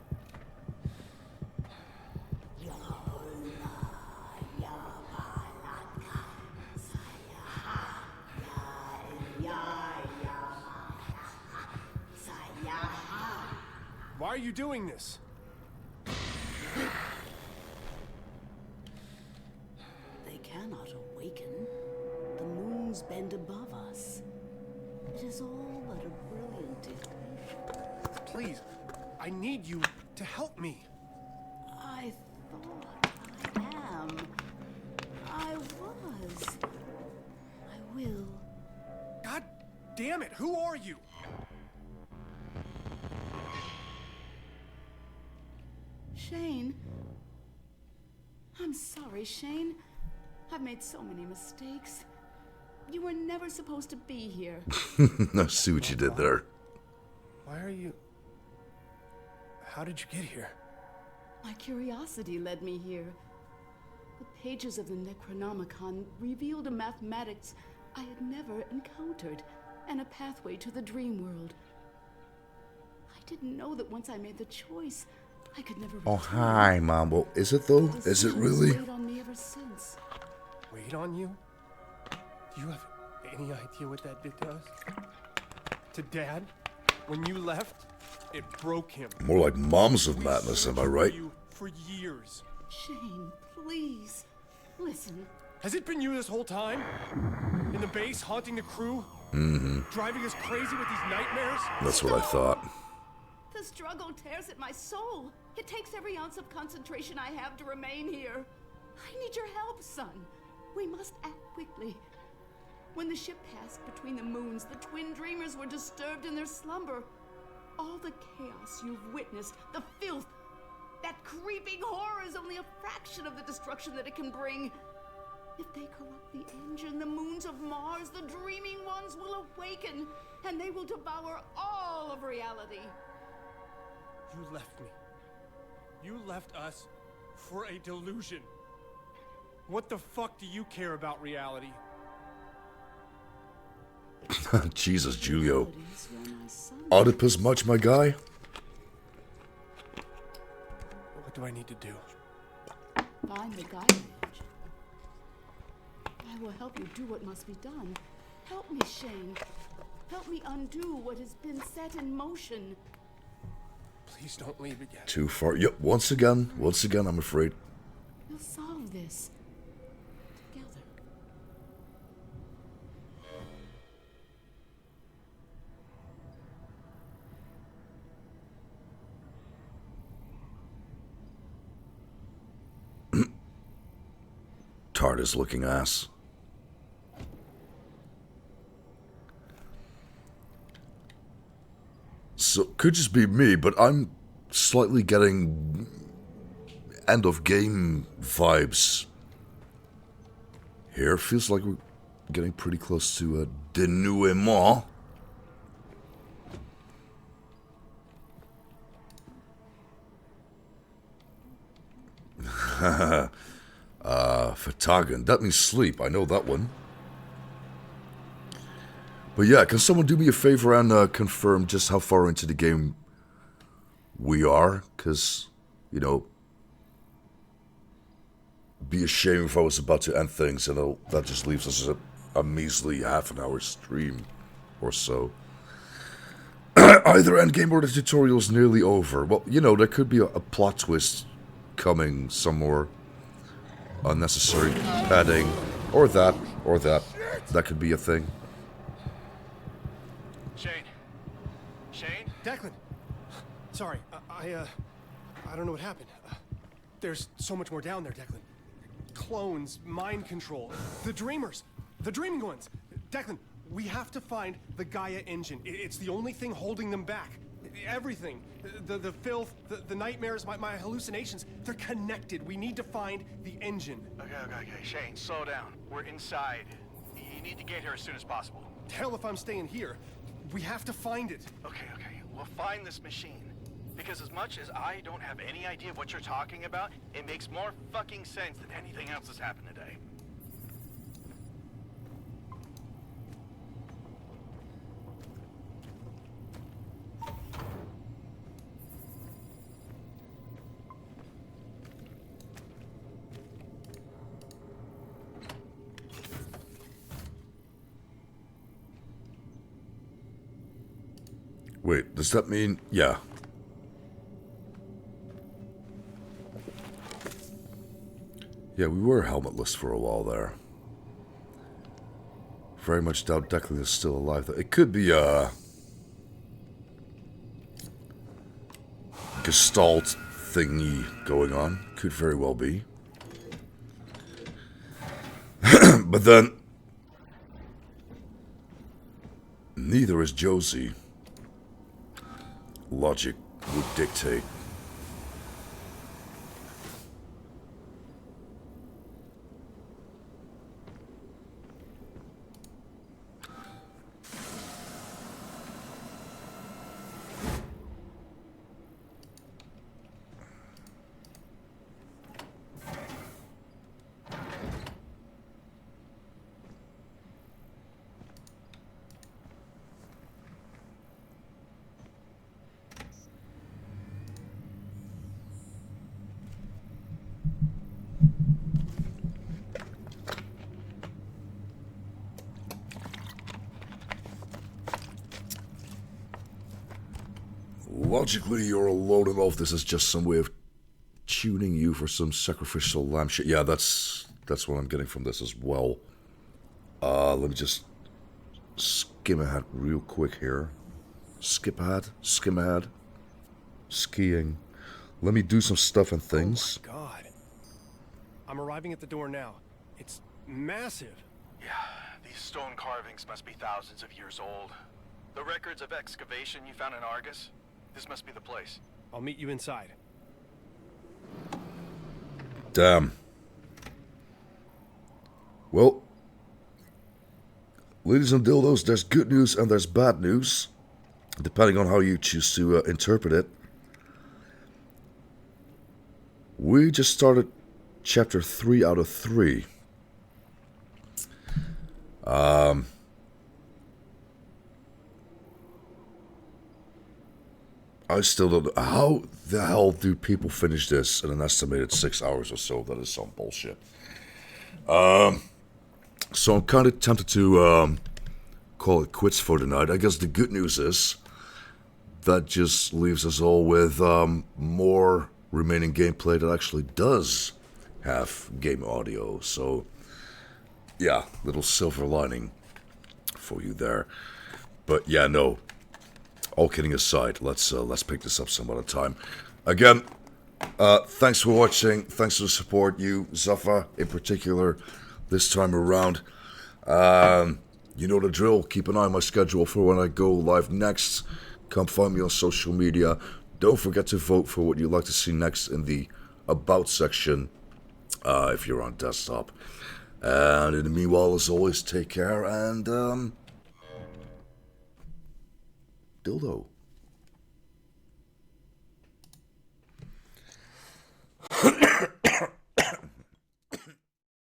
Why are you doing this? They cannot awaken. The moons bend above us. It is all but a brilliant illusion. Please, I need you to help me. I thought I am. I was. I will. God damn it, who are you? Shane. I'm sorry, Shane. I've made so many mistakes. You were never supposed to be here. I see what you did there. Why are you... How did you get here? My curiosity led me here. The pages of the Necronomicon revealed a mathematics I had never encountered, and a pathway to the dream world. I didn't know that once I made the choice, I could never return. Oh, hi, Mom. Well, is it though? The Is it sun has really? weighed on me ever since. Wait on you? Do you have any idea what that did to us? To Dad? When you left, it broke him. More like Moms of Madness, am I right? You for years. Shane, please. Listen. Has it been you this whole time? In the base, haunting the crew? Driving us crazy with these nightmares? That's what I thought. The struggle tears at my soul. It takes every ounce of concentration I have to remain here. I need your help, son. We must act quickly. When the ship passed between the moons, the twin dreamers were disturbed in their slumber. All the chaos you've witnessed, the filth, that creeping horror is only a fraction of the destruction that it can bring. If they corrupt the engine, the moons of Mars, the dreaming ones will awaken, and they will devour all of reality. You left me. You left us for a delusion. What the fuck do you care about reality? Jesus, Julio. Realities were my son. Oedipus much, my guy? What do I need to do? Find the guidance. I will help you do what must be done. Help me, Shane. Help me undo what has been set in motion. Please don't leave again. Too far. Yep, once again, I'm afraid. We'll solve this. Together. TARDIS looking ass. So, could just be me, but I'm slightly getting end of game vibes here. Feels like we're getting pretty close to a denouement. Fatagan. That means sleep. I know that one. But yeah, can someone do me a favor and confirm just how far into the game we are? Because, you know, be a shame if I was about to end things and that just leaves us a measly half an hour stream or so. Either endgame or the tutorial's nearly over. Well, you know, there could be a plot twist coming somewhere. Unnecessary padding. Or that. That could be a thing. Shane? Declan! Sorry, I don't know what happened. There's so much more down there, Declan. Clones, mind control, the Dreamers, the Dreaming Ones. Declan, we have to find the Gaia engine. It's the only thing holding them back. Everything. The filth, the nightmares, my hallucinations, they're connected. We need to find the engine. Okay. Shane, slow down. We're inside. You need to get here as soon as possible. Hell if I'm staying here. We have to find it. Okay. We'll find this machine. Because as much as I don't have any idea what you're talking about, it makes more fucking sense than anything else that's happened today. Wait, does that mean... Yeah. Yeah, we were helmetless for a while there. Very much doubt Declan is still alive. It could be a... Gestalt thingy going on. Could very well be. But then... Neither is Josie. Logic would dictate. Logically, you're alone in all of this is just some way of tuning you for some sacrificial lamb shit. Yeah, that's what I'm getting from this as well. Let me just skim ahead real quick here. Skip ahead, skim ahead. Skiing. Let me do some stuff and things. Oh my God. I'm arriving at the door now. It's massive. Yeah, these stone carvings must be thousands of years old. The records of excavation you found in Argus? This must be the place. I'll meet you inside. Damn. Well, ladies and dildos, there's good news and there's bad news, depending on how you choose to interpret it. We just started chapter 3 out of 3. I still don't know. How the hell do people finish this in an estimated 6 hours or so? That is some bullshit. So I'm kind of tempted to call it quits for tonight. I guess the good news is that just leaves us all with more remaining gameplay that actually does have game audio. So, yeah, little silver lining for you there. But yeah, no. All kidding aside, let's pick this up some other time. Again, Thanks for watching. Thanks for the support, you, Zaffa, in particular, this time around. You know the drill. Keep an eye on my schedule for when I go live next. Come find me on social media. Don't forget to vote for what you'd like to see next in the About section, if you're on desktop. And in the meanwhile, as always, take care and, dildo.